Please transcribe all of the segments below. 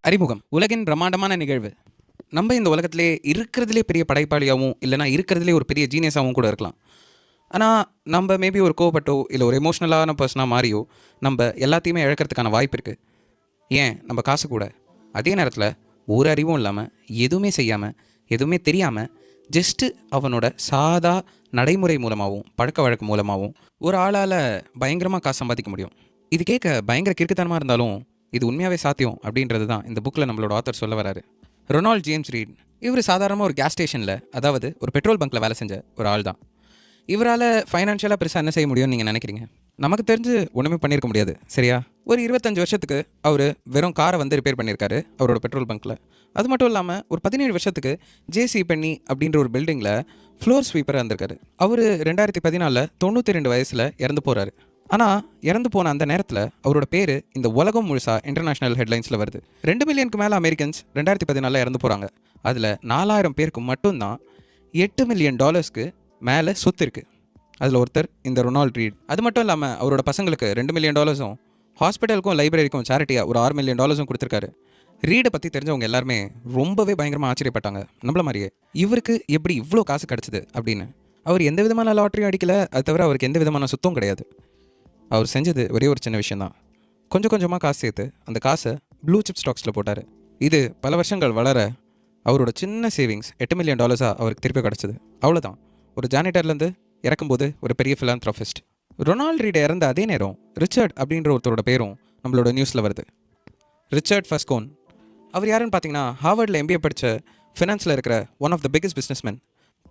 அறிமுகம் உலகின் பிரம்மாண்டமான நிகழ்வு. நம்ம இந்த உலகத்திலே இருக்கிறதுலே பெரிய படைப்பாளியாகவும் இல்லைனா இருக்கிறதுலே ஒரு பெரிய ஜீனியஸாகவும் கூட இருக்கலாம். ஆனால் நம்ம மேபி ஒரு கோவப்பட்டோ இல்லை ஒரு எமோஷ்னலான பர்சனாக மாறியோ நம்ம எல்லாத்தையுமே இழக்கிறதுக்கான வாய்ப்பு இருக்குது. ஏன் நம்ம காசு கூட. அதே நேரத்தில் ஒரு அறிவும் இல்லாமல் எதுவுமே செய்யாமல் எதுவுமே தெரியாமல் ஜஸ்ட்டு அவனோட சாதா நடைமுறை மூலமாகவும் பழக்க வழக்கம் மூலமாகவும் ஒரு ஆளால் பயங்கரமாக காசு சம்பாதிக்க முடியும். இது கேட்க பயங்கர கிறுக்குத்தனமாக இருந்தாலும் இது உண்மையாகவே சாத்தியம் அப்படின்றது தான் இந்த புக்கில் நம்மளோட ஆத்தர் சொல்ல வராரு. ரொனால்ட் ஜேம்ஸ் ரீட் இவர் சாதாரணமாக ஒரு கேஸ் ஸ்டேஷனில், அதாவது ஒரு பெட்ரோல் பங்க்கில் வேலை செஞ்ச ஒரு ஆள் தான். இவரால் ஃபைனான்ஷியலாக பெருசாக என்ன செய்ய முடியும்னு நீங்கள் நினைக்கிறீங்க? நமக்கு தெரிஞ்சு ஒன்றுமே பண்ணியிருக்க முடியாது, சரியா? ஒரு 25 வருஷத்துக்கு அவர் வெறும் காரை வந்து ரிப்பேர் பண்ணியிருக்காரு அவரோட பெட்ரோல் பங்க்கில். அது மட்டும் இல்லாமல் ஒரு 17 வருஷத்துக்கு ஜேசி பென்னி அப்படின்ற ஒரு பில்டிங்கில் ஃப்ளோர் ஸ்வீப்பராக இருந்திருக்காரு. அவர் 2014 92 வயசில் இறந்து போகிறாரு. ஆனால் இறந்து போன அந்த நேரத்தில் அவரோட பேர் இந்த உலகம் முழுசாக இன்டர்நேஷ்னல் ஹெட்லைன்ஸில் வருது. 2 மில்லியனுக்கு மேலே அமெரிக்கன்ஸ் 2014 இறந்து போகிறாங்க. அதில் 4000 பேருக்கு மட்டும்தான் $8 மில்லியன் மேலே சொத்து இருக்குது. அதில் ஒருத்தர் இந்த ரொனால்ட் ரீட். அது மட்டும் இல்லாமல் அவரோட பசங்களுக்கு $2 மில்லியன், ஹாஸ்பிட்டலுக்கும் லைப்ரரிக்கும் சேரிட்டியாக ஒரு $6 மில்லியன் கொடுத்துருக்காரு. ரீடை பற்றி தெரிஞ்சவங்க எல்லாருமே ரொம்பவே பயங்கரமாக ஆச்சரியப்பட்டாங்க, நம்மள மாதிரியே. இவருக்கு எப்படி இவ்வளோ காசு கிடச்சிது அப்படின்னு. அவர் எந்த விதமான லாட்ரியும் அடிக்கலை, அது தவிர அவருக்கு எந்த விதமான சுத்தம் கிடையாது. அவர் செஞ்சது ஒரே ஒரு சின்ன விஷயந்தான். கொஞ்சம் கொஞ்சமாக காசு சேர்த்து அந்த காசை ப்ளூ சிப் ஸ்டாக்ஸில் போட்டார். இது பல வருஷங்கள் வளர அவரோட சின்ன சேவிங்ஸ் $8 மில்லியன் அவருக்கு திருப்பி கிடச்சிது. அவ்வளோதான். ஒரு ஜானிட்டர்லேருந்து இறக்கும்போது ஒரு பெரிய ஃபிலாந்த்ராபிஸ்ட். ரொனால்ட் ரீட் இறந்த அதே நேரம் ரிச்சர்ட் அப்படின்ற ஒருத்தரோட பேரும் நம்மளோட நியூஸில் வருது. ரிச்சர்ட் ஃபஸ்கோன். அவர் யாருன்னு பார்த்தீங்கன்னா ஹார்வர்டில் MBA படித்த ஃபினான்ஸில் இருக்கிற one of the biggest businessman.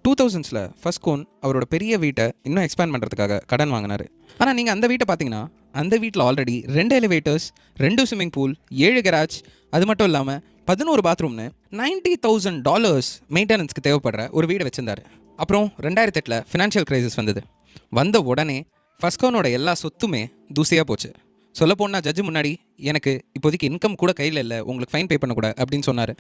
2000s ஃபஸ்கோன் அவரோட பெரிய வீட்டை இன்னும் எக்ஸ்பேண்ட் பண்ணுறதுக்காக கடன் வாங்கினார். ஆனால் நீங்கள் அந்த வீட்டை பார்த்தீங்கன்னா அந்த வீட்டில் already 2 elevators, 2 swimming pool, 7 garage, அது மட்டும் இல்லாமல் 11 பாத்ரூம்னு $90,000 மெயின்டெனன்ஸ்க்கு தேவைப்படுற ஒரு வீடை வச்சுருந்தார். அப்புறம் 2008 ஃபினான்ஷியல் கிரைசிஸ் வந்தது. வந்த உடனே ஃபஸ்கோனோட எல்லா சொத்துமே தூசியாக போச்சு. சொல்லப்போனால் ஜட்ஜு முன்னாடி எனக்கு இப்போதைக்கு இன்கம் கூட கையில் இல்லை, உங்களுக்கு ஃபைன் பே பண்ணக்கூட அப்படின்னு சொன்னார்.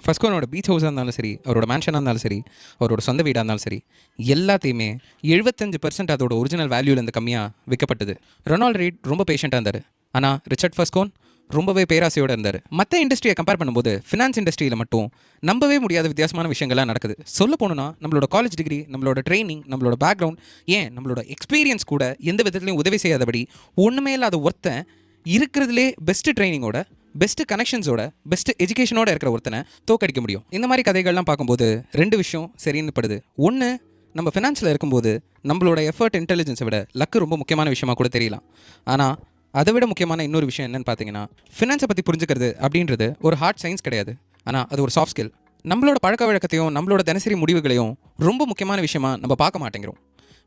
ஃபஸ்கோனோட பீச் ஹவுஸாக இருந்தாலும் சரி, அவரோட மேன்ஷனாக இருந்தாலும் சரி, அவரோட சொந்த வீடாக இருந்தாலும் சரி, எல்லாத்தையுமே 75% அதோட ஒரிஜினல் வேல்யூலேருந்து கம்மியாக விற்கப்பட்டது. ரொனால்ட் ரீட் ரொம்ப பேஷண்ட்டாக இருந்தார். ஆனால் ரிச்சர்ட் ஃபஸ்கோன் ரொம்பவே பேராசையோடு இருந்தார். மற்ற இண்டஸ்ட்ரியை கம்பேர் பண்ணும்போது ஃபினான்ஸ் இண்டஸ்ட்ரியில் மட்டும் நம்பவே முடியாத வித்தியாசமான விஷயங்கள்லாம் நடக்குது. சொல்ல போனோன்னா நம்மளோட காலேஜ் டிகிரி, நம்மளோட ட்ரைனிங், நம்மளோட பேக்ரவுண்ட், ஏன் நம்மளோட எக்ஸ்பீரியன்ஸ் கூட எந்த விதத்துலையும் உதவி செய்யாதபடி ஒன்றுமே இல்லாத ஒருத்தன் இருக்கிறதுலே பெஸ்ட்டு ட்ரைனிங்கோட, பெஸ்ட்டு கனெக்ஷன்ஸோட, பெஸ்ட்டு எஜுகேஷனோட இருக்கிற ஒருத்தனை தோக்கடிக்க முடியும். இந்த மாதிரி கதைகள்லாம் பார்க்கும்போது 2 விஷயம் சரின்னு படுது. ஒன்று, நம்ம ஃபினான்ஸில் இருக்கும்போது நம்மளோட எஃபர்ட், இன்டெலிஜென்ஸை விட லக்கு ரொம்ப முக்கியமான விஷயமாக கூட தெரியலாம். ஆனால் அதை விட முக்கியமான இன்னொரு விஷயம் என்னென்னு பார்த்தீங்கன்னா, ஃபினான்ஸை பற்றி புரிஞ்சுக்கிறது அப்படின்றது ஒரு ஹார்ட் சயின்ஸ் கிடையாது. ஆனால் அது ஒரு சாஃப்ட் ஸ்கில். நம்மளோட பழக்க வழக்கத்தையும் நம்மளோட தினசரி முடிவுகளையும் ரொம்ப முக்கியமான விஷயமா நம்ம பார்க்க மாட்டேங்கிறோம்.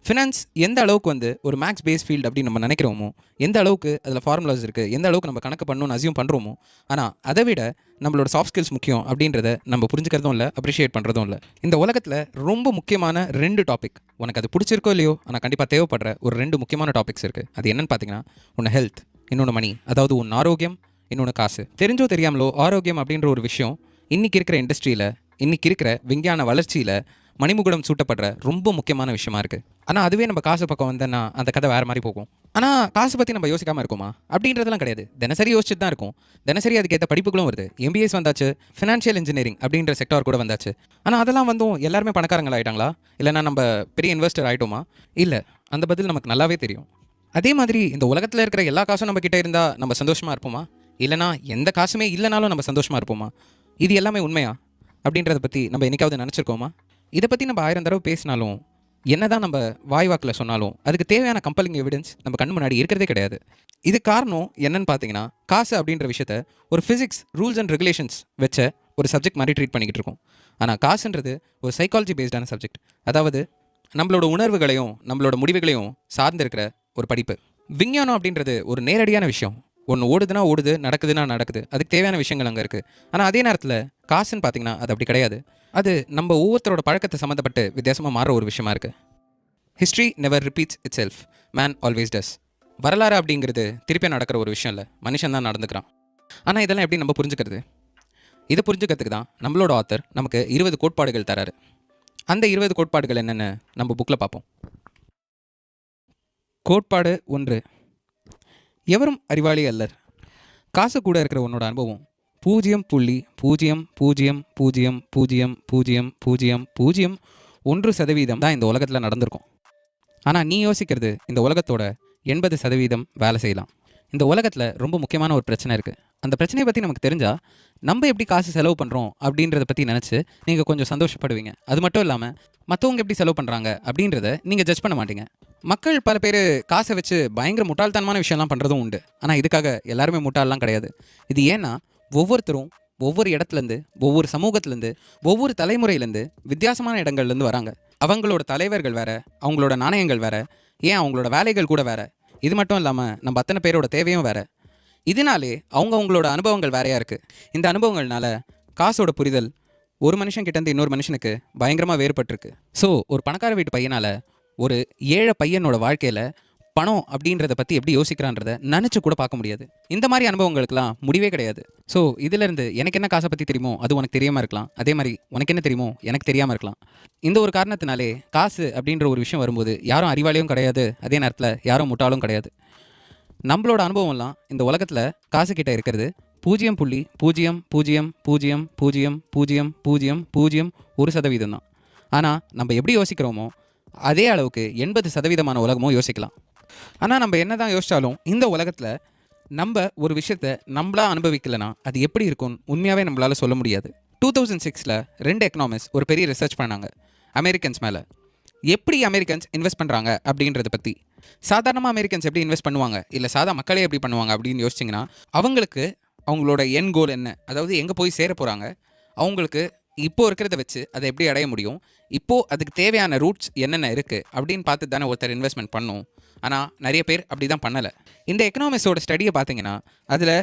ஃபினான்ஸ் எந்த அளவுக்கு ஒரு மேக்ஸ் பேஸ் ஃபீல்டு அப்படின்னு நம்ம நினைக்கிறோமோ, எந்த அளவுக்கு அதில் ஃபார்முலாஸ் இருக்குது, எந்த அளவுக்கு நம்ம கணக்கு பண்ணணும்னு அசியூம் பண்ணுறோமோ, ஆனால் அதை விட நம்மளோட சாஃப்ட் ஸ்கில்ஸ் முக்கியம் அப்படின்றத நம்ம புரிஞ்சுக்கிறதும் இல்லை, அப்ரிஷியேட் பண்ணுறதும் இல்லை. இந்த உலகத்தில் ரொம்ப முக்கியமான 2 டாபிக், உனக்கு அது பிடிச்சிருக்கோ இல்லையோ ஆனால் கண்டிப்பாக தேவைப்படுற ஒரு 2 முக்கியமான டாபிக்ஸ் இருக்குது. அது என்னென்னு பார்த்தீங்கன்னா, ஒன்று ஹெல்த், இன்னொன்று மணி, அதாவது ஒன்று ஆரோக்கியம், இன்னொன்று காசு. தெரிஞ்சோ தெரியாமலோ ஆரோக்கியம் அப்படின்ற ஒரு விஷயம் இன்றைக்கி இருக்கிற இண்டஸ்ட்ரியில், இன்றைக்கி இருக்கிற விஞ்ஞான வளர்ச்சியில் மணிமுகுடம் சூட்டப்படுற ரொம்ப முக்கியமான விஷயமா இருக்குது. ஆனால் அதுவே நம்ம காசு பக்கம் வந்தேன்னா அந்த கதை வேறு மாதிரி போகும். ஆனால் காசு பற்றி நம்ம யோசிக்காமல் இருக்குமா அப்படின்றதெல்லாம் கிடையாது. தினசரி யோசிச்சுட்டு தான் இருக்கும். தினசரி அதுக்கேற்ற படிப்புகளும் வருது. MBAs வந்தாச்சு, ஃபினான்ஷியல் இன்ஜினியரிங் அப்படின்ற செக்டார் கூட வந்தாச்சு. ஆனால் அதெல்லாம் எல்லாருமே பணக்காரங்கள் ஆகிட்டாங்களா, இல்லைனா நம்ம பெரிய இன்வெஸ்டர் ஆகிட்டோமா? இல்லை, அந்த பதில் நமக்கு நல்லாவே தெரியும். அதே மாதிரி இந்த உலகத்தில் இருக்கிற எல்லா காசும் நம்ம கிட்டே இருந்தால் நம்ம சந்தோஷமாக இருப்போமா, இல்லைனா எந்த காசுமே இல்லைனாலும் நம்ம சந்தோஷமாக இருப்போமா? இது எல்லாமே உண்மையா அப்படின்றத பற்றி நம்ம என்னைக்காவது நினச்சிருக்கோமா? இதை பற்றி நம்ம 1000 தடவை பேசினாலும், என்னதான் நம்ம வாய்வாக்கில் சொன்னாலும் அதுக்கு தேவையான கம்பெலிங் எவிடன்ஸ் நம்ம கண் முன்னாடி இருக்கிறதே கிடையாது. இது காரணம் என்னன்னு பார்த்தீங்கன்னா, காசு அப்படின்ற விஷயத்த ஒரு ஃபிசிக்ஸ் ரூல்ஸ் அண்ட் ரெகுலேஷன்ஸ் வச்ச ஒரு சப்ஜெக்ட் மாதிரி ட்ரீட் பண்ணிக்கிட்டு இருக்கோம். ஆனால் காசுன்றது ஒரு சைக்காலஜி பேஸ்டான சப்ஜெக்ட். அதாவது நம்மளோட உணர்வுகளையும் நம்மளோட முடிவுகளையும் சார்ந்திருக்கிற ஒரு படிப்பு. விஞ்ஞானம் அப்படின்றது ஒரு நேரடியான விஷயம். ஒன்று ஓடுதுன்னா ஓடுது, நடக்குதுன்னா நடக்குது, அதுக்கு தேவையான விஷயங்கள் அங்கே இருக்குது. ஆனால் அதே நேரத்தில் காசுன்னு பார்த்தீங்கன்னா அது அப்படி கிடையாது. அது நம்ம ஒவ்வொருத்தரோட பழக்கத்தை சம்மந்தப்பட்டு வித்தியாசமாக மாறுற ஒரு விஷயமா இருக்குது. History never repeats it self, man always டஸ். வரலாறு அப்படிங்கிறது திருப்பியாக நடக்கிற ஒரு விஷயம் இல்லை, மனுஷன் தான் நடந்துக்கிறான். ஆனால் இதெல்லாம் எப்படி நம்ம புரிஞ்சுக்கிறது? இதை புரிஞ்சுக்கிறதுக்கு தான் நம்மளோட ஆத்தர் நமக்கு 20 கோட்பாடுகள் தராரு. அந்த 20 கோட்பாடுகள் என்னென்னு நம்ம புக்கில் பார்ப்போம். கோட்பாடு 1, எவரும் அறிவாளி அல்லர். காசு கூட இருக்கிற உன்னோட அனுபவம் 0.00000001% தான் இந்த உலகத்தில் நடந்திருக்கும். ஆனால் நீ யோசிக்கிறது இந்த உலகத்தோட 80% வேலை செய்யலாம். இந்த உலகத்தில் ரொம்ப முக்கியமான ஒரு பிரச்சனை இருக்குது. அந்த பிரச்சனையை பற்றி நமக்கு தெரிஞ்சால் நம்ம எப்படி காசு செலவு பண்ணுறோம் அப்படின்றத பற்றி நினச்சி நீங்கள் கொஞ்சம் சந்தோஷப்படுவீங்க. அது மட்டும் இல்லாமல் மற்றவங்க எப்படி செலவு பண்ணுறாங்க அப்படின்றத நீங்கள் ஜட்ஜ் பண்ண மாட்டீங்க. மக்கள் பல பேர் காசை வச்சு பயங்கர முட்டாள்தனமான விஷயம்லாம் பண்ணுறதும் உண்டு. ஆனால் இதுக்காக எல்லாருமே முட்டாள்லாம் கிடையாது. இது ஏன்னா ஒவ்வொருத்தரும் ஒவ்வொரு இடத்துலேருந்து, ஒவ்வொரு சமூகத்துலேருந்து, ஒவ்வொரு தலைமுறையிலேருந்து, வித்தியாசமான இடங்கள்லேருந்து வராங்க. அவங்களோட தலைவர்கள் வேறு, அவங்களோட நாணயங்கள் வேறு, ஏன் அவங்களோட வேலைகள் கூட வேறு. இது மட்டும் இல்லாமல் நம்ம அத்தனை பேரோட தேவையும் வேறு. இதனாலே அவங்களோட அனுபவங்கள் வேறையாக இருக்குது. இந்த அனுபவங்கள்னால காசோட புரிதல் ஒரு மனுஷன் கிட்டேருந்து இன்னொரு மனுஷனுக்கு பயங்கரமாக வேறுபட்டிருக்கு. ஸோ ஒரு பணக்கார வீட்டு பையனால் ஒரு ஏழை பையனோட வாழ்க்கையில் பணம் அப்படின்றத பற்றி எப்படி யோசிக்கிறான்றத நினச்சி கூட பார்க்க முடியாது. இந்த மாதிரி அனுபவங்களுக்கெல்லாம் முடிவே கிடையாது. ஸோ இதிலேருந்து எனக்கு என்ன காசை பற்றி தெரியுமோ அது உனக்கு தெரியாமல் இருக்கலாம். அதே மாதிரி உனக்கு என்ன தெரியுமோ எனக்கு தெரியாமல் இருக்கலாம். இந்த ஒரு காரணத்தினாலே காசு அப்படின்ற ஒரு விஷயம் வரும்போது யாரும் அறிவாளியும் கிடையாது, அதே நேரத்தில் யாரும் முட்டாளும் கிடையாது. நம்மளோட அனுபவம்லாம் இந்த உலகத்தில் காசு கிட்ட இருக்கிறது 0.00000001% தான். ஆனால் நம்ம எப்படி யோசிக்கிறோமோ அதே அளவுக்கு 80% உலகமும் யோசிக்கலாம். ஆனால் நம்ம என்ன தான் யோசித்தாலும் இந்த உலகத்தில் நம்ம ஒரு விஷயத்தை நம்மளாக அனுபவிக்கலைன்னா அது எப்படி இருக்கும்னு உண்மையாகவே நம்மளால் சொல்ல முடியாது. 2006 2 எக்கனாமிஸ்ட் ஒரு பெரிய ரிசர்ச் பண்ணாங்க அமெரிக்கன்ஸ் மேலே. எப்படி அமெரிக்கன்ஸ் இன்வெஸ்ட் பண்ணுறாங்க அப்படின்றத பற்றி. சாதாரணமாக அமெரிக்கன்ஸ் எப்படி இன்வெஸ்ட் பண்ணுவாங்க, இல்லை சாதா மக்களே எப்படி பண்ணுவாங்க அப்படின்னு யோசிச்சிங்கன்னா அவங்களுக்கு அவங்களோட என் கோல் என்ன, அதாவது எங்கே போய் சேர போகிறாங்க, அவங்களுக்கு இப்போது இருக்கிறத வச்சு அதை எப்படி அடைய முடியும், இப்போது அதுக்கு தேவையான ரூட்ஸ் என்னென்ன இருக்குது அப்படின்னு பார்த்து தானே ஒருத்தர் இன்வெஸ்ட்மெண்ட் பண்ணும். ஆனால் நிறைய பேர் அப்படி தான் பண்ணலை. இந்த எக்கனாமிக்ஸோட ஸ்டடியை பார்த்தீங்கன்னா அதில்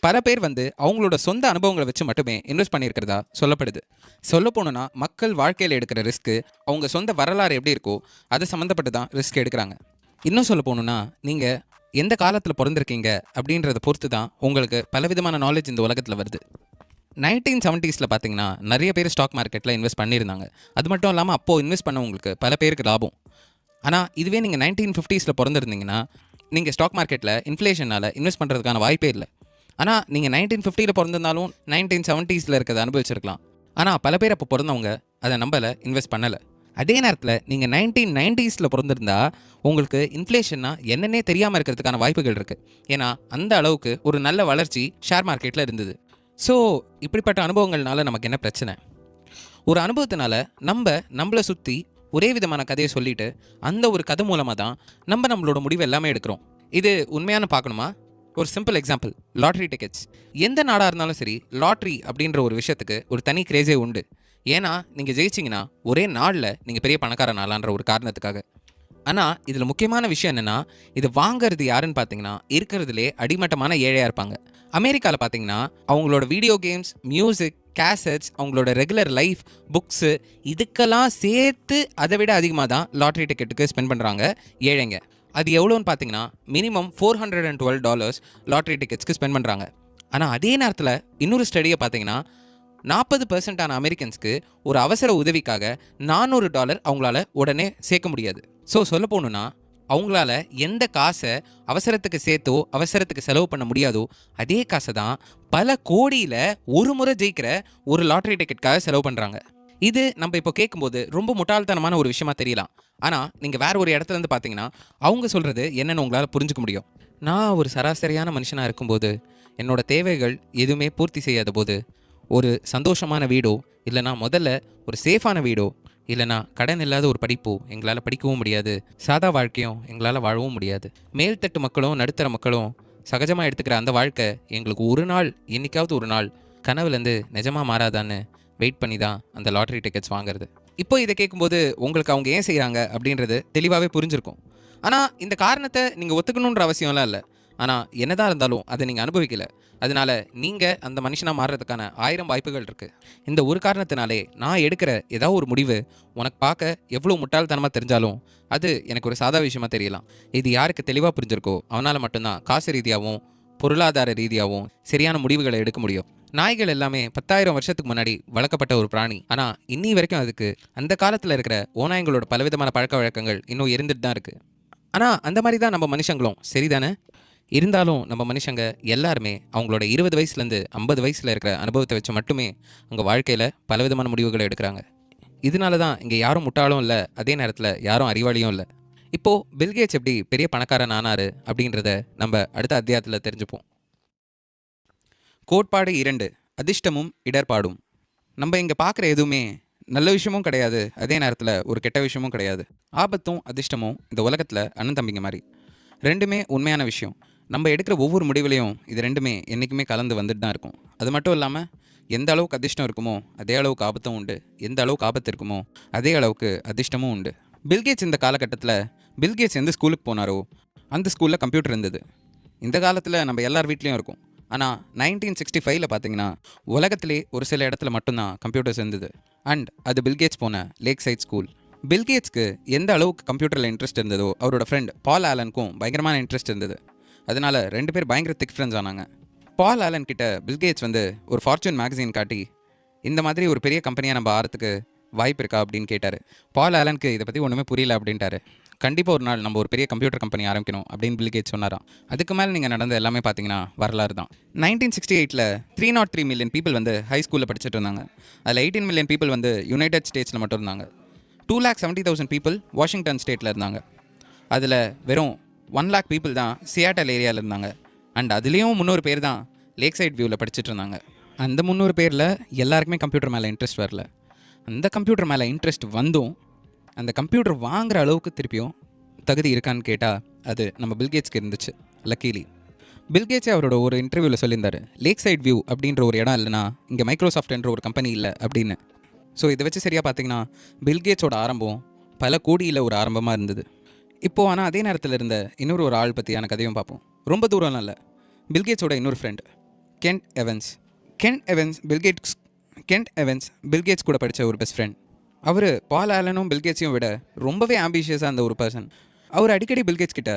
பல பேர் அவங்களோட சொந்த அனுபவங்களை வச்சு மட்டுமே இன்வெஸ்ட் பண்ணியிருக்கிறதா சொல்லப்படுது. சொல்ல போனோன்னா மக்கள் வாழ்க்கையில் எடுக்கிற ரிஸ்க்கு அவங்க சொந்த வரலாறு எப்படி இருக்கோ அது சம்மந்தப்பட்டு தான் ரிஸ்க் எடுக்கிறாங்க. இன்னும் சொல்ல போகணுன்னா நீங்கள் எந்த காலத்தில் பிறந்திருக்கீங்க அப்படின்றத பொறுத்து தான் உங்களுக்கு பலவிதமான நாலேஜ் இந்த உலகத்தில் வருது. 1970s பார்த்தீங்கன்னா நிறைய பேர் ஸ்டாக் மார்க்கெட்டில் இன்வெஸ்ட் பண்ணியிருந்தாங்க. அது மட்டும் இல்லாமல் அப்போது இன்வெஸ்ட் பண்ணவங்களுக்கு பல பேருக்கு லாபம். ஆனால் இதுவே நீங்கள் 1950s பிறந்திருந்தீங்கன்னா நீங்கள் ஸ்டாக் மார்க்கெட்டில் இன்ஃப்ளேஷனால் இன்வெஸ்ட் பண்ணுறதுக்கான வாய்ப்பே இல்லை. ஆனால் நீங்கள் 1950 பிறந்திருந்தாலும் 1970s இருக்கிறத அனுபவிச்சிருக்கலாம். ஆனால் பல பேர் அப்போ பிறந்தவங்க அதை நம்பலை, இன்வெஸ்ட் பண்ணலை. அதே நேரத்தில் நீங்கள் 1990s பிறந்திருந்தா உங்களுக்கு இன்ஃப்ளேஷன்னா என்னன்னே தெரியாமல் இருக்கிறதுக்கான வாய்ப்புகள் இருக்குது. ஏன்னா அந்த அளவுக்கு ஒரு நல்ல வளர்ச்சி ஷேர் மார்க்கெட்டில் இருந்தது. ஸோ இப்படிப்பட்ட அனுபவங்கள்னால நமக்கு என்ன பிரச்சனை? ஒரு அனுபவத்தினால நம்மளை சுற்றி ஒரே விதமான கதையை சொல்லிவிட்டு அந்த ஒரு கதை மூலமாக தான் நம்மளோட முடிவு எல்லாமே எடுக்கிறோம். இது உண்மையான பார்க்கணுமா? ஒரு சிம்பிள் எக்ஸாம்பிள், லாட்ரி டிக்கெட்ஸ். எந்த நாடாக இருந்தாலும் சரி லாட்ரி அப்படின்ற ஒரு விஷயத்துக்கு ஒரு தனி கிரேஸே உண்டு. ஏன்னா நீங்கள் ஜெயிச்சிங்கன்னா ஒரே நாளில் நீங்கள் பெரிய பணக்காரன் ஆளான்ற ஒரு காரணத்துக்காக. ஆனால் இதில் முக்கியமான விஷயம் என்னென்னா இது வாங்கிறது யாருன்னு பார்த்தீங்கன்னா இருக்கிறதுலே அடிமட்டமான ஏழையாக இருப்பாங்க. அமெரிக்காவில் பார்த்தீங்கன்னா அவங்களோட வீடியோ கேம்ஸ், மியூசிக், கேசட்ஸ், அவங்களோட ரெகுலர் லைஃப், புக்ஸு இதுக்கெல்லாம் சேர்த்து அதை விட அதிகமாக தான் லாட்ரி டிக்கெட்டுக்கு ஸ்பெண்ட் பண்ணுறாங்க ஏழைங்க. அது எவ்வளோன்னு பார்த்தீங்கன்னா மினிமம் $412 லாட்ரி டிக்கெட்ஸ்க்கு ஸ்பெண்ட் பண்ணுறாங்க. ஆனால் அதே நேரத்தில் இன்னொரு ஸ்டடியை பார்த்தீங்கன்னா 40% அமெரிக்கன்ஸ்க்கு ஒரு அவசர உதவிக்காக $400 அவங்களால உடனே சேர்க்க முடியாது. ஸோ சொல்ல போகணுன்னா அவங்களால எந்த காசை அவசரத்துக்கு சேர்த்தோ அவசரத்துக்கு செலவு பண்ண முடியாதோ அதே காசை தான் பல கோடியில் ஒரு முறை ஜெயிக்கிற ஒரு லாட்ரி டிக்கெட்டுக்காக செலவு பண்ணுறாங்க. இது நம்ம இப்போ கேட்கும்போது ரொம்ப முட்டாள்தனமான ஒரு விஷயமா தெரியலாம். ஆனால் நீங்கள் வேறு ஒரு இடத்துலேருந்து பார்த்தீங்கன்னா அவங்க சொல்கிறது என்னென்னு உங்களால் புரிஞ்சுக்க முடியும். நான் ஒரு சராசரியான மனுஷனாக இருக்கும்போது என்னோட தேவைகள் எதுவுமே பூர்த்தி செய்யாத போது ஒரு சந்தோஷமான வீடோ இல்லைனா முதல்ல ஒரு சேஃபான வீடோ இல்லைனா கடன் இல்லாத ஒரு படிப்போ எங்களால் படிக்கவும் முடியாது, சாதா வாழ்க்கையும் எங்களால் வாழவும் முடியாது. மேல்தட்டு மக்களும் நடுத்தர மக்களும் சகஜமாக எடுத்துக்கிற அந்த வாழ்க்கை எங்களுக்கு ஒரு நாள் என்னைக்காவது ஒரு நாள் கனவுலேருந்து நிஜமாக மாறாதான்னு வெயிட் பண்ணி தான் அந்த லாட்ரி டிக்கெட்ஸ் வாங்குறது. இப்போ இதை கேட்கும்போது உங்களுக்கு அவங்க ஏன் செய்கிறாங்க அப்படின்றது தெளிவாகவே புரிஞ்சிருக்கும். ஆனால் இந்த காரணத்தை நீங்கள் ஒத்துக்கணுன்ற அவசியம்லாம் இல்லை. ஆனால் என்னதான் இருந்தாலும் அதை நீங்கள் அனுபவிக்கலை. அதனால் நீங்கள் அந்த மனுஷனாக மாறுறதுக்கான 1000 வாய்ப்புகள் இருக்குது. இந்த ஒரு காரணத்தினாலே நான் எடுக்கிற ஏதாவது ஒரு முடிவு உனக்கு பார்க்க எவ்வளோ முட்டாள்தனமாக தெரிஞ்சாலும் அது எனக்கு ஒரு சாதா விஷயமாக தெரியலாம். இது யாருக்கு தெளிவாக புரிஞ்சிருக்கோ அவனால் மட்டும்தான் காசு ரீதியாகவும் பொருளாதார ரீதியாகவும் சரியான முடிவுகளை எடுக்க முடியும். நாய்கள் எல்லாமே 10,000 வருஷத்துக்கு முன்னாடி வளர்க்கப்பட்ட ஒரு பிராணி. ஆனால் இன்னி வரைக்கும் அதுக்கு அந்த காலத்தில் இருக்கிற ஓநாய்களோட பலவிதமான பழக்க வழக்கங்கள் இன்னும் இருந்துட்டு தான் இருக்குது. ஆனால் அந்த மாதிரி தான் நம்ம மனுஷங்களும், சரிதானே? இருந்தாலும் நம்ம மனுஷங்க எல்லாருமே அவங்களோட 20 வயசுலேருந்து 50 வயசில் இருக்கிற அனுபவத்தை வச்சு மட்டுமே அவங்க வாழ்க்கையில் பலவிதமான முடிவுகளை எடுக்கிறாங்க. இதனால தான் இங்கே யாரும் முட்டாளும் இல்லை, அதே நேரத்தில் யாரும் அறிவாளியும் இல்லை. இப்போது பில்கேட்ஸ் எப்படி பெரிய பணக்காரன் ஆனார் அப்படின்றத நம்ம அடுத்த அத்தியாயத்தில் தெரிஞ்சுப்போம். கோட்பாடு 2, அதிர்ஷ்டமும் இடர்பாடும். நம்ம இங்கே பார்க்குற எதுவுமே நல்ல விஷயமும் கிடையாது, அதே நேரத்தில் ஒரு கெட்ட விஷயமும் கிடையாது. ஆபத்தும் அதிர்ஷ்டமும் இந்த உலகத்தில் அண்ணன் தம்பிங்க மாதிரி, ரெண்டுமே உண்மையான விஷயம். நம்ம எடுக்கிற ஒவ்வொரு முடிவுலையும் இது ரெண்டுமே என்றைக்குமே கலந்து வந்துட்டு தான் இருக்கும். அது மட்டும் இல்லாமல் எந்த அளவுக்கு அதிர்ஷ்டம் இருக்குமோ அதே அளவுக்கு ஆபத்தும் உண்டு, எந்த அளவுக்கு ஆபத்து இருக்குமோ அதே அளவுக்கு அதிர்ஷ்டமும் உண்டு. பில்கேட்ஸ் இந்த காலகட்டத்தில் பில்கேட்ஸ் எந்த ஸ்கூலுக்கு போனாரோ அந்த ஸ்கூலில் கம்ப்யூட்டர் இருந்தது. இந்த காலத்தில் நம்ம எல்லார் வீட்லேயும் இருக்கும். ஆனால் 1965 பார்த்தீங்கன்னா உலகத்திலே ஒரு சில இடத்துல மட்டும்தான் கம்ப்யூட்டர்ஸ் இருந்தது. அண்ட் அது பில்கேட்ஸ் போன லேக் சைட் ஸ்கூல். பில்கேட்ஸ்க்கு எந்த அளவுக்கு கம்ப்யூட்டரில் இன்ட்ரெஸ்ட் இருந்ததோ அவரோட ஃப்ரெண்ட் பால் ஆலனுக்கும் பயங்கரமான இன்ட்ரெஸ்ட் இருந்தது. அதனால 2 பேர் பயங்கர திக் ஃப்ரெண்ட்ஸ் ஆனாங்க. பால் ஆலன் கிட்ட பில்கேட்ஸ் ஒரு ஃபார்ச்சூன் மேகசின் காட்டி இந்த மாதிரி ஒரு பெரிய கம்பெனியாக நம்ம ஆகிறதுக்கு வாய்ப்பு இருக்கா அப்படின்னு கேட்டார். பால் ஆலனுக்கு இதை பற்றி ஒன்றுமே புரியல அப்படின்ட்டாரு. கண்டிப்பாக ஒரு நாள் நம்ம ஒரு பெரிய கம்ப்யூட்டர் கம்பெனி ஆரம்பிக்கணும் அப்படின்னு பில்கேட்ஸ் சொன்னாராம். அதுக்கு மேலே நீங்கள் நடந்த எல்லாமே பார்த்தீங்கன்னா வரலாறு தான். 1968 303 மில்லியன் பீப்புள் ஹை ஸ்கூலில் படிச்சுட்டு இருந்தாங்க. அதில் 18 மில்லியன் பீப்புள் யுனைடெட் ஸ்டேட்ஸில் மட்டும் இருந்தாங்க. 270,000 பீப்புள் வாஷிங்டன் ஸ்டேட்டில் இருந்தாங்க. அதில் வெறும் 1 lakh பீப்புள் தான் சியாட்டல் ஏரியாவில் இருந்தாங்க. அண்ட் அதுலேயும் 300 பேர் தான் லேக் சைட் வியூவில் படிச்சுட்டு இருந்தாங்க. அந்த 300 பேரில் எல்லாருக்குமே கம்ப்யூட்டர் மேலே இன்ட்ரெஸ்ட் வரல. அந்த கம்ப்யூட்டர் மேலே இன்ட்ரெஸ்ட் வந்தும் அந்த கம்ப்யூட்டர் வாங்குகிற அளவுக்கு திருப்பியும் தகுதி இருக்கான்னு கேட்டால் அது நம்ம பில்கேட்ஸ்க்கு இருந்துச்சு. லக்கீலி பில்கேட்ஸே அவரோட ஒரு இன்டர்வியூவில் சொல்லியிருந்தார், லேக் சைட் வியூ அப்படின்ற ஒரு இடம் இல்லைனா இங்கே மைக்ரோசாஃப்ட் என்ற ஒரு கம்பெனி இல்லை அப்படின்னு. ஸோ இதை வச்சு சரியாக பார்த்தீங்கன்னா பில்கேட்ஸோட ஆரம்பம் பல கோடியில் ஒரு ஆரம்பமாக இருந்தது. இப்போது ஆனால் அதே நேரத்தில் இருந்த இன்னொரு ஒரு ஆள் பற்றியான கதையும் பார்ப்போம். ரொம்ப தூரம்லாம் இல்லை. பில்கேட்ஸோட இன்னொரு ஃப்ரெண்ட் கென்ட் எவன்ஸ். கென்ட் எவன்ஸ் பில்கேட்ஸ் கூட படித்த ஒரு பெஸ்ட் ஃப்ரெண்ட். அவர் பால் ஆலனும் பில்கேட்ஸையும் விட ரொம்பவே ஆம்பிஷியஸாக இருந்த ஒரு பர்சன். அவர் அடிக்கடி பில்கேட்ஸ் கிட்ட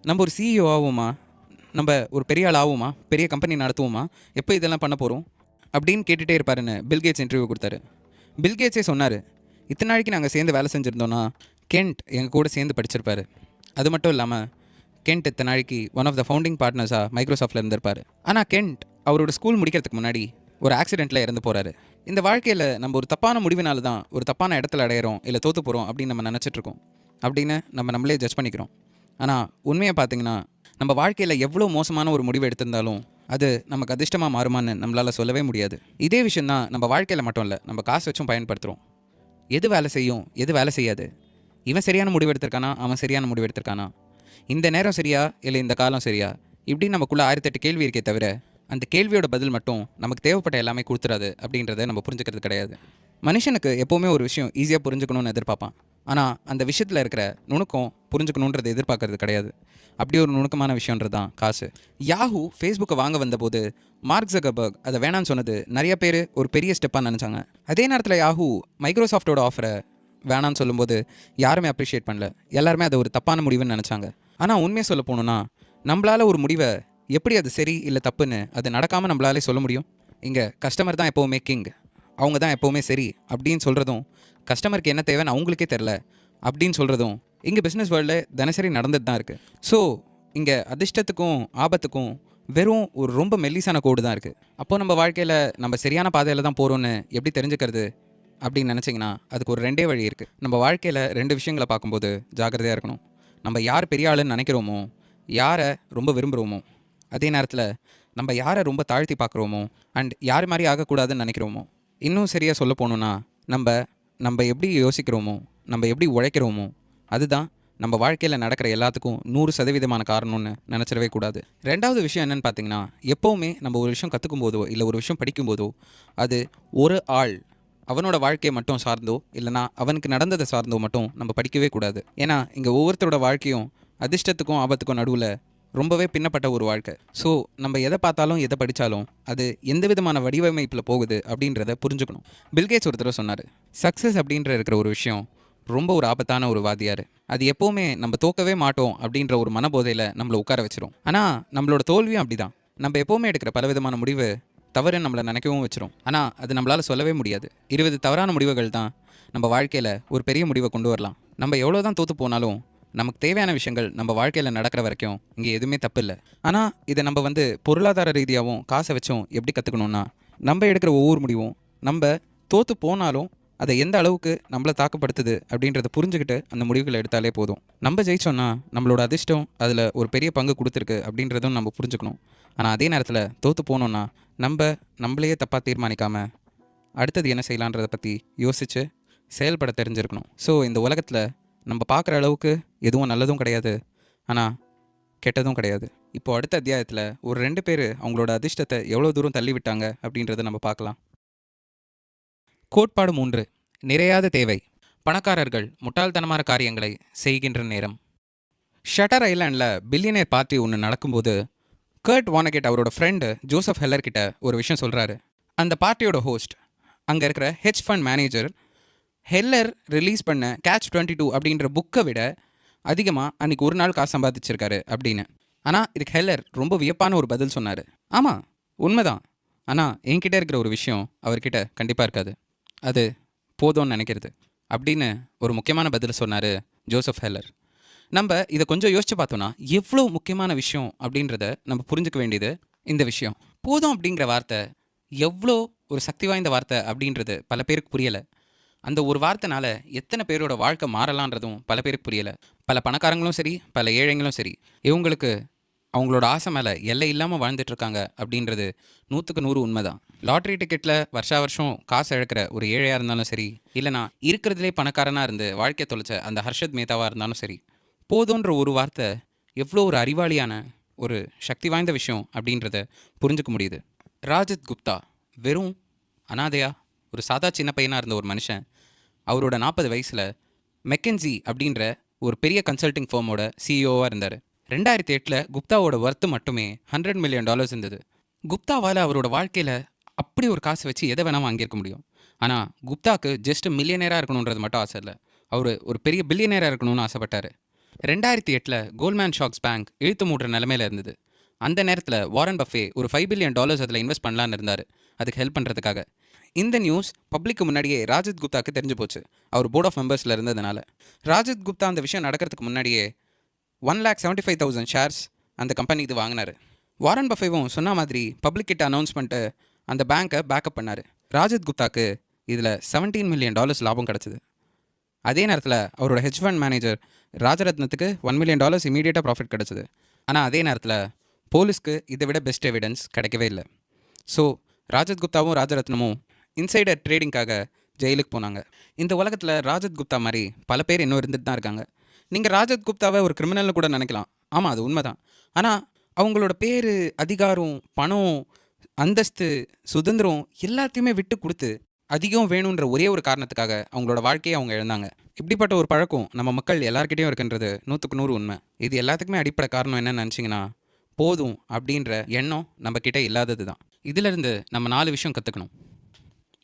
நம்ம ஒரு சிஇஓ ஆகுமா, நம்ம ஒரு பெரிய ஆள் ஆகுமா, பெரிய கம்பெனி நடத்துவோமா, எப்போ இதெல்லாம் பண்ண போகிறோம் அப்படின்னு கேட்டுகிட்டே இருப்பாருன்னு பில்கேட்ஸ் இன்டர்வியூ கொடுத்தாரு. பில்கேட்ஸே சொன்னார், இத்தனை நாளைக்கு நாங்கள் சேர்ந்து வேலை செஞ்சுருந்தோன்னா கென்ட் எங்கள் கூட சேர்ந்து படிச்சிருப்பார். அது மட்டும் இல்லாமல் கென்ட் இத்தனை நாளைக்கு ஒன் ஆஃப் த ஃபவுண்டிங் பார்ட்னர்ஸாக மைக்ரோசாஃப்ட்டில் இருந்திருப்பார். ஆனால் கென்ட் அவரோட ஸ்கூல் முடிக்கிறதுக்கு முன்னாடி ஒரு ஆக்சிடெண்ட்டில் இறந்து போகிறாரு. இந்த வாழ்க்கையில் நம்ம ஒரு தப்பான முடிவினால தான் ஒரு தப்பான இடத்துல அடையிறோம், இல்லை தோற்று போகிறோம் அப்படின்னு நம்ம நினச்சிட்ருக்கோம் அப்படின்னு நம்மளே ஜட்ஜ் பண்ணிக்கிறோம். ஆனால் உண்மையை பார்த்தீங்கன்னா நம்ம வாழ்க்கையில் எவ்வளோ மோசமான ஒரு முடிவு எடுத்திருந்தாலும் அது நமக்கு அதிர்ஷ்டமாக மாறுமான்னு நம்மளால் சொல்லவே முடியாது. இதே விஷயந்தான் நம்ம வாழ்க்கையில் மட்டும் இல்லை, நம்ம காசு வச்சும் பயன்படுத்துகிறோம். எது வேலை செய்யும், எது வேலை செய்யாது, இவன் சரியான முடிவு எடுத்திருக்கானா, அவன் சரியான முடிவு எடுத்திருக்கானா, இந்த நேரம் சரியா இல்லை இந்த காலம் சரியா, இப்படி நமக்குள்ளே 1008 கேள்வி இருக்கே தவிர அந்த கேள்வியோட பதில் மட்டும் நமக்கு தேவைப்பட்ட எல்லாமே கொடுத்துறாது அப்படின்றத நம்ம புரிஞ்சுக்கிறது கிடையாது. மனுஷனுக்கு எப்போவுமே ஒரு விஷயம் ஈஸியாக புரிஞ்சுக்கணும்னு எதிர்பார்ப்பான். ஆனால் அந்த விஷயத்தில் இருக்கிற நுணுக்கம் புரிஞ்சுக்கணுன்றதை எதிர்பார்க்கறது கிடையாது. அப்படி ஒரு நுணுக்கமான விஷயன்றது தான் காசு. யாஹூ ஃபேஸ்புக்கை வாங்க வந்தபோது மார்க் ஜக்கர்பர்க் அதை வேணான்னு சொன்னது நிறைய பேர் ஒரு பெரிய ஸ்டெப்பாக நினச்சாங்க. அதே நேரத்தில் யாஹூ மைக்ரோசாஃப்டோட ஆஃபரை வேணான்னு சொல்லும்போது யாருமே அப்ரிஷியேட் பண்ணல, எல்லாருமே அதை ஒரு தப்பான முடிவுன்னு நினச்சாங்க. ஆனால் உண்மையை சொல்ல போகணுன்னா நம்மளால் ஒரு முடிவை எப்படி அது சரி இல்லை தப்புன்னு அது நடக்காமல் நம்மளாலே சொல்ல முடியும். இங்கே கஸ்டமர் தான் எப்போவுமே கிங், அவங்க தான் எப்போவுமே சரி அப்படின்னு சொல்கிறதும், கஸ்டமருக்கு என்ன தேவைன்னு அவங்களுக்கே தெரில அப்படின்னு சொல்கிறதும் இங்கே பிஸ்னஸ் வேர்ல்டில் தினசரி நடந்துட்டு தான் இருக்குது. ஸோ இங்கே அதிர்ஷ்டத்துக்கும் ஆபத்துக்கும் வெறும் ஒரு ரொம்ப மெல்லிசான கோடு தான் இருக்குது. அப்போது நம்ம வாழ்க்கையில் நம்ம சரியான பாதையில் தான் போகிறோன்னு எப்படி தெரிஞ்சுக்கிறது அப்படின்னு நினச்சிங்கன்னா அதுக்கு ஒரு 2 வழி இருக்குது. நம்ம வாழ்க்கையில் 2 விஷயங்களை பார்க்கும்போது ஜாக்கிரதையாக இருக்கணும். நம்ம யார் பெரிய ஆளுன்னு நினைக்கிறோமோ, யாரை ரொம்ப விரும்புகிறோமோ, அதே நேரத்தில் நம்ம யாரை ரொம்ப தாழ்த்தி பார்க்குறோமோ அண்ட் யார் மாதிரி ஆகக்கூடாதுன்னு நினைக்கிறோமோ, இன்னும் சரியாக சொல்ல போகணுன்னா நம்ம எப்படி யோசிக்கிறோமோ, நம்ம எப்படி உழைக்கிறோமோ அதுதான் நம்ம வாழ்க்கையில் நடக்கிற எல்லாத்துக்கும் 100% காரணம்னு நினச்சிடவே கூடாது. 2வது விஷயம் என்னென்னு பார்த்தீங்கன்னா, எப்போவுமே நம்ம ஒரு விஷயம் கற்றுக்கும் போதோ இல்லை ஒரு விஷயம் படிக்கும்போதோ அது ஒரு ஆள் அவனோட வாழ்க்கையை மட்டும் சார்ந்தோ இல்லைனா அவனுக்கு நடந்ததை சார்ந்தோ மட்டும் நம்ம படிக்கவே கூடாது. ஏன்னா இங்கே ஒவ்வொருத்தரோட வாழ்க்கையும் அதிர்ஷ்டத்துக்கும் ஆபத்துக்கும் நடுவில் ரொம்பவே பின்னப்பட்ட ஒரு வாழ்க்கை. ஸோ நம்ம எதை பார்த்தாலும் எதை படித்தாலும் அது எந்த விதமான வடிவமைப்பில் போகுது அப்படின்றத புரிஞ்சுக்கணும். பில்கேட்ஸ் ஒருத்தர் சொன்னார், சக்ஸஸ் அப்படின்ற இருக்கிற ஒரு விஷயம் ரொம்ப ஒரு ஆபத்தான ஒரு வாதியார். அது எப்போவுமே நம்ம தோக்கவே மாட்டோம் அப்படின்ற ஒரு மனபோதையில் நம்மளை உட்கார வச்சிரும். ஆனால் நம்மளோட தோல்வியும் அப்படி தான். நம்ம எப்போவுமே எடுக்கிற பலவிதமான முடிவு தவறுன்னு நம்மளை நினைக்கவும் வச்சிரும். ஆனால் அது நம்மளால் சொல்லவே முடியாது. 20 தவறான முடிவுகள் தான் நம்ம வாழ்க்கையில் ஒரு பெரிய முடிவை கொண்டு வரலாம். நம்ம எவ்வளோ தான் தோற்று போனாலும் நமக்கு தேவையான விஷயங்கள் நம்ம வாழ்க்கையில் நடக்கிற வரைக்கும் இங்கே எதுவுமே தப்பு இல்லை. ஆனால் இதை நம்ம பொருளாதார ரீதியாகவும் காசை வச்சும் எப்படி கற்றுக்கணுன்னா, நம்ம எடுக்கிற ஒவ்வொரு முடிவும் நம்ம தோற்று போனாலும் அதை எந்த அளவுக்கு நம்மளை தாக்கப்படுத்துது அப்படின்றத புரிஞ்சுக்கிட்டு அந்த முடிவுகளை எடுத்தாலே போதும். நம்ம ஜெயிச்சோன்னா நம்மளோட அதிர்ஷ்டம் அதில் ஒரு பெரிய பங்கு கொடுத்துருக்கு அப்படின்றதும் நம்ம புரிஞ்சுக்கணும். ஆனால் அதே நேரத்தில் தோற்று போனோன்னா நம்மளையே தப்பாக தீர்மானிக்காமல் அடுத்தது என்ன செய்யலான்றதை பற்றி யோசித்து செயல்பட தெரிஞ்சிருக்கணும். ஸோ இந்த உலகத்தில் நம்ம பார்க்குற அளவுக்கு எதுவும் நல்லதும் கிடையாது, ஆனால் கெட்டதும் கிடையாது. இப்போது அடுத்த அத்தியாயத்தில் ஒரு 2 பேர் அவங்களோட அதிர்ஷ்டத்தை எவ்வளோ தூரம் தள்ளி விட்டாங்க அப்படின்றத நம்ம பார்க்கலாம். கோட்பாடு 3. நிறையாத தேவை. பணக்காரர்கள் முட்டாள்தனமான காரியங்களை செய்கின்ற நேரம். ஷட்டர் ஐலாண்டில் பில்லியனர் பார்ட்டி ஒன்று நடக்கும்போது கர்ட் வானகெட் அவரோட ஃப்ரெண்டு ஜோசப் ஹெல்லர் கிட்ட ஒரு விஷயம் சொல்கிறாரு. அந்த பார்ட்டியோட ஹோஸ்ட் அங்கே இருக்கிற hedge fund manager Heller release பண்ண கேட்ச் 22 அப்படின்ற புக்கை விட அதிகமாக அன்றைக்கி ஒரு நாள் காசு சம்பாதிச்சிருக்காரு அப்படின்னு. ஆனால் இதுக்கு ஹெல்லர் ரொம்ப வியப்பான ஒரு பதில் சொன்னார். ஆமாம், உண்மைதான். ஆனால் என்கிட்ட இருக்கிற ஒரு விஷயம் அவர்கிட்ட கண்டிப்பாக இருக்காது, அது போதும்னு நினைக்கிறது அப்படின்னு ஒரு முக்கியமான பதில் சொன்னார் ஜோசப் ஹெல்லர். நம்ம இதை கொஞ்சம் யோசிச்சு பார்த்தோன்னா எவ்வளோ முக்கியமான விஷயம் அப்படின்றத நம்ம புரிஞ்சுக்க வேண்டியது இந்த விஷயம். போதும் அப்படிங்கிற வார்த்தை எவ்வளோ ஒரு சக்தி வாய்ந்த வார்த்தை அப்படின்றது பல பேருக்கு புரியலை. அந்த ஒரு வார்த்தைனால எத்தனை பேரோட வாழ்க்கை மாறலான்றதும் பல பேருக்கு புரியலை. பல பணக்காரங்களும் சரி, பல ஏழைங்களும் சரி, இவங்களுக்கு அவங்களோட ஆசை மேலே எல்லை இல்லாமல் வாழ்ந்துட்டுருக்காங்க அப்படின்றது 100க்கு 100 உண்மைதான். லாட்ரி டிக்கெட்டில் வருஷம் காசு இழக்கிற ஒரு ஏழையாக இருந்தாலும் சரி, இல்லைனா இருக்கிறதுலே பணக்காரனாக இருந்து வாழ்க்கையை தொலைச்ச அந்த ஹர்ஷத் மேத்தாவாக இருந்தாலும் சரி, போதுன்ற ஒரு வார்த்தை எவ்வளோ ஒரு அறிவாளியான ஒரு சக்தி வாய்ந்த விஷயம் அப்படின்றத புரிஞ்சுக்க முடியுது. ராஜத் குப்தா வெறும் அனாதையா ஒரு சாதா சின்ன பையனாக இருந்த ஒரு மனுஷன் அவரோட 40 வயசில் மெக்கன்சி அப்படின்ற ஒரு பெரிய கன்சல்டிங் ஃபர்மோட சிஇஓவாக இருந்தார். 2008 குப்தாவோட ஒர்த்து மட்டுமே $100 மில்லியன் இருந்தது. குப்தாவால் அவரோட வாழ்க்கையில் அப்படி ஒரு காசு வச்சு எதை வேணால் வாங்கியிருக்க முடியும். ஆனால் குப்தாவுக்கு ஜஸ்ட் மில்லியனராக இருக்கணுன்றது மட்டும் ஆசை இல்லை, அவர் ஒரு பெரிய பில்லியனராக இருக்கணும்னு ஆசைப்பட்டார். 2008 கோல்ட்மேன் ஷாக்ஸ் பேங்க் இழுத்து மூடுற நிலமையில் இருந்தது. அந்த நேரத்தில் வாரன் பஃபே ஒரு $5 பில்லியன் அதில் இன்வெஸ்ட் பண்ணலான்னு இருந்தார், அதுக்கு ஹெல்ப் பண்ணுறதுக்காக. இந்த நியூஸ் பப்ளிக்கு முன்னாடியே ராஜத் குப்தாவுக்கு தெரிஞ்சு போச்சு, அவர் போர்ட் ஆஃப் மெம்பர்ஸில் இருந்ததுனால. ராஜத் குப்தா அந்த விஷயம் நடக்கிறதுக்கு முன்னாடியே 1,75,000 ஷேர்ஸ் அந்த கம்பெனி இது வாங்கினார். வாரன் பஃபேவும் சொன்ன மாதிரி பப்ளிக் கிட்ட அனௌன்ஸ் பண்ணிட்டு அந்த பேங்க்கை பேக்கப் பண்ணார். ராஜத் குப்தாக்கு இதில் $17 மில்லியன் லாபம் கிடச்சிது. அதே நேரத்தில் அவரோட ஹெட்ஜ் ஃபண்ட் மேனேஜர் ராஜரத்னத்துக்கு $1 மில்லியன் இமீடியட்டாக ப்ராஃபிட் கிடச்சிது. ஆனால் அதே நேரத்தில் போலீஸ்க்கு இதை விட பெஸ்ட் எவிடன்ஸ் கிடைக்கவே இல்லை. ஸோ ராஜத் குப்தாவும் ராஜரத்னமும் இன்சைடர் ட்ரேடிங்காக ஜெயிலுக்கு போனாங்க. இந்த உலகத்தில் ராஜத் குப்தா மாதிரி பல பேர் இன்னும் இருந்துட்டு தான் இருக்காங்க. நீங்கள் ராஜத் குப்தாவை ஒரு கிரிமினல்னு கூட நினைக்கலாம், ஆமாம் அது உண்மைதான். ஆனால் அவங்களோட பேர், அதிகாரம், பணம், அந்தஸ்து, சுதந்திரம் எல்லாத்தையுமே விட்டு கொடுத்து அதிகம் வேணுன்ற ஒரே ஒரு காரணத்துக்காக அவங்களோட வாழ்க்கையை அவங்க இழந்தாங்க. இப்படிப்பட்ட ஒரு பழக்கம் நம்ம மக்கள் எல்லாருக்கிட்டையும் இருக்குன்றது 100க்கு 100 உண்மை. இது எல்லாத்துக்குமே அடிப்படை காரணம் என்னன்னு நினச்சிங்கன்னா, போதும் அப்படின்ற எண்ணம் நம்மக்கிட்ட இல்லாதது தான். இதிலிருந்து நம்ம 4 விஷயம் கற்றுக்கணும்.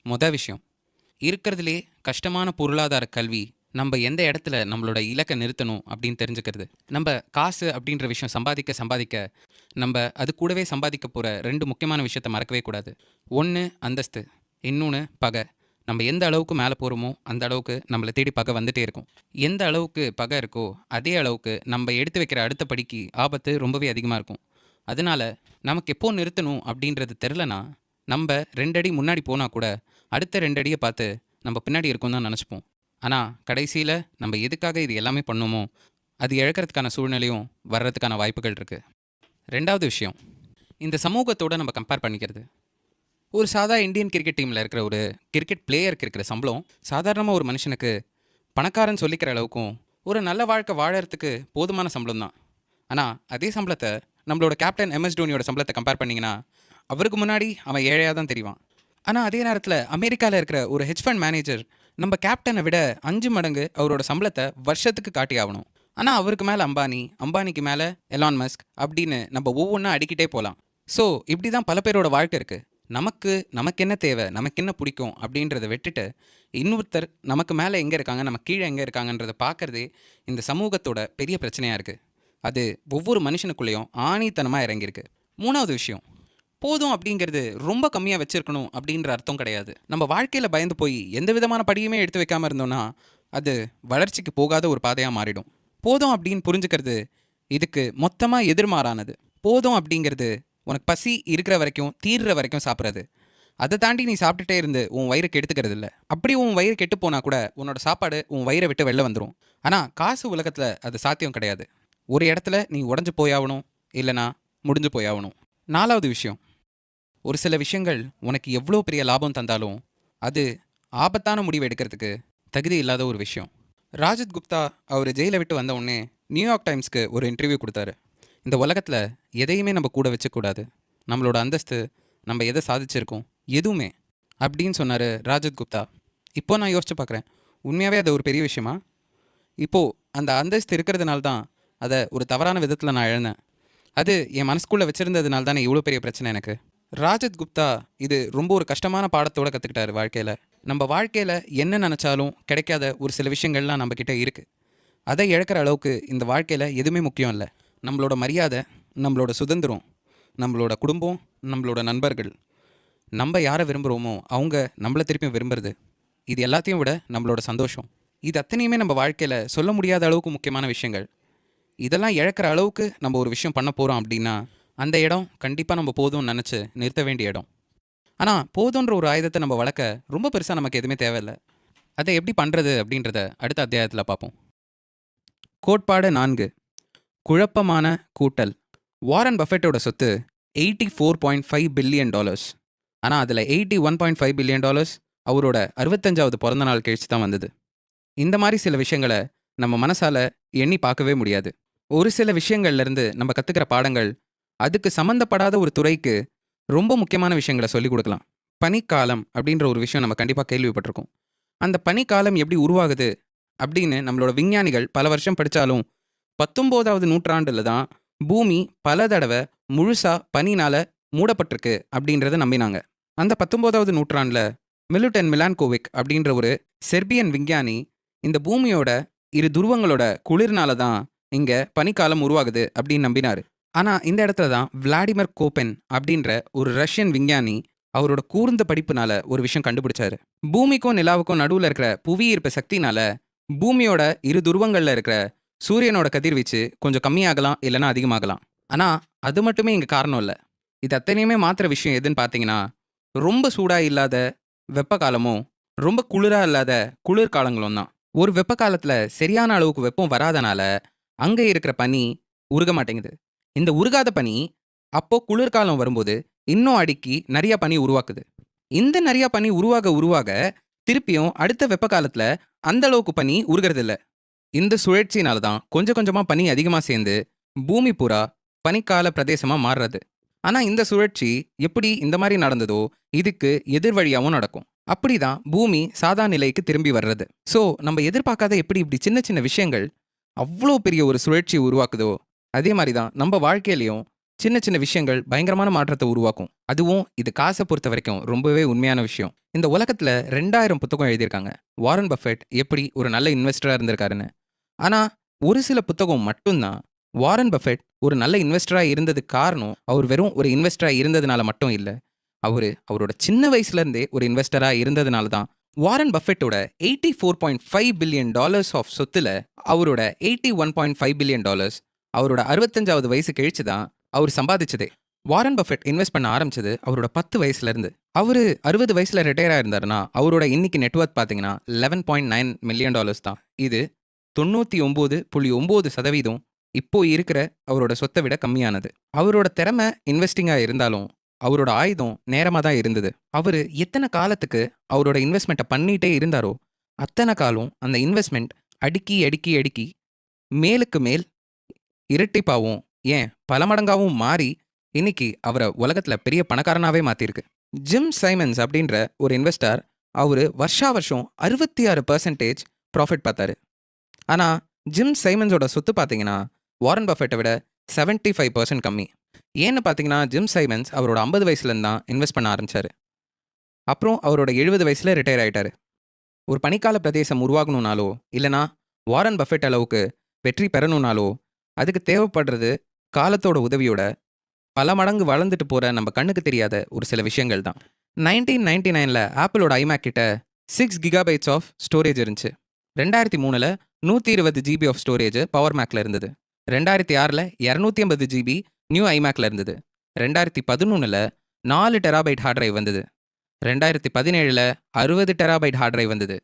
மொதல் விஷயம், இருக்கிறதுலே கஷ்டமான பொருளாதார கல்வி நம்ம எந்த இடத்துல நம்மளோட இலக்கை நிறுத்தணும் அப்படின்னு தெரிஞ்சுக்கிறது. நம்ம காசு அப்படின்ற விஷயம் சம்பாதிக்க நம்ம அது கூடவே சம்பாதிக்க போகிற 2 முக்கியமான விஷயத்தை மறக்கவே கூடாது. ஒன்று அந்தஸ்து, இன்னொன்று பகை. நம்ம எந்த அளவுக்கு மேலே போகிறோமோ அந்த அளவுக்கு நம்மளை தேடி பகை வந்துகிட்டே இருக்கும். எந்த அளவுக்கு பகை இருக்கோ அதே அளவுக்கு நம்ம எடுத்து வைக்கிற அடுத்த படிக்கு ஆபத்து ரொம்பவே அதிகமாக இருக்கும். அதனால நமக்கு எப்போ நிறுத்தணும் அப்படின்றது தெரிலனா நம்ம 2 அடி முன்னாடி போனால் கூட அடுத்த 2 அடியை பார்த்து நம்ம பின்னாடி இருக்கோம் தான் நினச்சிப்போம். ஆனால் கடைசியில் நம்ம எதுக்காக இது எல்லாமே பண்ணோமோ அது இழக்கிறதுக்கான சூழ்நிலையும் வர்றதுக்கான வாய்ப்புகள் இருக்குது. 2வது விஷயம், இந்த சமூகத்தோடு நம்ம கம்பேர் பண்ணிக்கிறது. ஒரு சாதா இந்தியன் கிரிக்கெட் டீமில் இருக்கிற ஒரு கிரிக்கெட் பிளேயருக்கு இருக்கிற சம்பளம் சாதாரணமாக ஒரு மனுஷனுக்கு பணக்காரன் சொல்லிக்கிற அளவுக்கும் ஒரு நல்ல வாழ்க்கை வாழறதுக்கு போதுமான சம்பளம் தான். ஆனால் அதே சம்பளத்தை நம்மளோட கேப்டன் MS டோனியோட சம்பளத்தை கம்பேர் பண்ணிங்கன்னா அவருக்கு முன்னாடி அவன் ஏழையாக தான் தெரிவான். ஆனால் அதே நேரத்தில் அமெரிக்காவில் இருக்கிற ஒரு ஹெட்ஜ் ஃபண்ட் மேனேஜர் நம்ம கேப்டனை விட 5 மடங்கு அவரோட சம்பளத்தை வருஷத்துக்கு காட்டி ஆகணும். ஆனால் அவருக்கு மேலே அம்பானிக்கு மேலே எலான் மஸ்க் அப்படின்னு நம்ம ஒவ்வொன்றா அடிக்கிட்டே போகலாம். ஸோ இப்படி தான் பல பேரோட வாழ்க்கை இருக்குது. நமக்கு என்ன தேவை, நமக்கு என்ன பிடிக்கும் அப்படின்றத விட்டுட்டு இன்னொருத்தர் நமக்கு மேலே எங்கே இருக்காங்க, நம்ம கீழே எங்கே இருக்காங்கன்றதை பார்க்குறதே இந்த சமூகத்தோட பெரிய பிரச்சனையாக இருக்குது. அது ஒவ்வொரு மனுஷனுக்குள்ளேயும் ஆணித்தனமாக இறங்கியிருக்கு. 3வது விஷயம், போதும் அப்படிங்கிறது ரொம்ப கம்மியாக வச்சுருக்கணும் அப்படின்ற அர்த்தம் கிடையாது. நம்ம வாழ்க்கையில் பயந்து போய் எந்த விதமான படியுமே எடுத்து வைக்காமல் இருந்தோன்னா அது வளர்ச்சிக்கு போகாத ஒரு பாதையாக மாறிடும். போதும் அப்படின்னு புரிஞ்சுக்கிறது இதுக்கு மொத்தமாக எதிர்மாறானது. போதும் அப்படிங்கிறது உனக்கு பசி இருக்கிற வரைக்கும் தீர்ற வரைக்கும் சாப்பிட்றது. அதை தாண்டி நீ சாப்பிட்டுட்டே இருந்து உன் வயிறு கெடுத்துக்கிறது இல்லை. அப்படி உன் வயிறு கெட்டு போனால் கூட உன்னோட சாப்பாடு உன் வயிறை விட்டு வெளில வந்துடும். ஆனால் காசு உலகத்தில் அது சாத்தியம் கிடையாது. ஒரு இடத்துல நீ உடஞ்சு போயாகணும், இல்லைனா முடிஞ்சு போயாகணும். 4வது விஷயம், ஒரு சில விஷயங்கள் உனக்கு எவ்வளோ பெரிய லாபம் தந்தாலும் அது ஆபத்தான முடிவு எடுக்கிறதுக்கு தகுதி இல்லாத ஒரு விஷயம். ராஜத் குப்தா அவர் ஜெயிலை விட்டு வந்த உடனே நியூயார்க் டைம்ஸ்க்கு ஒரு இன்டர்வியூ கொடுத்தாரு. இந்த உலகத்தில் எதையுமே நம்ம கூட வச்சுக்கூடாது, நம்மளோட அந்தஸ்து, நம்ம எதை சாதிச்சிருக்கோம், எதுவுமே அப்படின்னு சொன்னார் ராஜத் குப்தா. இப்போ நான் யோசிச்சு பார்க்குறேன், உண்மையாகவே அது ஒரு பெரிய விஷயமா? இப்போது அந்த அந்தஸ்து இருக்கிறதுனால தான் அதை ஒரு தவறான விதத்தில் நான் இழந்தேன். அது என் மனசுக்குள்ளே வச்சுருந்ததுனால தானே இவ்வளோ பெரிய பிரச்சனை எனக்கு. ராஜத் குப்தா இது ரொம்ப ஒரு கஷ்டமான பாடத்தோடு கற்றுக்கிட்டாரு வாழ்க்கையில். நம்ம வாழ்க்கையில் என்ன நினச்சாலும் கிடைக்காத ஒரு சில விஷயங்கள்லாம் நம்மக்கிட்ட இருக்குது. அதை இழக்கிற அளவுக்கு இந்த வாழ்க்கையில் எதுவுமே முக்கியம் இல்லை. நம்மளோட மரியாதை, நம்மளோட சுதந்திரம், நம்மளோட குடும்பம், நம்மளோட நண்பர்கள், நம்ம யாரை விரும்புகிறோமோ அவங்க நம்மளை திருப்பியும் விரும்புறது, இது எல்லாத்தையும் விட நம்மளோட சந்தோஷம், இது அத்தனையுமே நம்ம வாழ்க்கையில் சொல்ல முடியாத அளவுக்கு முக்கியமான விஷயங்கள். இதெல்லாம் இழக்கிற அளவுக்கு நம்ம ஒரு விஷயம் பண்ண போகிறோம் அப்படின்னா அந்த இடம் கண்டிப்பாக நம்ம போதும்னு நினச்சி நிறுத்த வேண்டிய இடம். ஆனால் போதுன்ற ஒரு ஆயுதத்தை நம்ம வளர்க்க ரொம்ப பெருசாக நமக்கு எதுவுமே தேவையில்லை. அதை எப்படி பண்ணுறது அப்படின்றத அடுத்த அத்தியாயத்தில் பார்ப்போம். கோட்பாடு 4, குழப்பமான கூட்டல். வாரன் பஃபெட்டோட சொத்து $84.5 பில்லியன். ஆனால் அதில் $81.5 பில்லியன் அவரோட 65வது பிறந்த நாள் கழிச்சு தான் வந்தது. இந்த மாதிரி சில விஷயங்களை நம்ம மனசால் எண்ணி பார்க்கவே முடியாது. ஒரு சில விஷயங்கள்லேருந்து நம்ம கற்றுக்கிற பாடங்கள் அதுக்கு சம்மந்தப்படாத ஒரு துறைக்கு ரொம்ப முக்கியமான விஷயங்களை சொல்லிக் கொடுக்கலாம். பனிக்காலம் அப்படின்ற ஒரு விஷயம் நம்ம கண்டிப்பாக கேள்விப்பட்டிருக்கோம். அந்த பனிக்காலம் எப்படி உருவாகுது அப்படின்னு நம்மளோட விஞ்ஞானிகள் பல வருஷம் படித்தாலும் 19வது நூற்றாண்டில் தான் பூமி பல தடவை முழுசாக பனினால் மூடப்பட்டிருக்கு அப்படின்றத நம்பினாங்க. அந்த 19வது நூற்றாண்டில் மிலுட்டன் மிலான்கோவிக் அப்படின்ற ஒரு செர்பியன் விஞ்ஞானி இந்த பூமியோட 2 துருவங்களோட குளிர்னால தான் இங்கே பனிக்காலம் உருவாகுது அப்படின்னு நம்பினார். ஆனால் இந்த இடத்துல தான் விளாடிமிர் கோப்பென் அப்படின்ற ஒரு ரஷ்யன் விஞ்ஞானி அவரோட கூர்ந்த படிப்புனால ஒரு விஷயம் கண்டுபிடிச்சாரு. பூமிக்கும் நிலாவுக்கும் நடுவில் இருக்கிற புவியீர்ப்பு சக்தினால பூமியோட 2 துருவங்களில் இருக்கிற சூரியனோட கதிர்வீச்சு கொஞ்சம் கம்மியாகலாம், இல்லைன்னா அதிகமாகலாம். ஆனால் அது மட்டுமே இங்கே காரணம் இல்லை. இது அத்தனையுமே மாத்திர விஷயம் எதுன்னு பார்த்தீங்கன்னா, ரொம்ப சூடாக இல்லாத வெப்ப காலமும் ரொம்ப குளிராக இல்லாத குளிர்காலங்களும் தான். ஒரு வெப்ப காலத்தில் சரியான அளவுக்கு வெப்பம் வராதனால அங்கே இருக்கிற பனி உருக மாட்டேங்குது. இந்த உருகாத பனி அப்போ குளிர்காலம் வரும்போது இன்னும் அடுக்கி நிறைய பனி உருவாக்குது. இந்த நிறைய பனி உருவாக திருப்பியும் அடுத்த வெப்ப காலத்தில் அந்த அளவுக்கு பனி உருகிறது இல்லை. இந்த சுழற்சியினால தான் கொஞ்சம் கொஞ்சமாக பனி அதிகமாக சேர்ந்து பூமி பூரா பனிக்கால பிரதேசமாக மாறுறது. ஆனால் இந்த சுழற்சி எப்படி இந்த மாதிரி நடந்ததோ இதுக்கு எதிர் வழியாகவும் நடக்கும். அப்படி தான் பூமி சாதா நிலைக்கு திரும்பி வர்றது. ஸோ நம்ம எதிர்பார்க்காத எப்படி இப்படி சின்ன சின்ன விஷயங்கள் அவ்வளோ பெரிய ஒரு சுழற்சி உருவாக்குதோ, அதே மாதிரி தான் நம்ம வாழ்க்கையிலையும் சின்ன சின்ன விஷயங்கள் பயங்கரமான மாற்றத்தை உருவாக்கும். அதுவும் இது காசை பொறுத்த வரைக்கும் ரொம்பவே உண்மையான விஷயம். இந்த உலகத்தில் 2000 புத்தகம் எழுதியிருக்காங்க வாரன் பஃபெட் எப்படி ஒரு நல்ல இன்வெஸ்டராக இருந்திருக்காருன்னு. ஆனால் ஒரு சில புத்தகம் மட்டும்தான் வாரன் பஃபெட் ஒரு நல்ல இன்வெஸ்டராக இருந்ததுக்கு காரணம் அவர் வெறும் ஒரு இன்வெஸ்டராக இருந்ததுனால மட்டும் இல்லை, அவரோட சின்ன வயசுலேருந்தே ஒரு இன்வெஸ்டராக இருந்ததுனால தான். வாரன் பஃபெட்டோட $84.5 பில்லியன் ஆஃப் சொத்துல அவரோட $81.5 பில்லியன் அவரோட 65வது வயசு கழிச்சு தான் அவர் சம்பாதிச்சதே. வாரன் பஃபெட் இன்வெஸ்ட் பண்ண ஆரம்பிச்சது அவரோட 10 வயசுலேருந்து. அவர் 60 வயசில் ரிட்டையர் ஆயிருந்தாருன்னா அவரோட இன்னைக்கு நெட்வொர்க் பார்த்தீங்கன்னா $11.9 மில்லியன் தான். இது 99.9% இப்போ இருக்கிற அவரோட சொத்தை விட கம்மியானது. அவரோட திறமை இன்வெஸ்டிங்காக இருந்தாலும் அவரோட ஆயுதம் நேரமாக தான் இருந்தது. அவர் எத்தனை காலத்துக்கு அவரோட இன்வெஸ்ட்மெண்ட்டை பண்ணிகிட்டே இருந்தாரோ அத்தனை காலம் அந்த இன்வெஸ்ட்மெண்ட் அடுக்கி அடுக்கி அடுக்கி மேலுக்கு மேல் இரட்டிப்பாகவும் ஏன் பல மடங்காகவும் மாறி இன்னைக்கு அவரை உலகத்தில் பெரிய பணக்காரனாகவே மாற்றிருக்கு. ஜிம் சைமன்ஸ் அப்படின்ற ஒரு இன்வெஸ்டர் அவர் வருஷா வருஷம் 66% ப்ராஃபிட் பார்த்தாரு. ஆனால் ஜிம் சைமன்ஸோட சொத்து பார்த்தீங்கன்னா வாரன் பஃபெட்டை விட 75% கம்மி. ஏன்னு பார்த்தீங்கன்னா ஜிம் சைமன்ஸ் அவரோட 50 வயசுலேருந்து தான் இன்வெஸ்ட் பண்ண ஆரம்பித்தார். அப்புறம் அவரோட 70 வயசில் ரிட்டையர் ஆகிட்டார். ஒரு பனிக்கால பிரதேசம் உருவாகணுன்னாலோ இல்லைனா வாரன் பஃபெட் அளவுக்கு வெற்றி பெறணுன்னாலோ அதுக்கு தேவைப்படுறது காலத்தோட உதவியோட பல மடங்கு வளர்ந்துட்டு போகிற நம்ம கண்ணுக்கு தெரியாத ஒரு சில விஷயங்கள் தான். 1999 ஆப்பிளோட ஐமேக் கிட்ட 6 GB ஆஃப் ஸ்டோரேஜ் இருந்துச்சு. 2003ல் 120 ஜிபி ஆஃப் ஸ்டோரேஜ் பவர் மேக்ல இருந்தது. 2006ல் 250 ஜிபி நியூ ஐமேக்ல இருந்தது. 2011ல் 4 டெராபைட் ஹார்ட் டிரைவ் வந்தது. 2017ல் 60 டெராபைட் ஹார்ட் டிரைவ் வந்தது.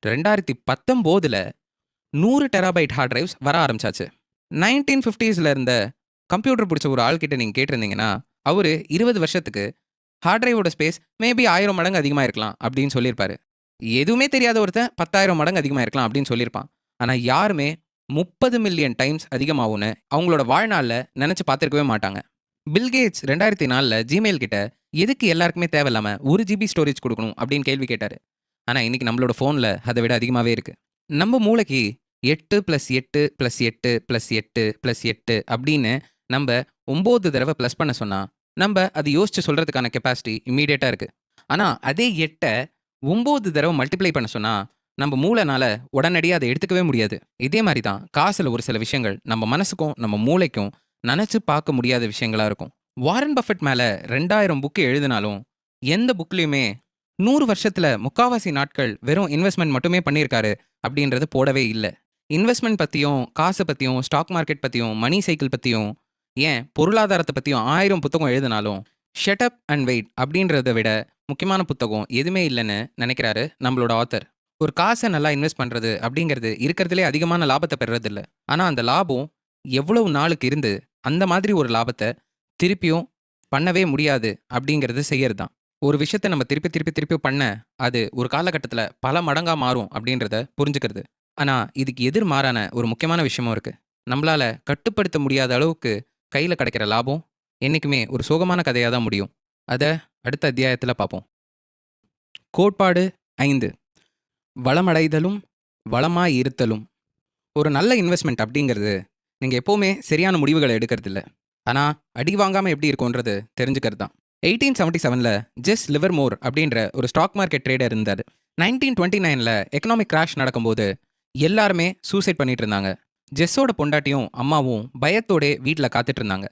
2019ல் 100 டெராபைட் ஹார்ட் டிரைவ்ஸ் வர ஆரம்பிச்சாச்சு. 1950ஸ்ல இருந்த கம்ப்யூட்டர் பிடிச்ச ஒரு ஆள்கிட்ட நீங்கள் கேட்டிருந்தீங்கன்னா அவர் 20 வருஷத்துக்கு ஹார்ட் டிரைவோட ஸ்பேஸ் மேபி 1000 மடங்கு அதிகமாக இருக்கலாம் அப்படின்னு சொல்லியிருப்பாரு. எதுவுமே தெரியாத ஒருத்தன் 10,000 மடங்கு அதிகமாக இருக்கலாம் அப்படின்னு சொல்லியிருப்பான். ஆனால் யாருமே 30 மில்லியன் டைம்ஸ் அதிகமாகும்னு அவங்களோட வாழ்நாளில் நினச்சி பார்த்துருக்கவே மாட்டாங்க. பில்கேட்ஸ் 2004ல் ஜிமெயில் கிட்ட எதுக்கு எல்லாருக்குமே தேவையில்லாமல் 1 ஜிபி ஸ்டோரேஜ் கொடுக்கணும் அப்படின்னு கேள்வி கேட்டார். ஆனால் இன்னைக்கு நம்மளோட ஃபோனில் அதை விட அதிகமாகவே இருக்குது. நம்ம மூளைக்கு 8 + 8 + 8 + 8 + 8 அப்படின்னு நம்ம 9 தடவை ப்ளஸ் பண்ண சொன்னால் நம்ம அது யோசிச்சு சொல்கிறதுக்கான கெப்பாசிட்டி இம்மீடியட்டாக இருக்குது. ஆனால் அதே 8 9 தடவை மல்டிப்ளை பண்ண சொன்னால் நம்ம மூளைனால உடனடியாக அதை எடுத்துக்கவே முடியாது. இதே மாதிரி தான் காசில் ஒரு சில விஷயங்கள் நம்ம மனசுக்கும் நம்ம மூளைக்கும் நினச்சி பார்க்க முடியாத விஷயங்களாக இருக்கும். வாரன் பஃபெட் மேலே 2000 புக்கு எழுதினாலும் எந்த புக்லேயுமே 100 வருஷத்தில் முக்காவாசி நாட்கள் வெறும் இன்வெஸ்ட்மெண்ட் மட்டுமே பண்ணியிருக்காரு அப்படின்றது போடவே இல்லை. இன்வெஸ்ட்மெண்ட் பற்றியும் காசை பற்றியும் ஸ்டாக் மார்க்கெட் பற்றியும் மணி சைக்கிள் பற்றியும் ஏன் பொருளாதாரத்தை பற்றியும் 1000 புத்தகம் எழுதினாலும் ஷட் அப் அண்ட் வெயிட் அப்படின்றத விட முக்கியமான புத்தகம் எதுவுமே இல்லைன்னு நினைக்கிறாரு நம்மளோட ஆத்தர். ஒரு காசை நல்லா இன்வெஸ்ட் பண்ணுறது அப்படிங்கிறது இருக்கிறதுலே அதிகமான லாபத்தை பெறுறது இல்லை. ஆனால் அந்த லாபம் எவ்வளவு நாளுக்கு இருந்து அந்த மாதிரி ஒரு லாபத்தை திருப்பியும் பண்ணவே முடியாது அப்படிங்கிறது செய்யறது தான். ஒரு விஷயத்தை நம்ம திருப்பி திருப்பி திருப்பி பண்ண அது ஒரு காலகட்டத்தில் பல மடங்காக மாறும் அப்படின்றத புரிஞ்சுக்கிறது. ஆனால் இதுக்கு எதிர்மாறான ஒரு முக்கியமான விஷயமும் இருக்குது. நம்மளால் கட்டுப்படுத்த முடியாத அளவுக்கு கையில் கிடைக்கிற லாபம் என்றைக்குமே ஒரு சோகமான கதையாக தான் முடியும். அதை அடுத்த அத்தியாயத்தில் பார்ப்போம். கோட்பாடு 5, வளமடைதலும் வளமாய் இருத்தலும். ஒரு நல்ல இன்வெஸ்ட்மெண்ட் அப்படிங்கிறது நீங்கள் எப்போவுமே சரியான முடிவுகளை எடுக்கிறது இல்லை, ஆனால் அடி வாங்காமல் எப்படி இருக்கும்ன்றது தெரிஞ்சுக்கிறது தான். 1877ல் ஜெஸ் லிவர்மோர் அப்படின்ற ஒரு ஸ்டாக் மார்க்கெட் ட்ரேடர் இருந்தார். 1929ல் எக்கனாமிக் கிராஷ் நடக்கும்போது எல்லாருமே சூசைட் பண்ணிட்டு இருந்தாங்க. ஜெஸ்ஸோட பொண்டாட்டியும் அம்மாவும் பயத்தோடே வீட்டில் காத்துட்டு இருந்தாங்க.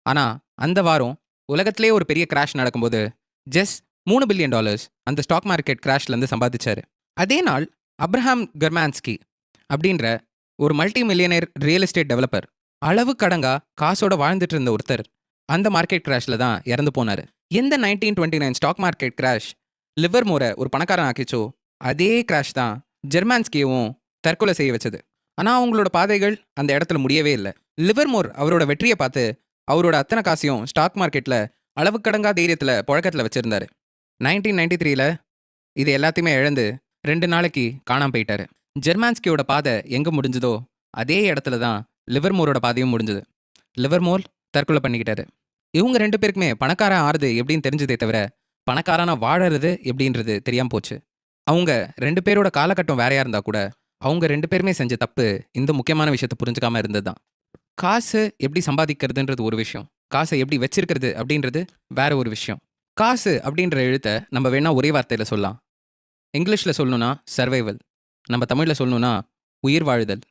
ஆனால் அந்த வாரம் உலகத்திலே ஒரு பெரிய கிராஷ் நடக்கும்போது ஜெஸ் $3 பில்லியன் அந்த ஸ்டாக் மார்க்கெட் கிராஷ்லேருந்து சம்பாதிச்சார். அதே நாள் அப்ரஹாம் கர்மான்ஸ்கி அப்படின்ற ஒரு multi millionaire real estate developer, அளவு கடங்கா காசோட வாழ்ந்துட்டு இருந்த ஒருத்தர் அந்த மார்க்கெட் கிராஷில் தான் இறந்து போனார். எந்த 1929 ஸ்டாக் மார்க்கெட் கிராஷ் லிவர்மோரை ஒரு பணக்காரன் ஆக்கிச்சோ அதே கிராஷ் தான் ஜெர்மான்ஸ்கியவும் தற்கொலை செய்ய வச்சது. ஆனால் அவங்களோட பாதைகள் அந்த இடத்துல முடியவே இல்லை. லிவர்மோர் அவரோட வெற்றியை பார்த்து அவரோட அத்தனை காசையும் ஸ்டாக் மார்க்கெட்டில் அளவு கடங்கா தைரியத்தில் புழக்கத்தில் வச்சுருந்தாரு. 1993ல் இது எல்லாத்தையுமே இழந்து 2 நாளைக்கு காணாமல் போயிட்டாரு. ஜெர்மான்ஸ்கியோட பாதை எங்கே முடிஞ்சதோ அதே இடத்துல தான் லிவர்மோரோட பாதையும் முடிஞ்சது. லிவர்மோர் தற்கொலை பண்ணிக்கிட்டாரு. இவங்க 2 பேருக்குமே பணக்காரன் ஆறுது எப்படின்னு தெரிஞ்சதே தவிர பணக்காரனா வாழறது எப்படின்றது தெரியாமல் போச்சு. அவங்க 2 பேரோட காலகட்டம் வேறையாக இருந்தால் கூட அவங்க 2 பேருமே செஞ்ச தப்பு இந்த முக்கியமான விஷயத்தை புரிஞ்சுக்காம இருந்தது தான். காசு எப்படி சம்பாதிக்கிறதுன்றது ஒரு விஷயம், காசை எப்படி வச்சிருக்கிறது அப்படின்றது வேற ஒரு விஷயம். காசு அப்படின்ற எழுத்தை நம்ம வேணா ஒரே வார்த்தையில் சொல்லலாம். இங்கிலீஷில் சொல்லணும்னா சர்வைவல், நம்ம தமிழில் சொல்லணும்னா உயிர் வாழுதல்.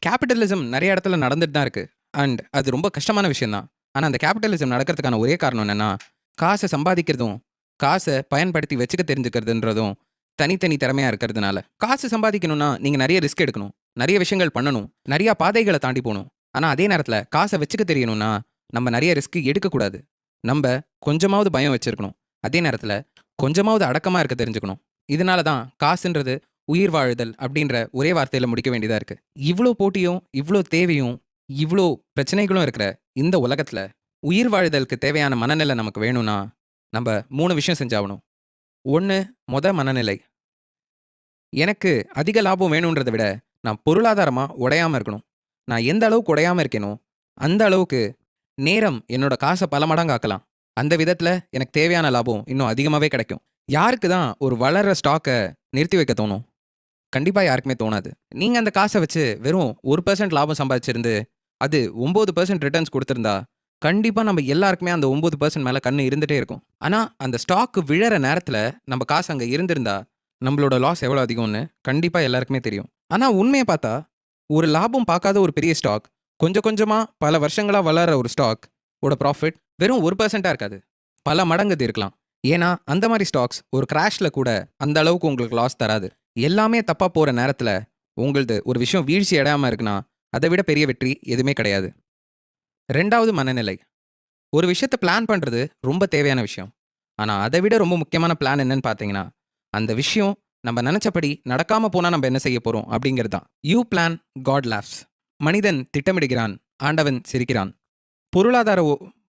கேபிட்டலிசம் நிறைய இடத்துல நடந்துட்டு தான் இருக்குது அண்ட் அது ரொம்ப கஷ்டமான விஷயம்தான். ஆனால் அந்த கேபிட்டலிசம் நடக்கிறதுக்கான ஒரே காரணம் என்னென்னா காசை சம்பாதிக்கிறதும் காசை பயன்படுத்தி வச்சுக்க தெரிஞ்சுக்கிறதுன்றதும் தனித்தனி திறமையாக இருக்கிறதுனால. காசு சம்பாதிக்கணும்னா நீங்கள் நிறைய ரிஸ்க் எடுக்கணும், நிறைய விஷயங்கள் பண்ணணும், நிறையா பாதைகளை தாண்டி போகணும். ஆனால் அதே நேரத்தில் காசை வச்சுக்க தெரியணும்னா நம்ம நிறைய ரிஸ்க் எடுக்கக்கூடாது. நம்ம கொஞ்சமாவது பயம் வச்சுருக்கணும், அதே நேரத்தில் கொஞ்சமாவது அடக்கமாக இருக்க தெரிஞ்சுக்கணும். இதனால தான் காசுன்றது உயிர் வாழுதல் அப்படின்ற ஒரே வார்த்தையில் முடிக்க வேண்டியதாக இருக்குது. இவ்வளோ போட்டியும் இவ்வளோ தேவையும் இவ்வளோ பிரச்சனைகளும் இருக்கிற இந்த உலகத்தில் உயிர் வாழுதலுக்கு தேவையான மனநிலை நமக்கு வேணும்னா நம்ம 3 விஷயம் செஞ்சாகணும். 1, மனநிலை. எனக்கு அதிக லாபம் வேணுன்றதை விட நான் பொருளாதாரமாக உடையாமல் இருக்கணும். நான் எந்த அளவுக்கு உடையாமல் இருக்கேனோ அந்த அளவுக்கு நேரம் என்னோட காசை பல மடங்காக்கலாம். அந்த விதத்தில் எனக்கு தேவையான லாபம் இன்னும் அதிகமாகவே கிடைக்கும். யாருக்கு தான் ஒரு வளர்கிற ஸ்டாக்கை நிறுத்தி வைக்க தோணும்? கண்டிப்பாக யாருக்குமே தோணாது. நீங்கள் அந்த காசை வச்சு வெறும் 1% லாபம் சம்பாதிச்சிருந்து அது 9% ரிட்டர்ன்ஸ் கொடுத்துருந்தா கண்டிப்பாக நம்ம எல்லாருக்குமே அந்த 9% மேலே கண்ணு இருந்துகிட்டே இருக்கும். ஆனால் அந்த ஸ்டாக்கு விழற நேரத்தில் நம்ம காசு அங்கே இருந்திருந்தா நம்மளோட லாஸ் எவ்வளோ அதிகம்னு கண்டிப்பாக எல்லாருக்குமே தெரியும். ஆனால் உண்மையை பார்த்தா ஒரு லாபம் பார்க்காத ஒரு பெரிய ஸ்டாக் கொஞ்சம் கொஞ்சமாக பல வருஷங்களாக வளர ஒரு ஸ்டாக் ஓட ப்ராஃபிட் வெறும் 1% இருக்காது, பல மடங்கு இருக்கலாம். ஏன்னா அந்த மாதிரி ஸ்டாக்ஸ் ஒரு கிராஷில் கூட அந்த அளவுக்கு உங்களுக்கு லாஸ் தராது. எல்லாமே தப்பாக போகிற நேரத்தில் உங்களது ஒரு விஷயம் வீழ்ச்சி அடையாமல் இருக்குன்னா அதை விட பெரிய வெற்றி எதுவுமே கிடையாது. ரெண்டாவது மனநிலை. ஒரு விஷயத்தை பிளான் பண்ணுறது ரொம்ப தேவையான விஷயம். ஆனால் அதை விட ரொம்ப முக்கியமான பிளான் என்னன்னு பார்த்தீங்கன்னா, அந்த விஷயம் நம்ம நினச்சபடி நடக்காமல் போனால் நம்ம என்ன செய்ய போகிறோம் அப்படிங்கிறது தான். You plan, God laughs. மனிதன் திட்டமிடுகிறான், ஆண்டவன் சிரிக்கிறான். பொருளாதார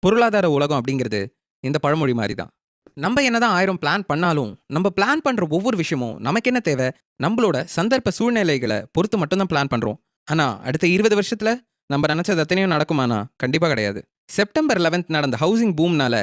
பொருளாதார உலகம் அப்படிங்கிறது இந்த பழமொழி மாதிரி தான். நம்ம என்னதான் 1000 பிளான் பண்ணாலும் நம்ம பிளான் பண்ணுற ஒவ்வொரு விஷயமும் நமக்கு என்ன தேவை, நம்மளோட சந்தர்ப்ப சூழ்நிலைகளை பொறுத்து மட்டும்தான் பிளான் பண்ணுறோம். ஆனால் அடுத்த 20 வருஷத்தில் நம்ம நினச்சது அத்தனையும் நடக்குமானா கண்டிப்பாக கிடையாது. செப்டம்பர் 11th நடந்த ஹவுசிங் பூம்னால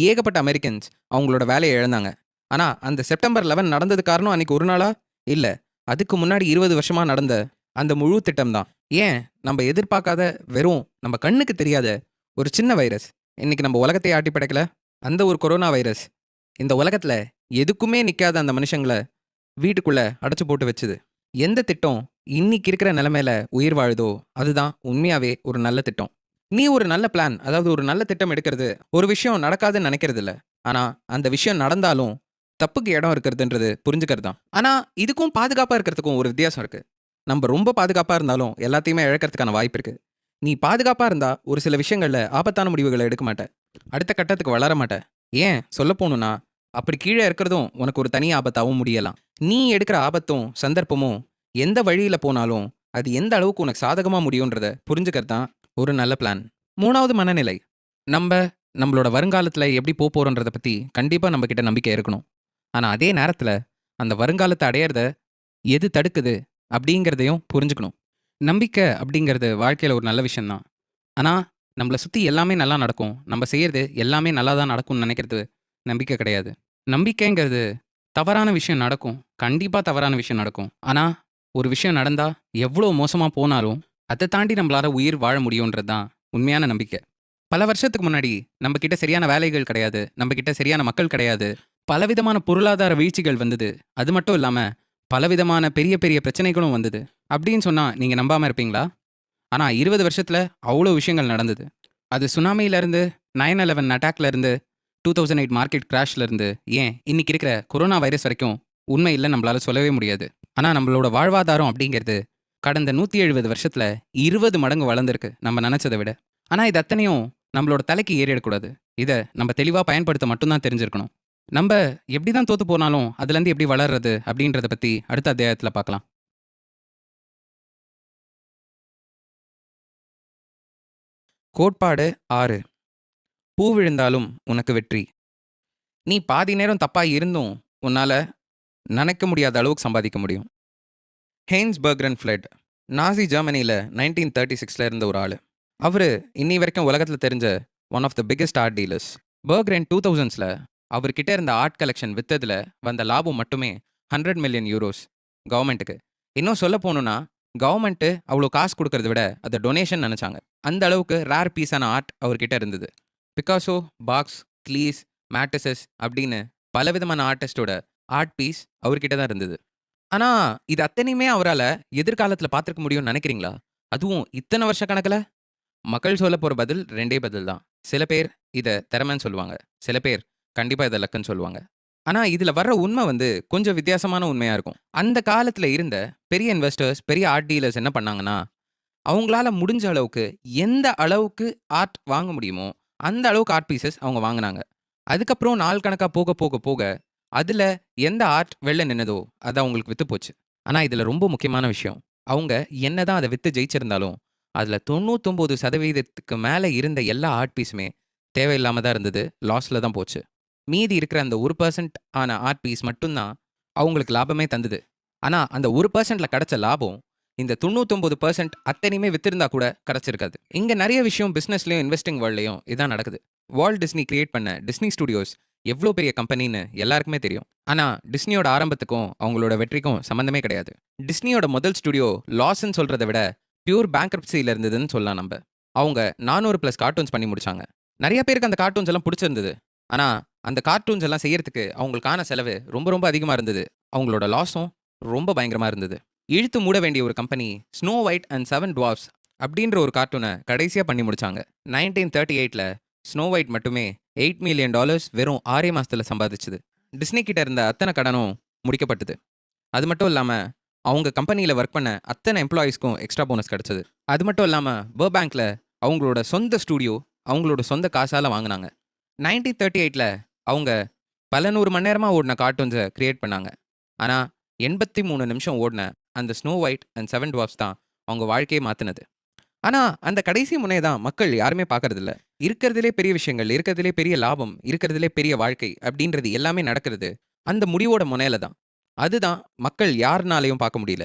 ஏகப்பட்ட அமெரிக்கன்ஸ் அவங்களோட வேலையை இழந்தாங்க. ஆனால் அந்த செப்டம்பர் 11 நடந்தது காரணம் அன்னைக்கு ஒரு நாளா இல்லை, அதுக்கு முன்னாடி 20 வருஷமா நடந்த அந்த முழு திட்டம் தான். ஏன் நம்ம எதிர்பார்க்காத, வெறும் நம்ம கண்ணுக்கு தெரியாத ஒரு சின்ன வைரஸ் இன்னைக்கு நம்ம உலகத்தை ஆட்டி படைக்கல. அந்த ஒரு கொரோனா வைரஸ் இந்த உலகத்துல எதுக்குமே நிக்காத அந்த மனுஷங்களை வீட்டுக்குள்ள அடைச்சு போட்டு வச்சுது. எந்த திட்டம் இன்னைக்கு இருக்கிற நிலைமையில உயிர் வாழுதோ அதுதான் உண்மையாவே ஒரு நல்ல திட்டம். நீ ஒரு நல்ல பிளான், அதாவது ஒரு நல்ல திட்டம் எடுக்கிறது ஒரு விஷயம் நடக்காதுன்னு நினைக்கிறது இல்ல. ஆனா அந்த விஷயம் நடந்தாலும் தப்புக்கு இடம் இருக்கிறதுன்றது புரிஞ்சுக்கிறது தான். ஆனா இதுக்கும் பாதுகாப்பா இருக்கிறதுக்கும் ஒரு வித்தியாசம் இருக்கு. நம்ம ரொம்ப பாதுகாப்பா இருந்தாலும் எல்லாத்தையுமே இழக்கிறதுக்கான வாய்ப்பு இருக்கு. நீ பாதுகாப்பா இருந்தா ஒரு சில விஷயங்கள்ல ஆபத்தான முடிவுகளை எடுக்க மாட்ட, அடுத்த கட்டத்துக்கு வளர மாட்ட. ஏன் சொல்ல போகணும்னா, அப்படி கீழே இருக்கிறதும் உனக்கு ஒரு தனி ஆபத்தாகவும் முடியலாம். நீ எடுக்கிற ஆபத்தும் சந்தர்ப்பமும் எந்த வழியில போனாலும் அது எந்த அளவுக்கு உனக்கு சாதகமா முடியுன்றத புரிஞ்சுக்கிறது தான் ஒரு நல்ல பிளான். மூணாவது மனநிலை. நம்ம நம்மளோட வருங்காலத்துல எப்படி போறோன்றத பத்தி கண்டிப்பா நம்ம கிட்ட நம்பிக்கை இருக்கணும். ஆனா அதே நேரத்துல அந்த வருங்காலத்தை அடையறத எது தடுக்குது அப்படிங்கிறதையும் புரிஞ்சுக்கணும். நம்பிக்கை அப்படிங்கிறது வாழ்க்கையில ஒரு நல்ல விஷயம் தான். ஆனா நம்மள சுத்தி எல்லாமே நல்லா நடக்கும், நம்ம செய்யறது எல்லாமே நல்லா தான் நடக்கும்னு நினைக்கிறது நம்பிக்கை கிடையாது. நம்பிக்கைங்கிறது தவறான விஷயம் நடக்கும். கண்டிப்பா தவறான விஷயம் நடக்கும். ஆனா, ஒரு விஷயம் நடந்தா எவ்வளோ மோசமா போனாலும், அத தாண்டி நம்மளால உயிர் வாழ முடியும்ன்றது தான் உண்மையான நம்பிக்கை. பல வருஷத்துக்கு முன்னாடி நம்ம கிட்ட சரியான வேலைகள் கிடையாது. நம்ம கிட்ட சரியான மக்கள் கிடையாது. பலவிதமான பொருளாதார வீழ்ச்சிகள் வந்தது. அது மட்டும் இல்லாம, பலவிதமான பெரிய பெரிய பிரச்சனைகளும் வந்தது. அப்படின்னு சொன்னா நீங்க நம்பாம இருப்பீங்களா? ஆனா 20 வருஷத்துல அவ்வளோ விஷயங்கள் நடந்தது. அது சுனாமியிலேருந்து, 9/11 அட்டாக்லேருந்து, 2008 மார்க்கெட் கிராஷ்லேருந்து, ஏன் இன்னைக்கு இருக்கிற கொரோனா வைரஸ் வரைக்கும் உண்மை இல்லைன்னு நம்மளால சொல்லவே முடியாது. ஆனால் நம்மளோட வாழ்வாதாரம் அப்படிங்கிறது கடந்த 170 வருஷத்துல 20 மடங்கு வளர்ந்துருக்கு நம்ம நினச்சதை விட. ஆனால் இது அத்தனையும் நம்மளோட தலைக்கு ஏறிடக்கூடாது. இதை நம்ம தெளிவாக பயன்படுத்த மட்டும்தான் தெரிஞ்சிருக்கணும். நம்ம எப்படி தான் தோத்து போனாலும் அதுலேருந்து எப்படி வளர்றது அப்படின்றத பற்றி அடுத்த அத்தியாயத்தில் பார்க்கலாம். கோட்பாடு 6. பூ விழுந்தாலும் உனக்கு வெற்றி. நீ பாதி நேரம் தப்பா இருந்தும் உன்னால நினைக்க முடியாத அளவுக்கு சம்பாதிக்க முடியும். ஹெய்ன்ஸ் பெர்க்ரன் ஃப்ளெட் நாசி ஜெர்மனியில் 1936 இருந்த ஒரு ஆள். அவர் இன்னி வரைக்கும் உலகத்தில் தெரிஞ்ச one of the biggest art dealers. பெர்க்ரன் 2000s அவர்கிட்ட இருந்த ஆர்ட் கலெக்ஷன் விற்றதில் வந்த லாபம் மட்டுமே 100 மில்லியன் யூரோஸ் கவர்மெண்ட்டுக்கு. இன்னும் சொல்ல போகணுன்னா, கவர்மெண்ட்டு அவ்வளோ காசு கொடுக்கறத விட அதை டொனேஷன் நினச்சாங்க. அந்த அளவுக்கு ரேர் பீஸான ஆர்ட் அவர்கிட்ட இருந்தது. பிகாசோ, பாக்ஸ், க்ளீஸ், மேட்டசஸ் அப்படின்னு பலவிதமான ஆர்டிஸ்டோட ஆர்ட் பீஸ் அவர்கிட்ட தான் இருந்தது. ஆனா, இது அத்தனையுமே அவரால எதிர்காலத்துல பார்த்திருக்க முடியும்னு நினைக்கிறீங்களா? அதுவும் இத்தன வருஷ கணக்குல? மக்கள் சொல்லப் போற பதில் 2டே பதில் தான். சில பேர் இத திறமைன்னு சொல்லுவாங்க. சில பேர் கண்டிப்பா இத லக்குன்னு சொல்லுவாங்க. ஆனா, இதுல வர்ற உண்மை கொஞ்சம் வித்தியாசமான உண்மையா இருக்கும். அந்த காலத்துல இருந்த பெரிய இன்வெஸ்டர்ஸ், பெரிய ஆர்ட் டீலர்ஸ் என்ன பண்ணாங்கன்னா, அவங்களால முடிஞ்ச அளவுக்கு எந்த அளவுக்கு ஆர்ட் வாங்க முடியுமோ, அந்த அளவுக்கு ஆர்ட் பீசஸ் அவங்க வாங்குனாங்க. அதுக்கப்புறம் நாள் கணக்கா போக, போக, போக அதுல எந்த ஆர்ட் வெளில நின்னதோ, அது அவங்களுக்கு வித்து போச்சு. ஆனா, இதுல ரொம்ப முக்கியமான விஷயம், அவங்க என்னதான் அத வித்து ஜெயிச்சிருந்தாலும், அதுல 99% மேல இருந்த எல்லா ஆர்ட் பீஸுமே தேவையில்லாம தான் இருந்தது. லாஸ்ல தான் போச்சு. மீதி இருக்கிற அந்த 1% ஆன ஆர்ட் பீஸ் மட்டும் தான் அவங்களுக்கு லாபமே தந்தது. ஆனா, அந்த 1%ல கிடைச்ச லாபம், இந்த 99% அத்தனையுமே வித்திருந்தா கூட கிடைச்சிருக்காது. இங்க நெறைய விஷயம் பிசினஸ்லயும், இன்வெஸ்டிங் வேர்ல்ட்லயும் இதான் நடக்குது. வால்ட் டிஸ்னி கிரியேட் பண்ண டிஸ்னி ஸ்டுடியோஸ் எவ்ளோ பெரிய கம்பெனின்னு எல்லாருக்குமே தெரியும். ஆனா, டிஸ்னியோட ஆரம்பத்துக்கும் அவங்களோட வெற்றிக்கும் சம்மந்தமே கிடையாது. டிஸ்னியோட முதல் ஸ்டுடியோ லாஸ்ன்னு சொல்றத விட பியூர் பேங்க்ரப்சில இருந்ததுன்னு சொல்லலாம் நம்ப. அவங்க 400+ கார்ட்டூன்ஸ் பண்ணி முடிச்சாங்க. நெறைய பேருக்கு அந்த கார்ட்டூன்ஸ் எல்லாம் புடிச்சிருந்தது. ஆனா, அந்த கார்ட்டூன்ஸ் எல்லாம் செய்யறதுக்கு அவங்களுக்கான செலவு ரொம்ப ரொம்ப அதிகமா இருந்தது. அவங்களோட லாஸும் ரொம்ப பயங்கரமா இருந்தது. இழுத்து மூட வேண்டிய ஒரு கம்பெனி ஸ்னோ ஒயிட் அண்ட் 7 டுவார்ஃப்ஸ் அப்படின்ற ஒரு கார்ட்டூனை கடைசியா பண்ணி முடிச்சாங்க. 1938ல ஸ்னோ ஒயிட் மட்டுமே $8 மில்லியன் வெறும் 6 மாசத்துல சம்பாதிச்சது. டிஸ்னி கிட்ட இருந்த அத்தனை கடனும் முடிக்கப்பட்டது. அது மட்டும் இல்லாம அவங்க கம்பெனியில் ஒர்க் பண்ண அத்தனை எம்ப்ளாயீஸ்க்கும் எக்ஸ்ட்ரா போனஸ் கிடச்சிது. அது மட்டும் இல்லாமல் பர்பேங்கில் அவங்களோட சொந்த ஸ்டூடியோ அவங்களோட சொந்த காசால் வாங்கினாங்க. 1938 அவங்க பல 100 மணி நேரமாக ஓடின கார்ட்டூன்ஸை கிரியேட் பண்ணாங்க. ஆனால் 83 நிமிஷம் ஓடின அந்த ஸ்னோ ஒயிட் அண்ட் 7 டுவார்ஃப்ஸ் தான் அவங்க வாழ்க்கையை மாற்றினது. ஆனால் அந்த கடைசி முனையை தான் மக்கள் யாருமே பார்க்கறதில்ல. இருக்கிறதுலே பெரிய விஷயங்கள், இருக்கிறதுலே பெரிய லாபம், இருக்கிறதுலே பெரிய வாழ்க்கை அப்படின்றது எல்லாமே நடக்கிறது அந்த முடிவோட முனையில தான். அதுதான் மக்கள் யாருனாலையும் பார்க்க முடியல.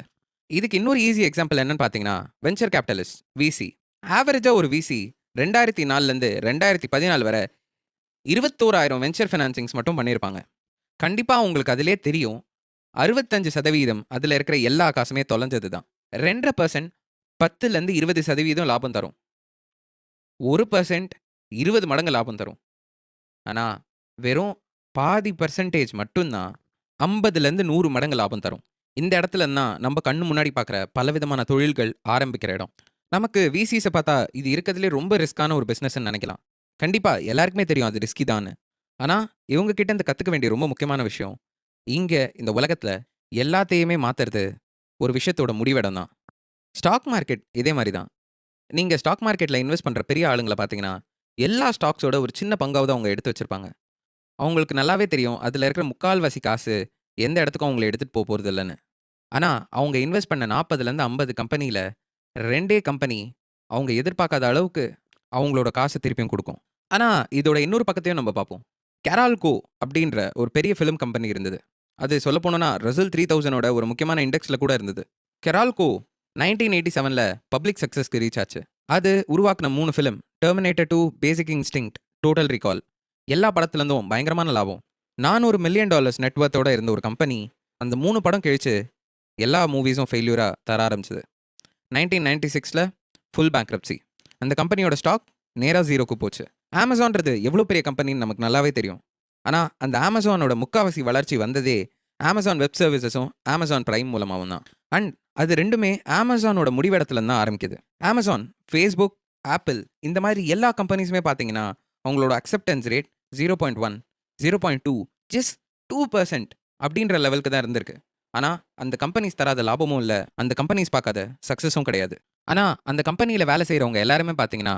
இதுக்கு இன்னொரு ஈஸி எக்ஸாம்பிள் என்னன்னு பார்த்தீங்கன்னா, வெஞ்சர் கேபிட்டலிஸ்ட் விசி. ஆவரேஜாக ஒரு விசி 2004லேருந்து 2014 வரை 21,000 வெஞ்சர் ஃபினான்சிங்ஸ் மட்டும் பண்ணியிருப்பாங்க. கண்டிப்பாக உங்களுக்கு அதிலே தெரியும், 65% அதில் இருக்கிற எல்லா காசுமே தொலைஞ்சது தான். 2% 10லேருந்து 20% லாபம் தரும். 1% 20 மடங்கு லாபம் தரும். ஆனால் வெறும் பாதி பர்சன்டேஜ் மட்டும்தான் 50லேருந்து 100 மடங்கு லாபம் தரும். இந்த இடத்துல தான் நம்ம கண்ணு முன்னாடி பார்க்குற பலவிதமான தொழில்கள் ஆரம்பிக்கிற இடம். நமக்கு விசிஸை பார்த்தா இது இருக்கிறதுலே ரொம்ப ரிஸ்க்கான ஒரு பிஸ்னஸ்ன்னு நினைக்கலாம். கண்டிப்பாக எல்லாருக்குமே தெரியும் அது ரிஸ்கி தான். ஆனால் இவங்க கிட்ட இருந்து கற்றுக்க வேண்டிய ரொம்ப முக்கியமான விஷயம், இங்கே இந்த உலகத்தில் எல்லாத்தையுமே மாற்றுறது ஒரு விஷயத்தோட முடிவிடம் தான். ஸ்டாக் மார்க்கெட் இதே மாதிரி தான். நீங்கள் ஸ்டாக் மார்க்கெட்டில் இன்வெஸ்ட் பண்ணுற பெரிய ஆளுங்களை பார்த்தீங்கன்னா, எல்லா ஸ்டாக்ஸோட ஒரு சின்ன பங்காவது அவங்க எடுத்து வச்சுருப்பாங்க. அவங்களுக்கு நல்லாவே தெரியும் அதில் இருக்கிற முக்கால்வாசி காசு எந்த இடத்துக்கும் அவங்கள எடுத்துகிட்டு போகிறது இல்லைன்னு. ஆனால் அவங்க இன்வெஸ்ட் பண்ண 40லேருந்து 50 கம்பெனியில் 2 கம்பெனி அவங்க எதிர்பார்க்காத அளவுக்கு அவங்களோட காசை திருப்பியும் கொடுக்கும். ஆனால் இதோட இன்னொரு பக்கத்தையும் நம்ம பார்ப்போம். கெரால்கோ அப்படின்ற ஒரு பெரிய ஃபிலிம் கம்பெனி இருந்தது. அது சொல்ல போனோன்னா ரசல் 3000ஓட ஒரு முக்கியமான இண்டெக்ஸில் கூட இருந்தது. கெரால்கோ 1987 பப்ளிக் சக்ஸஸ்க்கு ரீச் ஆச்சு. அது உருவாக்கின 3 ஃபிலிம், டெர்மினேட்டர் 2, பேசிக் இன்ஸ்டிங்க்ட், டோட்டல் ரீகால், எல்லா படத்துலேருந்தும் பயங்கரமான லாபம். $400 மில்லியன் நெட்வொர்த்தோட இருந்த ஒரு கம்பெனி அந்த 3 படம் கழிச்சு எல்லா மூவிஸும் ஃபெயில்யூராக தர ஆரம்பிச்சது. 1996 ஃபுல் பேங்க்ரப்சி. அந்த கம்பெனியோட ஸ்டாக் நேராக ஜீரோக்கு போச்சு. அமேசான்றது எவ்வளோ பெரிய கம்பெனின்னு நமக்கு நல்லாவே தெரியும். ஆனால் அந்த அமேசானோட முக்காவாசி வளர்ச்சி வந்ததே அமேசான் வெப் சர்வீசஸும் அமேசான் பிரைம் மூலமாகவும் தான். அண்ட் அது ரெண்டுமே அமேசானோட முடிவிடத்துல தான் ஆரம்பிக்குது. அமேசான், ஃபேஸ்புக், ஆப்பிள் இந்த மாதிரி எல்லா கம்பெனிஸுமே பார்த்தீங்கன்னா அவங்களோட அக்செப்டன்ஸ் ரேட் 0.1, 0.2, ஜஸ்ட் 2% அப்படின்ற லெவலுக்கு தான் இருந்திருக்கு. ஆனால் அந்த கம்பெனிஸ் தராத லாபமும் இல்லை, அந்த கம்பெனிஸ் பார்க்காத சக்ஸஸும் கிடையாது. ஆனால் அந்த கம்பெனியில் வேலை செய்கிறவங்க எல்லாருமே பார்த்தீங்கன்னா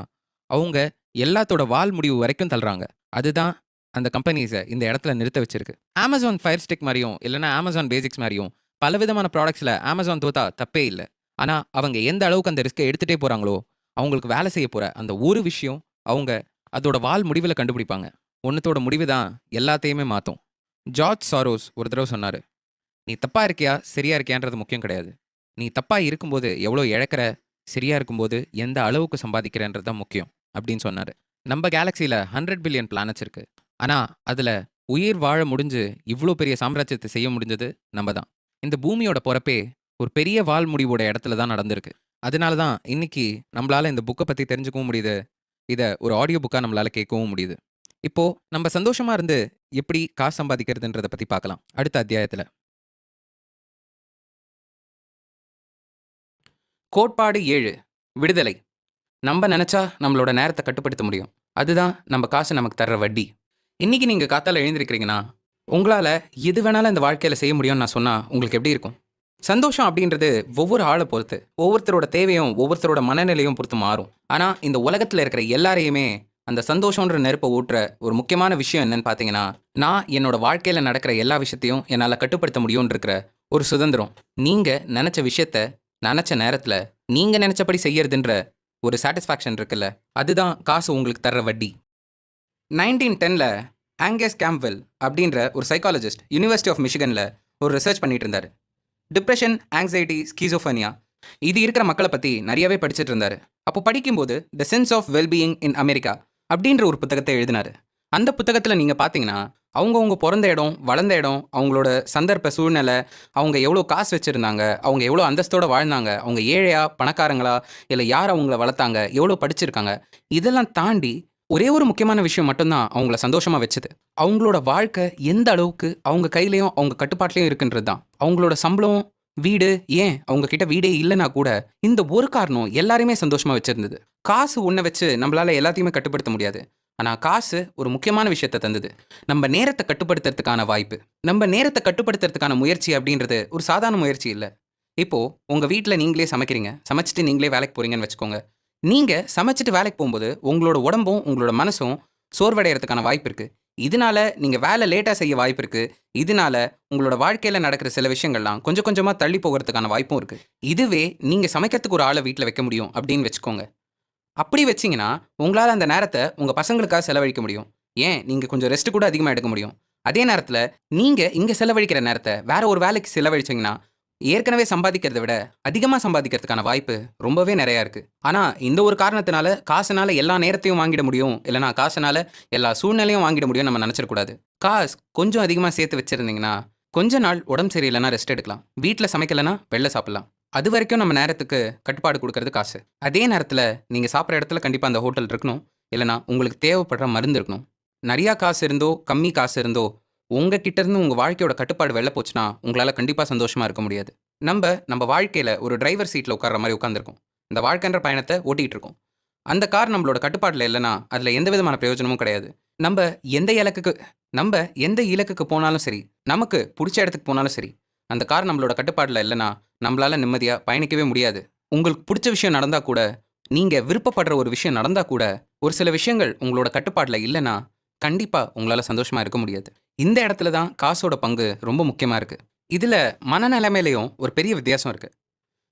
அவங்க எல்லாத்தோட வால் முடிவு வரைக்கும் தள்ளுறாங்க. அதுதான் அந்த கம்பெனிஸை இந்த இடத்துல நிறுத்த வச்சிருக்கு. அமேசான் ஃபயர் ஸ்டிக் மாதிரியும் இல்லைன்னா அமேசான் பேசிக்ஸ் மாதிரியும் பலவிதமான ப்ராடக்ட்ஸில் அமேசான் தோத்தா தப்பே இல்லை. ஆனால் அவங்க எந்த அளவுக்கு அந்த ரிஸ்க்கை எடுத்துகிட்டே போகிறாங்களோ அவங்களுக்கு வேலை செய்ய போகிற அந்த ஒரு விஷயம் அவங்க அதோட வால் முடிவில் கண்டுபிடிப்பாங்க. ஒன்றுத்தோட முடிவு தான் எல்லாத்தையுமே மாற்றும். ஜார்ஜ் சாரோஸ் ஒரு தடவை சொன்னார், நீ தப்பாக இருக்கியா சரியா இருக்கியான்றது முக்கியம் கிடையாது, நீ தப்பாக இருக்கும்போது எவ்வளோ இழக்கிற, சரியா இருக்கும்போது எந்த அளவுக்கு சம்பாதிக்கிறன்றது தான் முக்கியம் அப்படின்னு சொன்னார். நம்ம கேலக்சியில் 100 பில்லியன் பிளானட்ஸ் இருக்குது. ஆனால் அதில் உயிர் வாழ முடிஞ்சு இவ்வளோ பெரிய சாம்ராஜ்யத்தை செய்ய முடிஞ்சது நம்ம தான். இந்த பூமியோட பிறப்பே ஒரு பெரிய வால் முடிவோட இடத்துல தான் நடந்திருக்கு. அதனால தான் இன்னைக்கு நம்மளால் இந்த புக்கை பற்றி தெரிஞ்சுக்கவும் முடியுது, இதை ஒரு ஆடியோ புக்காக நம்மளால் கேட்கவும் முடியுது. இப்போது நம்ம சந்தோஷமாக இருந்து எப்படி காசு சம்பாதிக்கிறதுன்றதை பற்றி பார்க்கலாம் அடுத்த அத்தியாயத்தில். கோட்பாடு 7, விடுதலை. நம்ம நினச்சா நம்மளோட நேரத்தை கட்டுப்படுத்த முடியும். அதுதான் நம்ம காசு நமக்கு தர்ற வட்டி. இன்றைக்கி நீங்கள் காத்தால எழுந்திருக்கிறீங்கன்னா உங்களால் எது வேணாலும் இந்த வாழ்க்கையில் செய்ய முடியும்னு நான் சொன்னால் உங்களுக்கு எப்படி இருக்கும்? சந்தோஷம் அப்படின்றது ஒவ்வொரு ஆளை பொறுத்து, ஒவ்வொருத்தரோட தேவையும் ஒவ்வொருத்தரோட மனநிலையும் பொறுத்து மாறும். ஆனால் இந்த உலகத்தில் இருக்கிற எல்லாரையுமே அந்த சந்தோஷன்ற நெருப்பை ஊட்டுற ஒரு முக்கியமான விஷயம் என்னன்னு பார்த்தீங்கன்னா, நான் என்னோட வாழ்க்கையில் நடக்கிற எல்லா விஷயத்தையும் என்னால் கட்டுப்படுத்த முடியும்னு இருக்கிற ஒரு சுதந்திரம். நீங்கள் நினச்ச விஷயத்த நினச்ச நேரத்தில் நீங்கள் நினச்சபடி செய்யறதுன்ற ஒரு சாட்டிஸ்ஃபேக்ஷன் இருக்குல்ல, அதுதான் காசு உங்களுக்கு தர்ற வட்டி. 1910 ஆங்கஸ் கேம்ப்வெல் அப்படின்ற ஒரு சைக்காலஜிஸ்ட் யூனிவர்சிட்டி ஆஃப் மிஷிகனில் ஒரு ரிசர்ச் பண்ணிட்டு இருந்தார். டிப்ரெஷன், ஆங்ஸைட்டி, ஸ்கீசோஃபனியா இது இருக்கிற மக்களை பற்றி நிறையவே படிச்சுட்டு இருந்தார். அப்போ படிக்கும்போது the sense of wellbeing in America அப்படின்ற ஒரு புத்தகத்தை எழுதினார். அந்த புத்தகத்தில் நீங்கள் பார்த்தீங்கன்னா அவங்கவுங்க பிறந்த இடம், வளர்ந்த இடம், அவங்களோட சந்தர்ப்ப சூழ்நிலை, அவங்க எவ்வளோ காசு வச்சுருந்தாங்க, அவங்க எவ்வளோ அந்தஸ்தோடு வாழ்ந்தாங்க, அவங்க ஏழையா பணக்காரங்களா இல்லை யார் அவங்கள வளர்த்தாங்க, எவ்வளோ படிச்சிருக்காங்க, இதெல்லாம் தாண்டி ஒரே ஒரு முக்கியமான விஷயம் மட்டும்தான் அவங்கள சந்தோஷமாக வச்சுது. அவங்களோட வாழ்க்கை எந்த அளவுக்கு அவங்க கையிலையும் அவங்க கட்டுப்பாட்லையும் இருக்குன்றது தான். அவங்களோட சம்பளம், வீடு, ஏன் அவங்க கிட்ட வீடே இல்லைனா கூட இந்த ஒரு காரணம் எல்லாரையுமே சந்தோஷமாக வச்சுருந்தது. காசு ஒன்றை வச்சு நம்மளால் எல்லாத்தையுமே கட்டுப்படுத்த முடியாது. ஆனால் காசு ஒரு முக்கியமான விஷயத்தை தந்தது, நம்ம நேரத்தை கட்டுப்படுத்துறதுக்கான வாய்ப்பு. நம்ம நேரத்தை கட்டுப்படுத்துறதுக்கான முயற்சி அப்படின்றது ஒரு சாதாரண முயற்சி இல்லை. இப்போது உங்கள் வீட்டில் நீங்களே சமைக்கிறீங்க, சமைச்சிட்டு நீங்களே வேலைக்கு போகிறீங்கன்னு வச்சுக்கோங்க. நீங்கள் சமைச்சிட்டு வேலைக்கு போகும்போது உங்களோட உடம்பும் உங்களோட மனசும் சோர்வடைகிறதுக்கான வாய்ப்பு இருக்குது. இதனால நீங்கள் வேலை லேட்டாக செய்ய வாய்ப்பு இருக்குது. இதனால உங்களோட வாழ்க்கையில் நடக்கிற சில விஷயங்கள்லாம் கொஞ்சம் கொஞ்சமாக தள்ளி போகிறதுக்கான வாய்ப்பும் இருக்குது. இதுவே நீங்கள் சமைக்கிறதுக்கு ஒரு ஆளை வீட்டில் வைக்க முடியும் அப்படின்னு வச்சுக்கோங்க. அப்படி வச்சீங்கன்னா, உங்களால அந்த நேரத்த உங்க பசங்களுக்காக செலவழிக்க முடியும். ஏன் நீங்க கொஞ்சம் ரெஸ்ட் கூட அதிகமா எடுக்க முடியும். அதே நேரத்துல, நீங்க இங்க செலவழிக்கிற நேரத்த வேற ஒரு வேலைக்கு செலவழிச்சீங்கன்னா, ஏற்கனவே சம்பாதிக்கிறத விட அதிகமா சம்பாதிக்கிறதுக்கான வாய்ப்பு ரொம்பவே நெறையா இருக்கு. ஆனா, இந்த ஒரு காரணத்தினால, காசுனால எல்லா நேரத்தையும் வாங்கிட முடியும். இல்லன்னா காசுனால எல்லா சூழ்நிலையும் வாங்கிட முடியும்னு நம்ம நெனச்சிடக்கூடாது. காசு கொஞ்சம் அதிகமா சேர்த்து வச்சிருந்தீங்கன்னா, கொஞ்ச நாள் உடம்பு சரியில்லன்னா ரெஸ்ட் எடுக்கலாம். வீட்ல சமைக்கலன்னா வெளில சாப்பிடலாம். அதுவரைக்கும் நம்ம நேரத்துக்கு கட்டுப்பாடு குடுக்கறது காசு. அதே நேரத்துல நீங்க சாப்பிடுற இடத்துல கண்டிப்பா அந்த ஹோட்டல் இருக்கணும். இல்லன்னா உங்களுக்கு தேவைப்படுற மருந்து இருக்கணும். நெறையா காசு இருந்தோ, கம்மி காசு இருந்தோ, உங்க கிட்ட இருந்து உங்க வாழ்க்கையோட கட்டுப்பாடு வெளில போச்சுன்னா, உங்களால கண்டிப்பா சந்தோஷமா இருக்க முடியாது. நம்ம வாழ்க்கையில ஒரு டிரைவர் சீட்ல உட்கார்ற மாரி உட்கார்ந்திருக்கோம். இந்த வாழ்க்கைன்ற பயணத்த ஓட்டிட்டு இருக்கோம். அந்த கார் நம்மளோட கட்டுப்பாட்டுல இல்லன்னா, அதுல எந்த விதமான பிரயோஜனமும் கிடையாது. நம்ப எந்த இலக்குக்கு நம்ப எந்த இலக்குக்கு போனாலும் சரி, நமக்கு புடிச்ச இடத்துக்கு போனாலும் சரி, அந்த கார் நம்மளோட கட்டுப்பாட்டுல இல்லன்னா, நம்பளால நிம்மதியா பயணிக்கவே முடியாது. உங்களுக்கு புடிச்ச விஷயம் நடந்தா கூட, நீங்க விருப்பப்படுற ஒரு விஷயம் நடந்தா கூட, ஒரு சில விஷயங்கள் உங்களோட கட்டுப்பாட்டுல இல்லன்னா, கண்டிப்பா உங்களால சந்தோஷமா இருக்க முடியாது. இந்த இடத்துல தான் காசோட பங்கு ரொம்ப முக்கியமா இருக்கு. இதுல மனநிலைமையிலயும் ஒரு பெரிய வித்தியாசம் இருக்கு.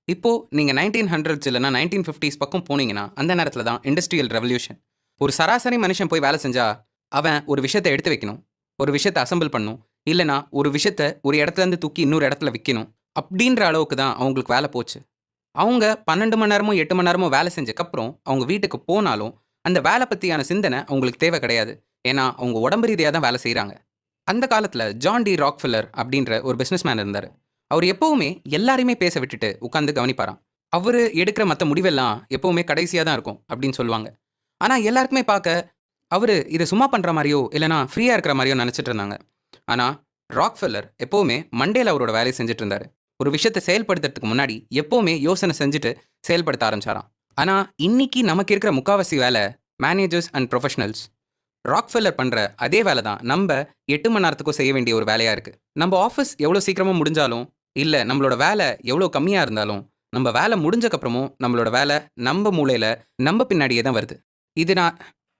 இப்போ நீங்க 1900s இல்லன்னா 1950s பக்கம் போனீங்கன்னா, அந்த நேரத்துல தான் இண்டஸ்ட்ரியல் ரெவல்யூஷன். ஒரு சராசரி மனுஷன் போய் வேலை செஞ்சா, அவன் ஒரு விஷயத்த எடுத்து வைக்கணும். ஒரு விஷயத்த அசெம்பிள் பண்ணணும். இல்லன்னா ஒரு விஷயத்த ஒரு இடத்துல இருந்து தூக்கி இன்னொரு இடத்துல விக்கணும். அப்படின்ற அளவுக்கு தான் அவங்களுக்கு வேலை போச்சு. அவங்க 12 மணி நேரமோ, 8 மணி நேரமோ வேலை செஞ்சக்கப்புறம், அவங்க வீட்டுக்கு போனாலும், அந்த வேலை பத்தியான சிந்தனை அவங்களுக்கு தேவை கிடையாது. ஏன்னா, அவங்க உடம்பு ரீதியா தான் வேலை செய்றாங்க. அந்த காலத்துல ஜான் டி ராக்ஃபெல்லர் அப்படின்ற ஒரு பிசினஸ்மேன் இருந்தாரு. அவர் எப்பவுமே எல்லாரையுமே பேச விட்டுட்டு உட்கார்ந்து கவனிப்பாராம். அவரு எடுக்கிற மத்த முடிவெல்லாம் எப்பவுமே கடைசியா தான் இருக்கும் அப்படின்னு சொல்லுவாங்க. ஆனா எல்லாருக்குமே பார்க்க அவரு இத சும்மா பண்ற மாரியோ, இல்லன்னா ஃப்ரீயா இருக்கிற மாரியோ நெனச்சிட்டு இருந்தாங்க. ஆனா ராக்ஃபெல்லர் எப்பவுமே மண்டேல அவரோட வேலைய செஞ்சுட்டு இருந்தாரு. ஒரு விஷயத்த செயல்படுத்துறதுக்கு முன்னாடி எப்பவுமே யோசனை செஞ்சுட்டு செயல்படுத்த ஆரம்பிச்சாராம். ஆனா இன்னைக்கு நமக்கு இருக்கிற முக்காவாசி வேலை மேனேஜர்ஸ் அண்ட் ப்ரொஃபஷனல்ஸ் ராக்ஃபெல்லர் பண்ற அதே வேலை தான் நம்ப 8 மணி நேரத்துக்கும் செய்ய வேண்டிய ஒரு வேலையா இருக்கு. நம்ம ஆஃபீஸ் எவ்வளோ சீக்கிரமா முடிஞ்சாலும், இல்ல நம்மளோட வேலை எவ்வளோ கம்மியா இருந்தாலும், நம்ம வேலை முடிஞ்சக்கப்புறமும் நம்மளோட வேலை நம்ப மூளையில, நம்ப பின்னாடியே தான் வருது. இது நான்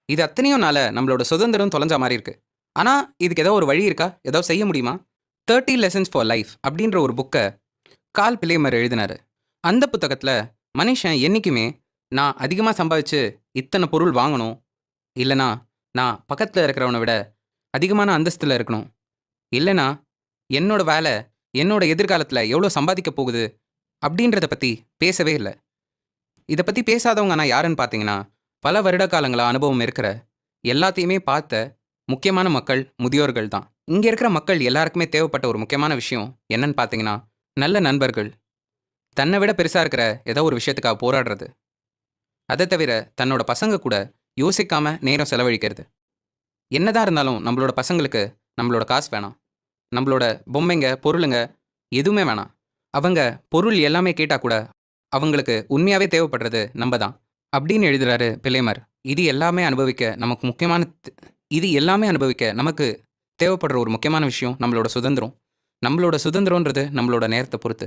இது அத்தனையும்னால நம்மளோட சுதந்திரம் தொலைஞ்ச மாரி இருக்கு. ஆனா, இதுக்கு ஏதோ ஒரு வழி இருக்கா? ஏதாவது செய்ய முடியுமா? 30 லெசன்ஸ் ஃபார் லைஃப் அப்படின்ற ஒரு புக்க கால் பிலேமர் எழுதினாரு. அந்த புத்தகத்துல மனுஷன் என்னைக்குமே நான் அதிகமா சம்பாதிச்சு இத்தனை பொருள் வாங்கணும். இல்லனா நான் பக்கத்துல இருக்கிறவன விட அதிகமான அந்தஸ்துல இருக்கணும். இல்லனா என்னோட வேலை என்னோட எதிர்காலத்துல எவ்வளோ சம்பாதிக்க போகுது அப்படின்றத பத்தி பேசவே இல்ல. இத பத்தி பேசாதவங்க ஆனா யாருன்னு பார்த்தீங்கன்னா, பல வருட காலங்களா அனுபவம் இருக்கிற, எல்லாத்தையுமே பார்த்த முக்கியமான மக்கள், முதியோர்கள் தான். இங்க இருக்கிற மக்கள் எல்லாருக்குமே தேவைப்பட்ட ஒரு முக்கியமான விஷயம் என்னன்னு பார்த்தீங்கன்னா, நல்ல நண்பர்கள். தன்னை விட பெருசா இருக்கிற ஏதோ ஒரு விஷயத்துக்காக போராடுறது. அத தவிர தன்னோட பசங்க கூட யோசிக்காம நேரம் செலவழிக்கிறது. என்னதான் இருந்தாலும் நம்மளோட பசங்களுக்கு நம்மளோட காசு வேணாம். நம்மளோட பொம்மைங்க, பொருளுங்க எதுவுமே வேணாம். அவங்க பொருள் எல்லாமே கேட்டா கூட, அவங்களுக்கு உண்மையாவே தேவைப்படுறது நம்ப தான். அப்படின்னு எழுதுறாரு பிலேமர். இது எல்லாமே அனுபவிக்க நமக்கு முக்கியமான இது எல்லாமே அனுபவிக்க நமக்கு தேவைப்படுற ஒரு முக்கியமான விஷயம் நம்மளோட சுதந்திரம். நம்மளோட சுதந்திரம்ன்றது நம்மளோட நேரத்த பொறுத்து.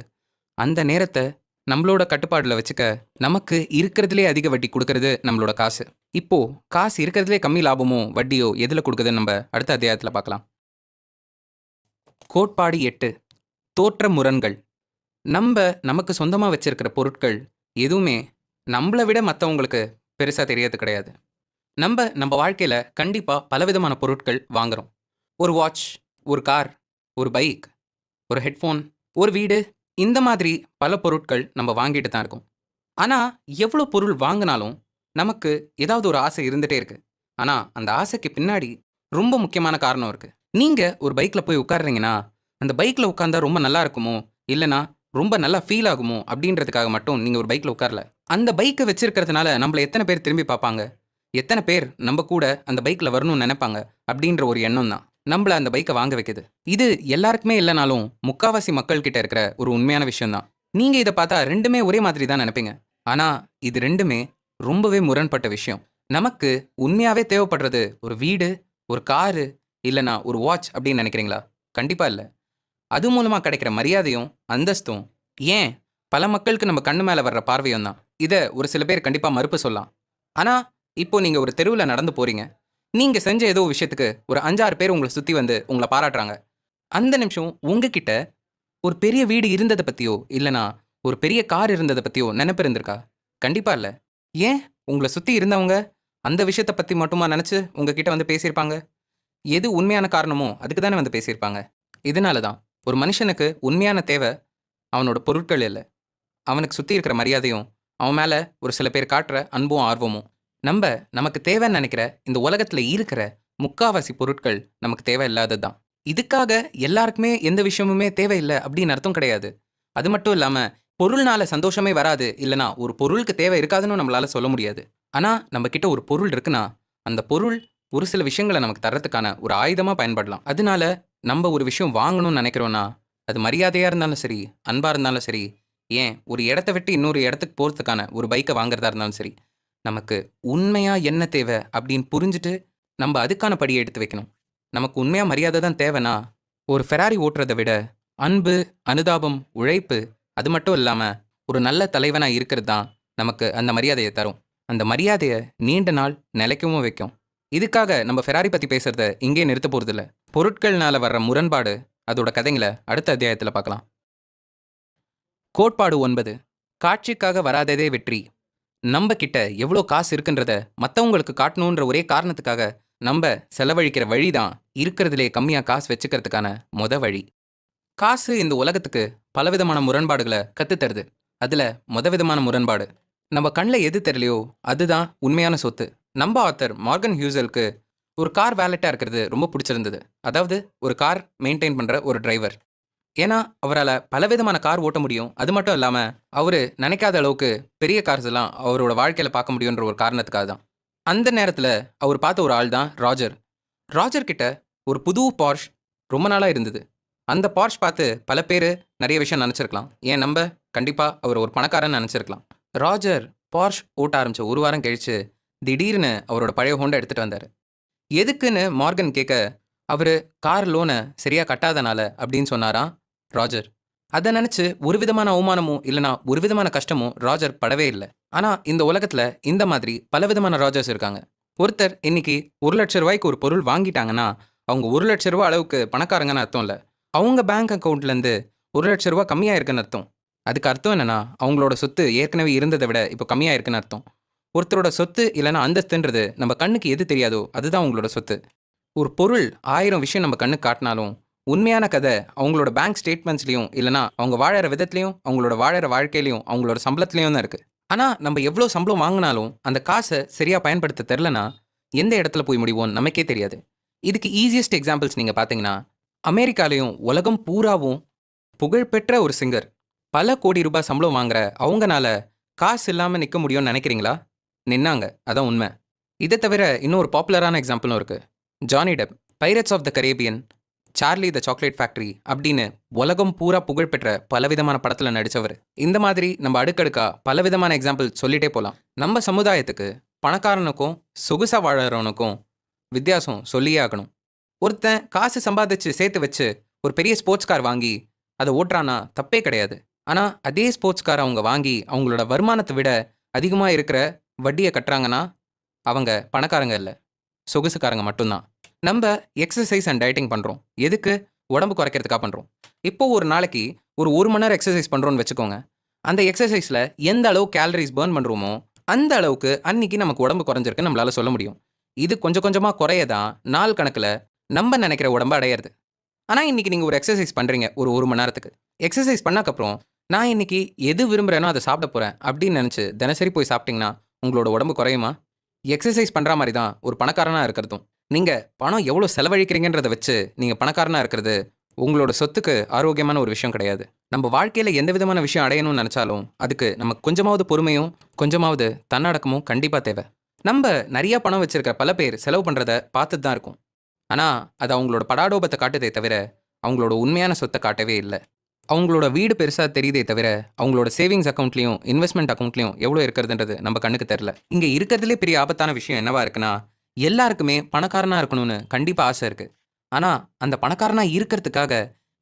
அந்த நேரத்த நம்மளோட கட்டுப்பாடுல வச்சுக்க, நமக்கு இருக்கிறதுலே அதிக வட்டி குடுக்கறது நம்மளோட காசு. இப்போ காசு இருக்கிறதுலே கம்மி லாபமோ, வட்டியோ எதுல குடுக்குதுன்னு நம்ம அடுத்த அத்தியாயத்துல பார்க்கலாம். கோட்பாடு 8 தோற்ற முரண்கள். நமக்கு சொந்தமா வச்சிருக்கிற பொருட்கள் எதுவுமே நம்மள விட மத்தவங்களுக்கு பெருசா தெரியறது கிடையாது. நம்ம வாழ்க்கையில கண்டிப்பா பலவிதமான பொருட்கள் வாங்குறோம். ஒரு வாட்ச், ஒரு கார், ஒரு பைக், ஒரு ஹெட்ஃபோன், ஒரு வீடு, இந்த மாதிரி பல பொருட்கள் நம்ம வாங்கிட்டு தான் இருக்கோம். ஆனா, எவ்வளோ பொருள் வாங்குனாலும் நமக்கு ஏதாவது ஒரு ஆசை இருந்துட்டே இருக்கு. ஆனா, அந்த ஆசைக்கு பின்னாடி ரொம்ப முக்கியமான காரணம் இருக்கு. நீங்க ஒரு பைக்ல போய் உட்கார்றீங்கன்னா, அந்த பைக்ல உட்கார்ந்தா ரொம்ப நல்லா இருக்குமோ, இல்லன்னா ரொம்ப நல்லா ஃபீல் ஆகுமோ அப்படின்றதுக்காக மட்டும் நீங்க ஒரு பைக்ல உட்காரல. அந்த பைக்க வச்சிருக்கிறதுனால நம்மள எத்தன பேர் திரும்பி பார்ப்பாங்க? எத்தன பேர் நம்ப கூட அந்த பைக்ல வரணும்னு நெனைப்பாங்க? அப்படின்ற ஒரு எண்ணம் தான் நம்பள அந்த பைக்க வாங்க வைக்குது. இது எல்லாருக்குமே இல்லனாலும், முக்காவாசி மக்கள் கிட்ட இருக்கிற ஒரு உண்மையான விஷயம் தான். நீங்க இத பார்த்தா 2மே ஒரே மாதிரி தான் நெனைப்பீங்க. ஆனா, இது 2மே ரொம்பவே முரண்பட்ட விஷயம். நமக்கு உண்மையாவே தேவைப்படுறது ஒரு வீடு, ஒரு காரு, இல்லன்னா ஒரு வாட்ச் அப்படின்னு நெனைக்கிறீங்களா? கண்டிப்பா இல்ல. அது மூலமா கிடைக்கிற மரியாதையும், அந்தஸ்தும், ஏன் பல மக்களுக்கு நம்ம கண்ணு மேலே வர்ற பார்வையும் தான். இதை ஒரு சில பேர் கண்டிப்பாக மறுப்பு சொல்லலாம். ஆனால் இப்போ நீங்கள் ஒரு தெருவில் நடந்து போறீங்க. நீங்கள் செஞ்ச ஏதோ விஷயத்துக்கு ஒரு 5-6 பேர் உங்களை சுற்றி வந்து உங்களை பாராட்டுறாங்க. அந்த நிமிஷம் உங்ககிட்ட ஒரு பெரிய வீடு இருந்ததை பற்றியோ இல்லைனா ஒரு பெரிய கார் இருந்ததை பற்றியோ நினைப்பு இருந்திருக்கா? கண்டிப்பாக இல்லை. ஏன்? உங்களை சுற்றி இருந்தவங்க அந்த விஷயத்தை பற்றி மட்டுமா நினச்சி உங்ககிட்ட வந்து பேசியிருப்பாங்க? எது உண்மையான காரணமோ அதுக்கு தானே வந்து பேசியிருப்பாங்க. இதனால தான் ஒரு மனுஷனுக்கு உண்மையான தேவை அவனோட பொருட்கள் இல்லை, அவனுக்கு சுற்றி இருக்கிற மரியாதையும் அவன் மேலே ஒரு சில பேர் காட்டுற அன்பும் ஆர்வமும். நமக்கு தேவைன்னு நினைக்கிற இந்த உலகத்தில் இருக்கிற முக்காவாசி பொருட்கள் நமக்கு தேவை இல்லாதது தான். இதுக்காக எல்லாருக்குமே எந்த விஷயமுமே தேவையில்லை அப்படின்னு அர்த்தம் கிடையாது. அது மட்டும் இல்லாமல் பொருள்னால சந்தோஷமே வராது, இல்லைனா ஒரு பொருளுக்கு தேவை இருக்காதுன்னு நம்மளால சொல்ல முடியாது. ஆனால் நம்ம கிட்ட ஒரு பொருள் இருக்குன்னா அந்த பொருள் ஒரு சில விஷயங்களை நமக்கு தர்றதுக்கான ஒரு ஆயுதமாக பயன்படலாம். அதனால நம்ம ஒரு விஷயம் வாங்கணும்னு நினைக்கிறோன்னா அது மரியாதையாக இருந்தாலும் சரி, அன்பாக இருந்தாலும் சரி, ஏன் ஒரு இடத்த விட்டு இன்னொரு இடத்துக்கு போகிறதுக்கான ஒரு பைக்கை வாங்குறதா இருந்தாலும் சரி, நமக்கு உண்மையாக என்ன தேவை அப்படின்னு புரிஞ்சுட்டு நம்ம அதுக்கான படியை எடுத்து வைக்கணும். நமக்கு உண்மையாக மரியாதை தான் தேவைன்னா ஒரு ஃபெராரி ஓட்டுறதை விட அன்பு, அனுதாபம், உழைப்பு, அது மட்டும் இல்லாமல் ஒரு நல்ல தலைவனாக இருக்கிறது தான் நமக்கு அந்த மரியாதையை தரும். அந்த மரியாதையை நீண்ட நாள் நிலைக்கவும் வைக்கும். இதுக்காக நம்ம ஃபெராரி பற்றி பேசுகிறத இங்கே நிறுத்த போகிறதில்ல. பொருட்கள்னால வர்ற முரண்பாடு அதோட கதைங்களை அடுத்த அத்தியாயத்தில் பார்க்கலாம். கோட்பாடு 9. காட்சிக்காக வராததே வெற்றி. நம்ம கிட்ட எவ்வளோ காசு இருக்குன்றத மற்றவங்களுக்கு காட்டணுன்ற ஒரே காரணத்துக்காக நம்ம செலவழிக்கிற வழி தான் இருக்கிறதுலே கம்மியாக காசு வச்சுக்கிறதுக்கான வழி. காசு இந்த உலகத்துக்கு பலவிதமான முரண்பாடுகளை கற்றுத்தருது. அதில் விதமான முரண்பாடு நம்ம கண்ணில் எது தெரியலையோ அதுதான் உண்மையான சொத்து. நம்ம ஆத்தர் மார்கன் ஹியூசலுக்கு ஒரு கார் வேலட்டாக இருக்கிறது ரொம்ப பிடிச்சிருந்தது. அதாவது ஒரு கார் மெயின்டைன் பண்ணுற ஒரு டிரைவர். ஏன்னா அவரால் பலவிதமான கார் ஓட்ட முடியும். அது மட்டும் இல்லாமல் அவர் நினைக்காத அளவுக்கு பெரிய கார்ஸ் எல்லாம் அவரோட வாழ்க்கையில் பார்க்க முடியுன்ற ஒரு காரணத்துக்காக தான். அந்த நேரத்தில் அவர் பார்த்த ஒரு ஆள் தான் ராஜர். ராஜர் கிட்ட ஒரு புது பார்ஷ் ரொம்ப நாளாக இருந்தது. அந்த பார்ஷ் பார்த்து பல பேர் நிறைய விஷயம் நினச்சிருக்கலாம். ஏன் நம்ம கண்டிப்பாக அவர் ஒரு பணக்காரன்னு நினச்சிருக்கலாம். ராஜர் பார்ஷ் ஓட்ட ஆரம்பித்த ஒரு வாரம் கழித்து திடீர்னு அவரோட பழைய ஹோண்டா எடுத்துகிட்டு வந்தார். எதுக்குன்னு மார்கன் கேட்க அவர் கார் லோனை சரியாக கட்டாதனால அப்படின்னு சொன்னாராம் ராஜர். அதை நினச்சி ஒரு விதமான அவமானமும் இல்லைனா ஒரு விதமான கஷ்டமும் ராஜர் படவே இல்லை. ஆனால் இந்த உலகத்தில் இந்த மாதிரி பல விதமான ராஜர்ஸ் இருக்காங்க. ஒருத்தர் இன்னைக்கு 1,00,000 ரூபாய்க்கு ஒரு பொருள் வாங்கிட்டாங்கன்னா அவங்க 1,00,000 ரூபா அளவுக்கு பணக்காரங்கன்னு அர்த்தம் இல்லை. அவங்க பேங்க் அக்கௌண்ட்லேருந்து 1,00,000 ரூபா கம்மியாக இருக்குன்னு அர்த்தம். அதுக்கு அர்த்தம் என்னன்னா அவங்களோட சொத்து ஏற்கனவே இருந்ததை விட இப்போ கம்மியாக இருக்குன்னு அர்த்தம். ஒருத்தரோட சொத்து இல்லைனா அந்தஸ்துன்றது நம்ம கண்ணுக்கு எது தெரியாதோ அதுதான் அவங்களோட சொத்து. ஒரு பொருள் 1000 விஷயம் நம்ம கண்ணுக்கு காட்டினாலும் உண்மையான கதை அவங்களோட பேங்க் ஸ்டேட்மெண்ட்ஸ்லையும் இல்லைனா அவங்க வாழற விதத்துலையும் அவங்களோட வாழற வாழ்க்கையிலையும் அவங்களோட சம்பளத்துலையும் தான் இருக்குது. ஆனால் நம்ம எவ்வளோ சம்பளம் வாங்கினாலும் அந்த காசை சரியாக பயன்படுத்த தெரிலனா எந்த இடத்துல போய் முடிவோம்னு நமக்கே தெரியாது. இதுக்கு ஈஸியஸ்ட் எக்ஸாம்பிள்ஸ் நீங்கள் பார்த்தீங்கன்னா அமெரிக்காலையும் உலகம் பூராவும் புகழ்பெற்ற ஒரு சிங்கர் பல கோடி ரூபாய் சம்பளம் வாங்குற அவங்கனால காசு இல்லாமல் நிற்க முடியும்னு நினைக்கிறீங்களா? நின்னாங்க, அதான் உண்மை. இதை தவிர இன்னொரு பாப்புலரான எக்ஸாம்பிளும் இருக்குது. Johnny Depp Pirates of the Caribbean, Charlie the Chocolate Factory அப்படின்னு உலகம் பூரா புகழ்பெற்ற பலவிதமான படத்தில் நடித்தவர். இந்த மாதிரி நம்ம அடுக்கடுக்கா பலவிதமான எக்ஸாம்பிள் சொல்லிட்டே போகலாம். நம்ம சமுதாயத்துக்கு பணக்காரனுக்கும் சொகுசாக வாழறவனுக்கும் வித்தியாசம் சொல்லியே ஆகணும். ஒருத்தன் காசு சம்பாதிச்சு சேர்த்து வச்சு ஒரு பெரிய ஸ்போர்ட்ஸ் கார் வாங்கி அதை ஓட்டுறானா தப்பே கிடையாது. ஆனால் அதே ஸ்போர்ட்ஸ் கார் அவங்க வாங்கி அவங்களோட வருமானத்தை விட அதிகமாக இருக்கிற வட்டியை கட்டுறாங்கன்னா அவங்க பணக்காரங்க இல்லை, சொகுசுக்காரங்க மட்டும்தான். நம்ம எக்ஸசைஸ் அண்ட் டயட்டிங் பண்ணுறோம். எதுக்கு? உடம்பு குறைக்கிறதுக்காக பண்ணுறோம். இப்போது ஒரு நாளைக்கு ஒரு மணி நேரம் எக்ஸசைஸ் பண்ணுறோன்னு வச்சுக்கோங்க. அந்த எக்ஸசைஸில் எந்த அளவு கேலரிஸ் பர்ன் பண்ணுறோமோ அந்த அளவுக்கு அன்றைக்கி நமக்கு உடம்பு குறைஞ்சிருக்கு நம்மளால் சொல்ல முடியும். இது கொஞ்சம் கொஞ்சமாக குறையதான் நாள் கணக்கில் நம்ம நினைக்கிற உடம்பு அடையிறது. ஆனால் இன்றைக்கி நீங்கள் ஒரு எக்ஸசைஸ் பண்ணுறீங்க ஒரு மணி நேரத்துக்கு. எக்ஸசைஸ் பண்ணக்கப்புறம் நான் இன்றைக்கி எது விரும்புகிறேனோ அதை சாப்பிட போகிறேன் அப்படின்னு நினச்சி தினசரி போய் சாப்பிட்டிங்கன்னா உங்களோட உடம்பு குறையுமா? எக்ஸசைஸ் பண்ணுற மாதிரி தான் ஒரு பணக்காரனாக இருக்கிறதும். நீங்கள் பணம் எவ்வளோ செலவழிக்கிறீங்கன்றதை வச்சு நீங்கள் பணக்காரனாக இருக்கிறது உங்களோட சொத்துக்கு ஆரோக்கியமான ஒரு விஷயம் கிடையாது. நம்ம வாழ்க்கையில் எந்த விதமான விஷயம் அடையணும்னு நினச்சாலும் அதுக்கு நமக்கு கொஞ்சமாவது பொறுமையும் கொஞ்சமாவது தன்னடக்கமும் கண்டிப்பாக தேவை. நம்ம நிறையா பணம் வச்சுருக்க பல பேர் செலவு பண்ணுறத பார்த்துட்டு தான் இருக்கும். ஆனால் அது அவங்களோட படாடோபத்தை காட்டுதே தவிர அவங்களோட உண்மையான சொத்தை காட்டவே இல்லை. அவங்களோட வீடு பெருசாக தெரியுதே தவிர அவங்களோட சேவிங்ஸ் அக்கௌண்ட்லேயும் இன்வெஸ்ட்மெண்ட் அக்கௌண்ட்லேயும் எவ்வளோ இருக்கிறதுன்றது நம்ம கண்ணுக்கு தெரில. இங்கே இருக்கிறதுலே பெரிய ஆபத்தான விஷயம் என்னவா இருக்குன்னா எல்லாருக்குமே பணக்காரனாக இருக்கணும்னு கண்டிப்பாக ஆசை இருக்குது. ஆனால் அந்த பணக்காரனாக இருக்கிறதுக்காக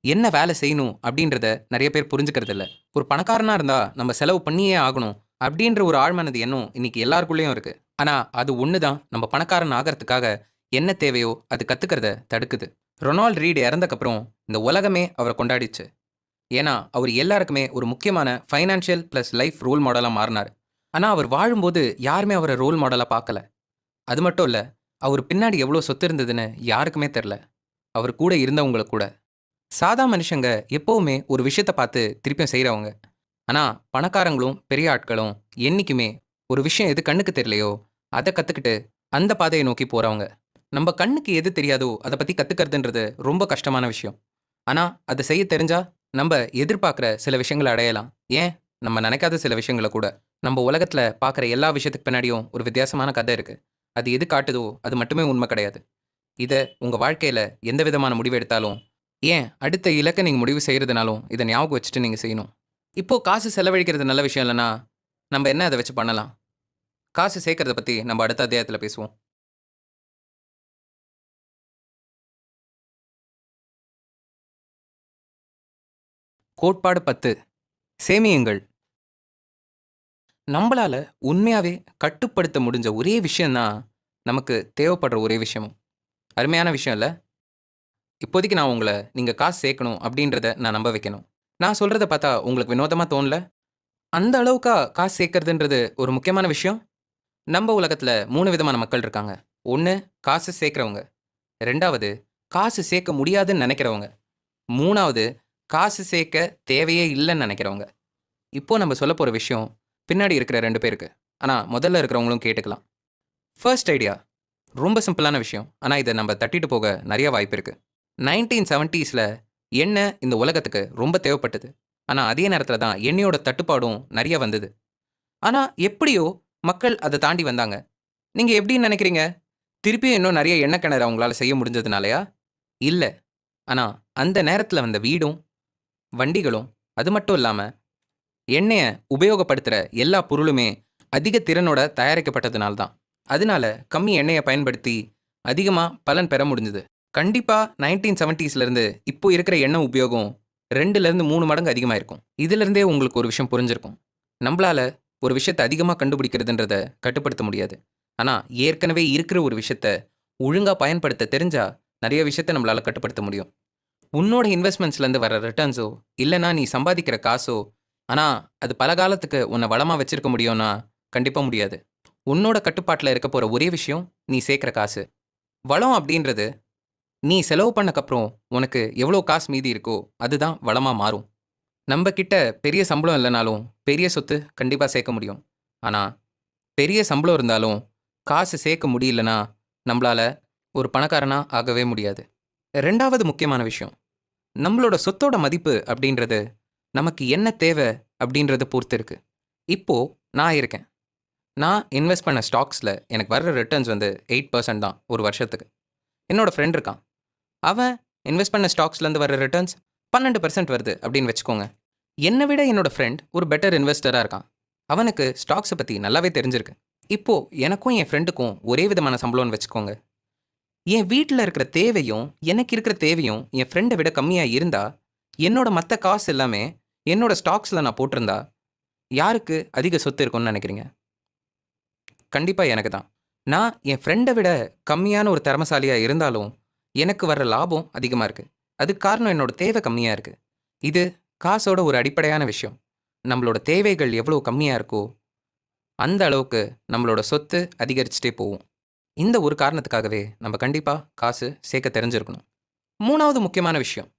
என்ன வேலை செய்யணும் அப்படின்றத நிறைய பேர் புரிஞ்சுக்கிறது இல்ல. ஒரு பணக்காரனா இருந்தா நம்ம செலவு பண்ணியே ஆகணும் அப்படின்ற ஒரு ஆழ்மனது எண்ணம் இன்னைக்கு எல்லாருக்குள்ளேயும் இருக்கு. ஆனா அது ஒண்ணு தான் நம்ம பணக்காரன் ஆகறதுக்காக என்ன தேவையோ அது கத்துக்கிறத தடுக்குது. ரொனால்ட் ரீட் இறந்தக்கப்புறம் இந்த உலகமே அவரை கொண்டாடிச்சு. ஏன்னா அவர் எல்லாருக்குமே ஒரு முக்கியமான ஃபைனான்ஷியல் ப்ளஸ் லைஃப் ரோல் மாடலா மாறினார். ஆனா அவர் வாழும்போது யாருமே அவரை ரோல் மாடலா பார்க்கல. அது மட்டும் இல்ல, அவர் பின்னாடி எவ்வளோ சொத்து இருந்ததுன்னு யாருக்குமே தெரியல. அவர் கூட இருந்தவங்களுக்கு கூட. சாதா மனுஷங்க எப்பவுமே ஒரு விஷயத்த பார்த்து திருப்பியும் செய்றவங்க. ஆனா பணக்காரங்களும் பெரிய ஆட்களும் என்னைக்குமே ஒரு விஷயம் எது கண்ணுக்கு தெரியலையோ அதை கத்துக்கிட்டு அந்த பாதையை நோக்கி போறவங்க. நம்ம கண்ணுக்கு எது தெரியாதோ அதை பத்தி கத்துக்கிறதுன்றது ரொம்ப கஷ்டமான விஷயம். ஆனா அதை செய்ய தெரிஞ்சா நம்ம எதிர்பார்க்குற சில விஷயங்களை அடையலாம். ஏன் நம்ம நினைக்காத சில விஷயங்களை கூட. நம்ம உலகத்துல பார்க்குற எல்லா விஷயத்துக்கு பின்னாடியும் ஒரு வித்தியாசமான கதை இருக்கு. அது எது காட்டுதோ அது மட்டுமே உண்மை கிடையாது. இதை உங்க வாழ்க்கையில எந்த விதமான முடிவு எடுத்தாலும், ஏன் அடுத்த இலக்கை நீங்க முடிவு செய்யறதுனாலும் இதை ஞாபகம் வச்சுட்டு நீங்க செய்யணும். இப்போ காசு செலவழிக்கிறது நல்ல விஷயம் இல்லைன்னா நம்ம என்ன அதை வச்சு பண்ணலாம்? காசு சேர்க்கறத பத்தி நம்ம அடுத்த அத்தியாயத்துல பேசுவோம். கோட்பாடு 10. சேமியுங்கள். நம்மளால உண்மையாவே கட்டுப்படுத்த முடிஞ்ச ஒரே விஷயம் தான் நமக்கு தேவைப்படுற ஒரே விஷயமும். அருமையான விஷயம் இல்ல? இப்போதைக்கு நான் உங்கள நீங்க காசு சேர்க்கணும் அப்படின்றத நான் நம்ப வைக்கணும். நான் சொல்றத பார்த்தா உங்களுக்கு வினோதமா தோணல? அந்த அளவுக்கா காசு சேர்க்கறதுன்றது ஒரு முக்கியமான விஷயம்? நம்ம உலகத்துல 3 விதமான மக்கள் இருக்காங்க. 1 காசு சேர்க்கிறவங்க. 2வது காசு சேர்க்க முடியாதுன்னு நெனைக்கிறவங்க. 3வது காசு சேர்க்க தேவையே இல்லன்னு நெனைக்கிறவங்க. இப்போ நம்ம சொல்லப் போற விஷயம் பின்னாடி இருக்கிற 2 பேருக்கு. ஆனா முதல்ல இருக்கிறவங்களும் கேட்டுக்கலாம். ஃபர்ஸ்ட் ஐடியா ரொம்ப சிம்பிளான விஷயம். ஆனா இத நம்ம தட்டிட்டு போக நெறைய வாய்ப்பு இருக்கு. 1970ஸ்ல எண்ணெய் இந்த உலகத்துக்கு ரொம்ப தேவைப்பட்டது. ஆனா அதே நேரத்துல தான் எண்ணெயோட தட்டுப்பாடும் நெறைய வந்தது. ஆனா எப்படியோ மக்கள் அத தாண்டி வந்தாங்க. நீங்க எப்படின்னு நெனைக்கிறீங்க? திருப்பியும் இன்னும் நெறைய எண்ணெய் கிணறு அவங்களால செய்ய முடிஞ்சதுனாலயா? இல்ல. ஆனா அந்த நேரத்துல வந்த வீடும், வண்டிகளும், அது மட்டும் இல்லாம எண்ணெய உபயோகப்படுத்துற எல்லா பொருளுமே அதிக திறனோட தயாரிக்கப்பட்டதுனால தான். அதனால கம்மி எண்ணெய பயன்படுத்தி அதிகமா பலன் பெற முடிஞ்சது. கண்டிப்பா 1970ஸ்ல இருந்து இப்போ இருக்கிற எண்ணெய் உபயோகம் 2ல இருந்து 3 மடங்கு அதிகமாயிருக்கும். இதிலிருந்தே உங்களுக்கு ஒரு விஷயம் புரிஞ்சிருக்கும். நம்பளால ஒரு விஷயத்த அதிகமா கண்டுபிடிக்கிறதுன்றத கட்டுப்படுத்த முடியாது. ஆனா ஏற்கனவே இருக்கிற ஒரு விஷயத்த ஒழுங்கா பயன்படுத்த தெரிஞ்சா நெறைய விஷயத்த நம்மளால கட்டுப்படுத்த முடியும். உன்னோட இன்வெஸ்ட்மெண்ட்ஸ்லேருந்து வர ரிட்டர்ன்ஸோ, இல்லன்னா நீ சம்பாதிக்கிற காசோ, ஆனா அது பல காலத்துக்கு உன்ன வளமா வச்சிருக்க முடியும்னா, கண்டிப்பா முடியாது. உன்னோட கட்டுப்பாட்டுல இருக்க போற ஒரே விஷயம், நீ சேர்க்கிற காசு. வளம் அப்படின்றது, நீ செலவு பண்ணக்கப்புறம் உனக்கு எவ்வளோ காசு மீதி இருக்கோ, அதுதான் வளமா மாறும். நம்ப கிட்ட பெரிய சம்பளம் இல்லனாலும், பெரிய சொத்து கண்டிப்பா சேர்க்க முடியும். ஆனா, பெரிய சம்பளம் இருந்தாலும், காசு சேர்க்க முடியலனா, நம்பளால ஒரு பணக்காரனா ஆகவே முடியாது. 2வது முக்கியமான விஷயம். நம்மளோட சொத்தோட மதிப்பு அப்படின்றது நமக்கு என்ன தேவை அப்படின்றத பொறுத்து இருக்கு. இப்போ நான் இருக்கேன். நான் இன்வெஸ்ட் பண்ண ஸ்டாக்ஸ்ல எனக்கு வர்ற ரிட்டர்ன்ஸ் வந்து 8% தான் ஒரு வருஷத்துக்கு. என்னோட ஃப்ரெண்ட் இருக்கான். அவன் இன்வெஸ்ட் பண்ண ஸ்டாக்ஸ்லேருந்து வர்ற ரிட்டர்ன்ஸ் 12% வருது அப்படின்னு வச்சுக்கோங்க. என்னை விட என்னோட ஃப்ரெண்ட் ஒரு பெட்டர் இன்வெஸ்டராக இருக்கான். அவனுக்கு ஸ்டாக்ஸை பற்றி நல்லாவே தெரிஞ்சிருக்கு. இப்போ எனக்கும் என் ஃப்ரெண்டுக்கும் ஒரே விதமான சம்பளம்னு வச்சுக்கோங்க. என் வீட்ல இருக்கிற தேவையும், எனக்கு இருக்கிற தேவையும் என் ஃப்ரெண்ட விட கம்மியா இருந்தா, என்னோட மத்த காசு எல்லாமே என்னோட ஸ்டாக்ஸ்ல நான் போட்டிருந்தா, யாருக்கு அதிக சொத்து இருக்கும்னு நெனைக்கிறீங்க? கண்டிப்பா எனக்கு தான். நான் என் ஃப்ரெண்ட விட கம்மியான ஒரு திறமைசாலியா இருந்தாலும், எனக்கு வர்ற லாபம் அதிகமா இருக்கு. அதுக்கு காரணம் என்னோட தேவை கம்மியா இருக்கு. இது காசோட ஒரு அடிப்படையான விஷயம். நம்மளோட தேவைகள் எவ்வளோ கம்மியா இருக்கோ, அந்த அளவுக்கு நம்மளோட சொத்து அதிகரிச்சுட்டே போகும். இந்த ஒரு காரணத்துக்காகவே நம்ம கண்டிப்பா காசு சேர்க்க தெரிஞ்சிருக்கணும். 3வது முக்கியமான விஷயம்.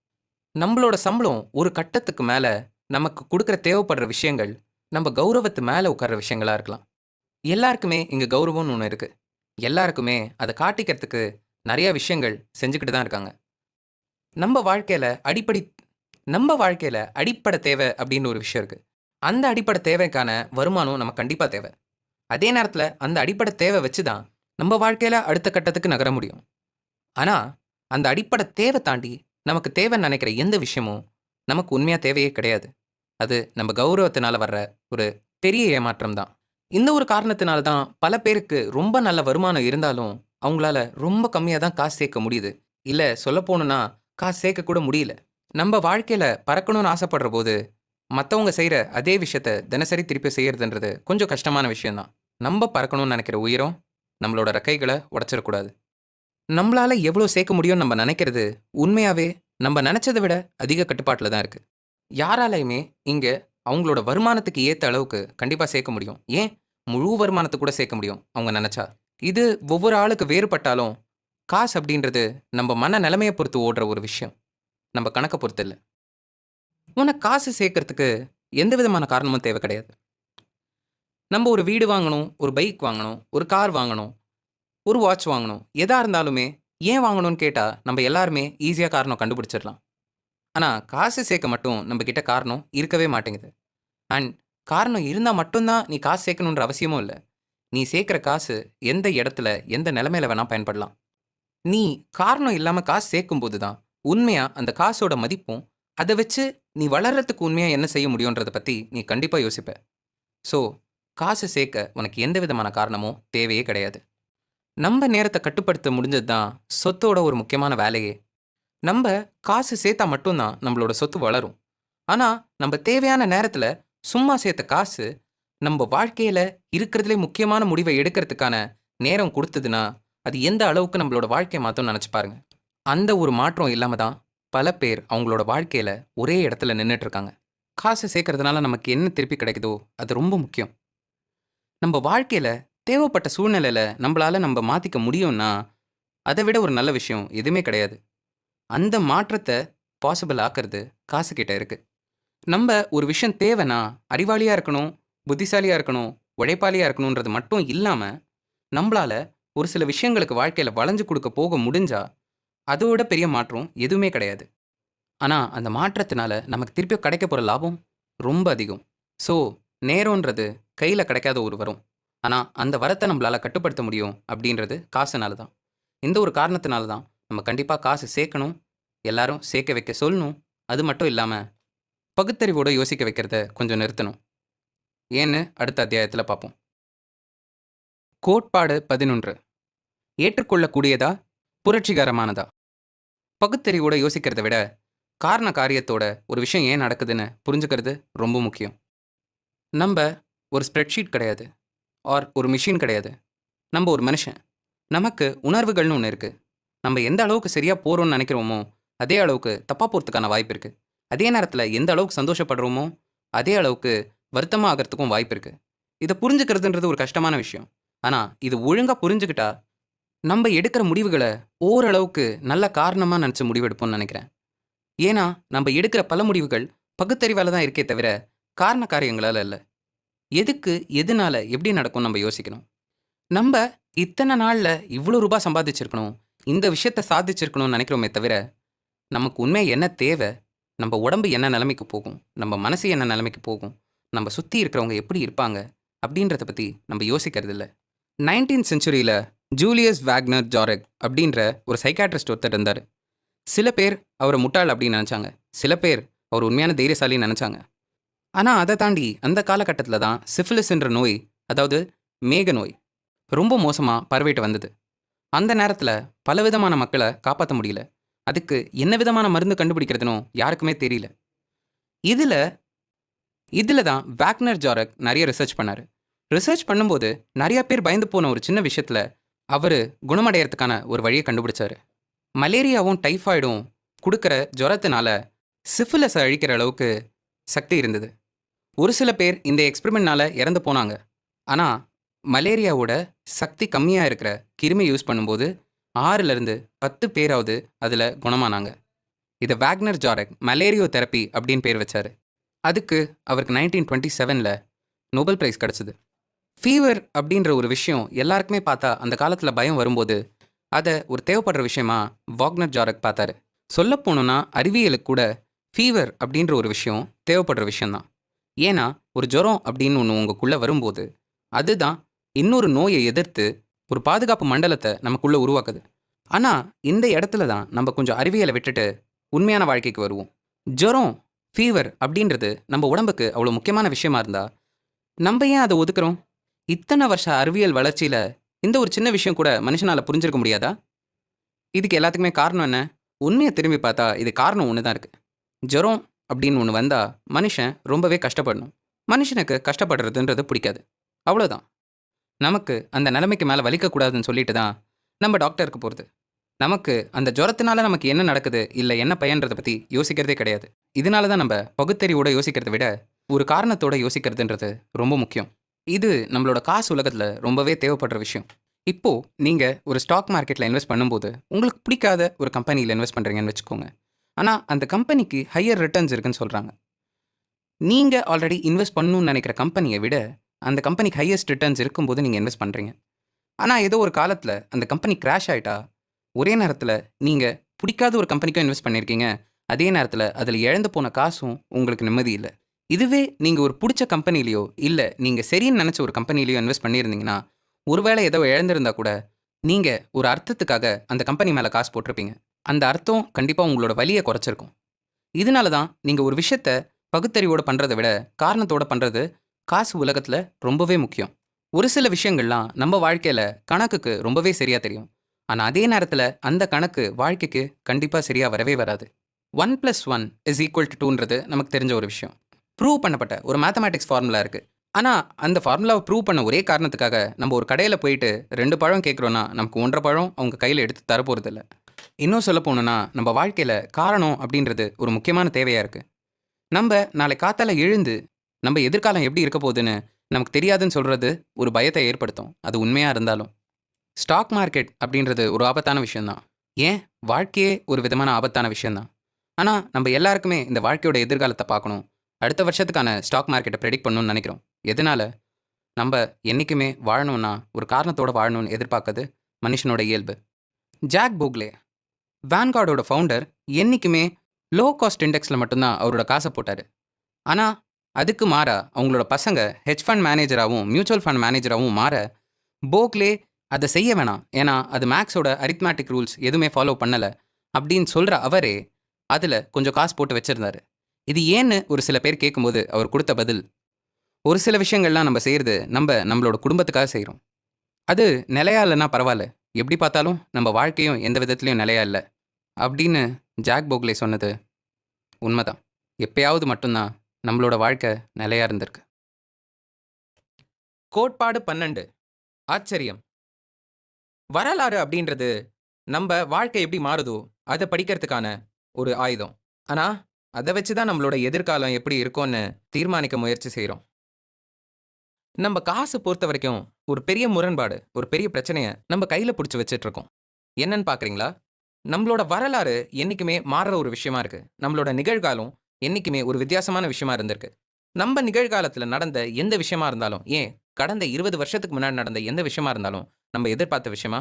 நம்மளோட சம்பளம் ஒரு கட்டத்துக்கு மேல நமக்கு குடுக்குற தேவைப்படுற விஷயங்கள், நம்ம கௌரவத்து மேல உட்கார்ற விஷயங்களா இருக்கலாம். எல்லாருக்குமே இங்க கௌரவம்னு ஒண்ணு இருக்கு. எல்லாருக்குமே அத காட்டிக்கிறதுக்கு நெறைய விஷயங்கள் செஞ்சுக்கிட்டு தான் இருக்காங்க. நம்ம வாழ்க்கையில அடிப்படை நம்ம வாழ்க்கையில அடிப்படை தேவை அப்படின்னு ஒரு விஷயம் இருக்கு. அந்த அடிப்படை தேவைக்கான வருமானம் நமக்கு கண்டிப்பா தேவை. அதே நேரத்துல அந்த அடிப்படை தேவை வச்சு தான் நம்ம வாழ்க்கையில அடுத்த கட்டத்துக்கு நகர முடியும். ஆனா, அந்த அடிப்படை தேவை தாண்டி நமக்கு தேவைன்னு நெனைக்கிற எந்த விஷயமும் நமக்கு உண்மையா தேவையே கிடையாது. அது நம்ம கௌரவத்தினால வர்ற ஒரு பெரிய ஏமாற்றம் தான். இந்த ஒரு காரணத்தினால தான் பல பேருக்கு ரொம்ப நல்ல வருமானம் இருந்தாலும், அவங்களால ரொம்ப கம்மியா தான் காசு சேர்க்க முடியுது. இல்ல சொல்லப்போணும்னா, காசு சேர்க்க கூட முடியல. நம்ம வாழ்க்கையில் பறக்கணும்னு ஆசைப்படுற போது மற்றவங்க செய்கிற அதே விஷயத்த தினசரி திருப்பி செய்யறதுன்றது கொஞ்சம் கஷ்டமான விஷயம்தான். நம்ம பறக்கணும்னு நினைக்கிற உயிரும் நம்மளோட ரெக்கைகளை உடைச்சிடக்கூடாது. நம்மளால எவ்வளோ சேர்க்க முடியும்னு நம்ம நினைக்கிறது உண்மையாவே நம்ம நினைச்சதை விட அதிக கட்டுப்பாட்டில் தான் இருக்கு. யாராலையுமே இங்க அவங்களோட வருமானத்துக்கு ஏத்த அளவுக்கு கண்டிப்பா சேர்க்க முடியும். ஏன் முழு வருமானத்த கூட சேர்க்க முடியும் அவங்க நினைச்சா. இது ஒவ்வொரு ஆளுக்கு வேறுபட்டாலும், காசு அப்படின்றது நம்ம மன நிலைமைய பொறுத்து ஓடுற ஒரு விஷயம். நம்ம கணக்க பொறுத்து இல்ல. உனக்கு காசு சேர்க்கறதுக்கு எந்த விதமான காரணமும் தேவை கிடையாது. நம்ம ஒரு வீடு வாங்கணும், ஒரு பைக் வாங்கணும், ஒரு கார் வாங்கணும், ஒரு வாட்ச் வாங்கணும். எதா இருந்தாலுமே ஏன் வாங்கணும்னு கேட்டா நம்ம எல்லாருமே ஈஸியா காரணம் கண்டுபிடிச்சிடலாம். ஆனா காசு சேர்க்க மட்டும் நம்ம கிட்ட காரணம் இருக்கவே மாட்டேங்குது. அண்ட் காரணம் இருந்தா மட்டும் தான் நீ காசு சேர்க்கணுன்ற அவசியமும் இல்ல. நீ சேர்க்கிற காசு எந்த இடத்துல, எந்த நிலைமையில வேணா பயன்படலாம். நீ காரணம் இல்லாம காசு சேர்க்கும்போது தான், உண்மையா அந்த காசோட மதிப்பும், அத வச்சு நீ வளர்றதுக்கு உண்மையா என்ன செய்ய முடியும்ன்றத பத்தி நீ கண்டிப்பா யோசிப்ப. ஸோ, காசு சேர்க்க உனக்கு எந்த விதமான காரணமும் தேவையே கிடையாது. நம்ப நேரத்த கட்டுப்படுத்த முடிஞ்சது தான் சொத்தோட ஒரு முக்கியமான வேலையே. நம்ப காசு சேர்த்தா மட்டும் தான் நம்மளோட சொத்து வளரும். ஆனா, நம்ப தேவையான நேரத்துல சும்மா சேர்த்த காசு, நம்ப வாழ்க்கையில இருக்கிறதுலே முக்கியமான முடிவை எடுக்கிறதுக்கான நேரம் குடுத்ததுன்னா, அது எந்த அளவுக்கு நம்மளோட வாழ்க்கைய மாத்தும்னு நெனச்சு பாருங்க. அந்த ஒரு மாற்றம் இல்லாம தான் பல பேர் அவங்களோட வாழ்க்கையில ஒரே இடத்துல நின்னுட்டு இருக்காங்க. காசு சேர்க்கறதுனால நமக்கு என்ன திருப்பி கிடைக்குதோ, அது ரொம்ப முக்கியம். நம்ப வாழ்க்கையில தேவைப்பட்ட சூழ்நிலையில நம்பளால நம்ப மாத்திக்க முடியும்னா, அத விட ஒரு நல்ல விஷயம் எதுவுமே கிடையாது. அந்த மாற்றத்த பாசிபிள் ஆக்குறது காசு கிட்ட இருக்கு. நம்ப ஒரு விஷயம் தேவைன்னா, அறிவாளியா இருக்கணும், புத்திசாலியா இருக்கணும், உழைப்பாளியா இருக்கணுன்றது மட்டும் இல்லாம, நம்பளால ஒரு சில விஷயங்களுக்கு வாழ்க்கையில வளைஞ்சு குடுக்க போக முடிஞ்சா, அதோட பெரிய மாற்றம் எதுவுமே கிடையாது. ஆனா, அந்த மாற்றத்தினால நமக்கு திருப்பியும் கிடைக்கப் போற லாபம் ரொம்ப அதிகம். ஸோ, நேரம்ன்றது கையில கிடைக்காத ஒரு வரம். ஆனா, அந்த வரத்த நம்பளால கட்டுப்படுத்த முடியும் அப்படின்றது காசுனால தான். இந்த ஒரு காரணத்தினால தான் நம்ம கண்டிப்பா காசு சேர்க்கணும், எல்லாரும் சேர்க்க வைக்க சொல்லணும். அது மட்டும் இல்லாம, பகுத்தறிவோட யோசிக்க வைக்கிறத கொஞ்சம் நிறுத்தணும். ஏன்னு அடுத்த அத்தியாயத்துல பார்ப்போம். கோட்பாடு 11. ஏற்றுக்கொள்ளக்கூடியதா? புரட்சிகரமானதா? பகுத்தறிவோட யோசிக்கிறத விட, காரண காரியத்தோட ஒரு விஷயம் ஏன் நடக்குதுன்னு புரிஞ்சுக்கிறது ரொம்ப முக்கியம். நம்ப ஒரு ஸ்ப்ரெட்ஷீட் கிடையாது. ஆர் ஒரு மெஷின் கிடையாது. நம்ப ஒரு மனுஷன். நமக்கு உணர்வுகள்னு ஒண்ணு இருக்கு. நம்ம எந்த அளவுக்கு சரியா போறோம்னு நினைக்கிறோமோ, அதே அளவுக்கு தப்பா போறதுக்கான வாய்ப்பு இருக்கு. அதே நேரத்துல எந்த அளவுக்கு சந்தோஷப்படுறோமோ, அதே அளவுக்கு வருத்தமா ஆகறதுக்கும் வாய்ப்பு இருக்கு. இத புரிஞ்சுக்கிறதுன்றது ஒரு கஷ்டமான விஷயம். ஆனா, இது ஒழுங்கா புரிஞ்சுக்கிட்டா, நம்ப எடுக்கிற முடிவுகள ஓரளவுக்கு நல்ல காரணமா நெனச்சு முடிவெடுப்போம்னு நெனைக்கிறேன். ஏன்னா, நம்ப எடுக்கிற பல முடிவுகள் பகுத்தறிவால தான் இருக்கே தவிர, காரண காரியங்களால இல்ல. எதுக்கு, எதுனால, எப்படி நடக்கும்னு நம்ப யோசிக்கணும். நம்ப இத்தன நாள்ல இவ்ளோ ரூபா சம்பாதிச்சிருக்கணும், இந்த விஷயத்த சாதிச்சிருக்கணும்னு நெனைக்கிறோமே தவிர, நமக்கு உண்மையா என்ன தேவ? நம்ப உடம்பு என்ன நெலைமைக்கு போகும்? நம்ப மனசு என்ன நெலைமைக்கு போகும்? நம்ப சுத்தி இருக்கிறவங்க எப்படி இருப்பாங்க? அப்படின்றத பத்தி நம்ப யோசிக்கிறதில்ல. 19th செஞ்சுரியில ஜூலியஸ் வேக்னர் ஜாரெக் அப்படின்ற ஒரு சைக்காட்ரிஸ்ட் ஒருத்தர் இருந்தாரு. சில பேர் அவர முட்டாள் அப்படின்னு நெனச்சாங்க. சில பேர் அவர் உண்மையான தைரியசாலின்னு நெனச்சாங்க. ஆனா அத தாண்டி அந்த காலகட்டத்தில தான் சிஃபிலிஸ்ன்ற நோய், அதாவது மேக நோய் ரொம்ப மோசமா பரவிட்டு வந்தது. அந்த நேரத்துல பலவிதமான மக்கள காப்பாத்த முடியல. அதுக்கு என்ன விதமான மருந்து கண்டுபிடிக்கிறதுன்னும் யாருக்குமே தெரியல. இதுல இதுல தான் வேக்னர் ஜாரக் நெறைய ரிசர்ச் பண்ணாரு. ரிசர்ச் பண்ணும்போது நெறைய பேர் பயந்து போன ஒரு சின்ன விஷயத்துல அவரு குணமடையறதுக்கான ஒரு வழிய கண்டுபிடிச்சாரு. மலேரியாவும், டைஃபாய்டும் குடுக்கிற ஜுரத்தினால சிஃபிலிஸ அழிக்கிற அளவுக்கு சக்தி இருந்தது. ஒரு சில பேர் இந்த எக்ஸ்பெரிமெண்ட்னால இறந்து போனாங்க. ஆனா, மலேரியாவோட சக்தி கம்மியா இருக்கிற கிருமி யூஸ் பண்ணும்போது 6லிருந்து 10 பேராவது அதுல குணமானாங்க. இத வேக்னர் ஜாரெக் மலேரியோ தெரப்பி அப்படின்னு பேர் வச்சாரு. அதுக்கு அவருக்கு 1927ல நோபல் பிரைஸ் கிடைச்சது. ஃபீவர் அப்படின்ற ஒரு விஷயம் எல்லாருக்குமே பார்த்தா அந்த காலத்துல பயம் வரும்போது, அத ஒரு தேவைப்படுற விஷயமா வாக்னர் ஜாரெக் பார்த்தாரு. சொல்லப் போணும்னா அறிவியலுக்கு கூட ஃபீவர் அப்படின்ற ஒரு விஷயம் தேவைப்படுற விஷயம் தான். ஏன்னா, ஒரு ஜுரம் அப்படின்னு ஒண்ணு உங்களுக்குள்ள வரும்போது, அதுதான் இன்னொரு நோய எதிர்த்து ஒரு பாதுகாப்பு மண்டலத்த நமக்குள்ள உருவாக்குது. ஆனா, இந்த இடத்துல தான் நம்ம கொஞ்சம் அறிவியல விட்டுட்டு உண்மையான வாழ்க்கைக்கு வருவோம். ஜுரம், ஃபீவர் அப்படின்றது நம்ம உடம்புக்கு அவ்வளோ முக்கியமான விஷயமா இருந்தா, நம்ப ஏன் அத ஒதுக்குறோம்? இத்தன வருஷ அறிவியல் வளர்ச்சியில இந்த ஒரு சின்ன விஷயம் கூட மனுஷனால புரிஞ்சிருக்க முடியாதா? இதுக்கு எல்லாத்துக்குமே காரணம் என்ன? உண்மைய திரும்பி பார்த்தா இது காரணம் ஒண்ணு தான் இருக்கு. ஜுரம் அப்படின்னு ஒன்று வந்தால் மனுஷன் ரொம்பவே கஷ்டப்படணும். மனுஷனுக்கு கஷ்டப்படுறதுன்றது பிடிக்காது. அவ்வளோதான். நமக்கு அந்த நிலைமைக்கு மேலே வலிக்கக்கூடாதுன்னு சொல்லிட்டு தான் நம்ம டாக்டருக்கு போகிறது. நமக்கு அந்த ஜுரத்தினால நமக்கு என்ன நடக்குது, இல்லை என்ன பயன்றதை பற்றி யோசிக்கிறதே கிடையாது. இதனால தான் நம்ம பகுத்தறிவோட யோசிக்கிறதை விட ஒரு காரணத்தோட யோசிக்கிறதுன்றது ரொம்ப முக்கியம். இது நம்மளோட காசு உலகத்தில் ரொம்பவே தேவைப்படுற விஷயம். இப்போது நீங்கள் ஒரு ஸ்டாக் மார்க்கெட்டில் இன்வெஸ்ட் பண்ணும்போது உங்களுக்கு பிடிக்காத ஒரு கம்பெனியில் இன்வெஸ்ட் பண்ணுறீங்கன்னு வச்சுக்கோங்க. ஆனால் அந்த கம்பெனிக்கு ஹையர் ரிட்டர்ன்ஸ் இருக்குன்னு சொல்கிறாங்க. நீங்கள் ஆல்ரெடி இன்வெஸ்ட் பண்ணணும்னு நினைக்கிற கம்பெனியை விட அந்த கம்பெனிக்கு ஹையஸ்ட் ரிட்டர்ன்ஸ் இருக்கும்போது நீங்கள் இன்வெஸ்ட் பண்ணுறீங்க. ஆனால் ஏதோ ஒரு காலத்தில் அந்த கம்பெனி கிராஷ் ஆகிட்டா ஒரே நேரத்தில் நீங்கள் பிடிக்காத ஒரு கம்பெனிக்கும் இன்வெஸ்ட் பண்ணியிருக்கீங்க. அதே நேரத்தில் அதில் இழந்து போன காசும் உங்களுக்கு நிம்மதி இல்லை. இதுவே நீங்கள் ஒரு பிடிச்ச கம்பெனிலையோ இல்லை நீங்கள் சரின்னு நினச்ச ஒரு கம்பெனிலையோ இன்வெஸ்ட் பண்ணியிருந்தீங்கன்னா ஒருவேளை ஏதோ இழந்திருந்தா கூட நீங்கள் ஒரு அர்த்தத்துக்காக அந்த கம்பெனி மேலே காசு போட்டிருப்பீங்க. அந்த அர்த்தம் கண்டிப்பாக உங்களோட வலியை குறைச்சிருக்கும். இதனால தான் நீங்கள் ஒரு விஷயத்தை பகுத்தறிவோடு பண்ணுறதை விட காரணத்தோடு பண்ணுறது காசு உலகத்தில் ரொம்பவே முக்கியம். ஒரு சில விஷயங்கள்லாம் நம்ம வாழ்க்கையில் கணக்குக்கு ரொம்பவே சரியாக தெரியும். ஆனால் அதே நேரத்தில் அந்த கணக்கு வாழ்க்கைக்கு கண்டிப்பாக சரியாக வரவே வராது. 1+1 = 2ன்றது நமக்கு தெரிஞ்ச ஒரு விஷயம். ப்ரூவ் பண்ணப்பட்ட ஒரு மேத்தமேட்டிக்ஸ் ஃபார்முலா இருக்குது. ஆனால் அந்த ஃபார்முலாவை ப்ரூவ் பண்ண ஒரே காரணத்துக்காக நம்ம ஒரு கடையில் போயிட்டு 2 பழம் கேட்குறோன்னா நமக்கு 1.5 பழம் அவங்க கையில் எடுத்து தரப்போகிறதில்ல. இன்னும் சொல்ல போகணுன்னா நம்ம வாழ்க்கையில் காரணம் அப்படின்றது ஒரு முக்கியமான தேவையாக இருக்குது. நம்ம நாளை காத்தால எழுந்து நம்ம எதிர்காலம் எப்படி இருக்க போகுதுன்னு நமக்கு தெரியாதுன்னு சொல்கிறது ஒரு பயத்தை ஏற்படுத்தும், அது உண்மையாக இருந்தாலும். ஸ்டாக் மார்க்கெட் அப்படின்றது ஒரு ஆபத்தான விஷயந்தான். ஏன், வாழ்க்கையே ஒரு விதமான ஆபத்தான விஷயந்தான். ஆனால் நம்ம எல்லாருக்குமே இந்த வாழ்க்கையோட எதிர்காலத்தை பார்க்கணும், அடுத்த வருஷத்துக்கான ஸ்டாக் மார்க்கெட்டை ப்ரெடிக்ட் பண்ணணும்னு நினைக்கிறோம். எதனால்? நம்ம என்றைக்குமே வாழணும்னா ஒரு காரணத்தோடு வாழணும்னு எதிர்பார்க்கறது மனுஷனோட இயல்பு. ஜாக் போக்லே, வேன்கார்டோட ஃபவுண்டர், என்றைக்குமே லோ காஸ்ட் இண்டெக்ஸில் மட்டும்தான் அவரோட காசை போட்டார். ஆனால் அதுக்கு மாறா அவங்களோட பசங்க ஹெட்ஜ் ஃபண்ட் மேனேஜராகவும் மியூச்சுவல் ஃபண்ட் மேனேஜராகவும் மாற போக்லே அதை செய்ய வேணாம், ஏன்னா அது மேக்ஸோட அரித்மேட்டிக் ரூல்ஸ் எதுவுமே ஃபாலோ பண்ணலை அப்படின்னு சொல்கிற அவரே அதில் கொஞ்சம் காசு போட்டு வச்சுருந்தார். இது ஏன்னு ஒரு சில பேர் கேட்கும்போது அவர் கொடுத்த பதில், ஒரு சில விஷயங்கள்லாம் நம்ம செய்கிறது நம்மளோட குடும்பத்துக்காக செய்கிறோம். அது நிலையா இல்லைன்னா பரவாயில்ல, எப்படி பார்த்தாலும் நம்ம வாழ்க்கையும் எந்த விதத்துலையும் நிலையா இல்லை அப்படின்னு ஜாக் போக்லே சொன்னது உண்மைதான். எப்பயாவது மட்டும்தான் நம்மளோட வாழ்க்கை நிலையா இருந்திருக்கு. கோட்பாடு 12, ஆச்சரியம். வரலாறு அப்படின்றது நம்ம வாழ்க்கை எப்படி மாறுதோ அதை படிக்கிறதுக்கான ஒரு ஆயுதம். ஆனால் அதை வச்சு தான் நம்மளோட எதிர்காலம் எப்படி இருக்கும்னு தீர்மானிக்க முயற்சி செய்கிறோம். நம்ம காசு பொறுத்த வரைக்கும் ஒரு பெரிய முரண்பாடு, ஒரு பெரிய பிரச்சனையை நம்ம கையில் பிடிச்சி வச்சிட்ருக்கோம். என்னன்னு பார்க்குறீங்களா? நம்மளோட வரலாறு என்றைக்குமே மாறுற ஒரு விஷயமா இருக்குது. நம்மளோட நிகழ்காலம் என்றைக்குமே ஒரு வித்தியாசமான விஷயமா இருந்திருக்கு. நம்ம நிகழ்காலத்தில் நடந்த எந்த விஷயமா இருந்தாலும், ஏன் கடந்த 20 வருஷத்துக்கு முன்னாடி நடந்த எந்த விஷயமா இருந்தாலும் நம்ம எதிர்பார்த்த விஷயமா?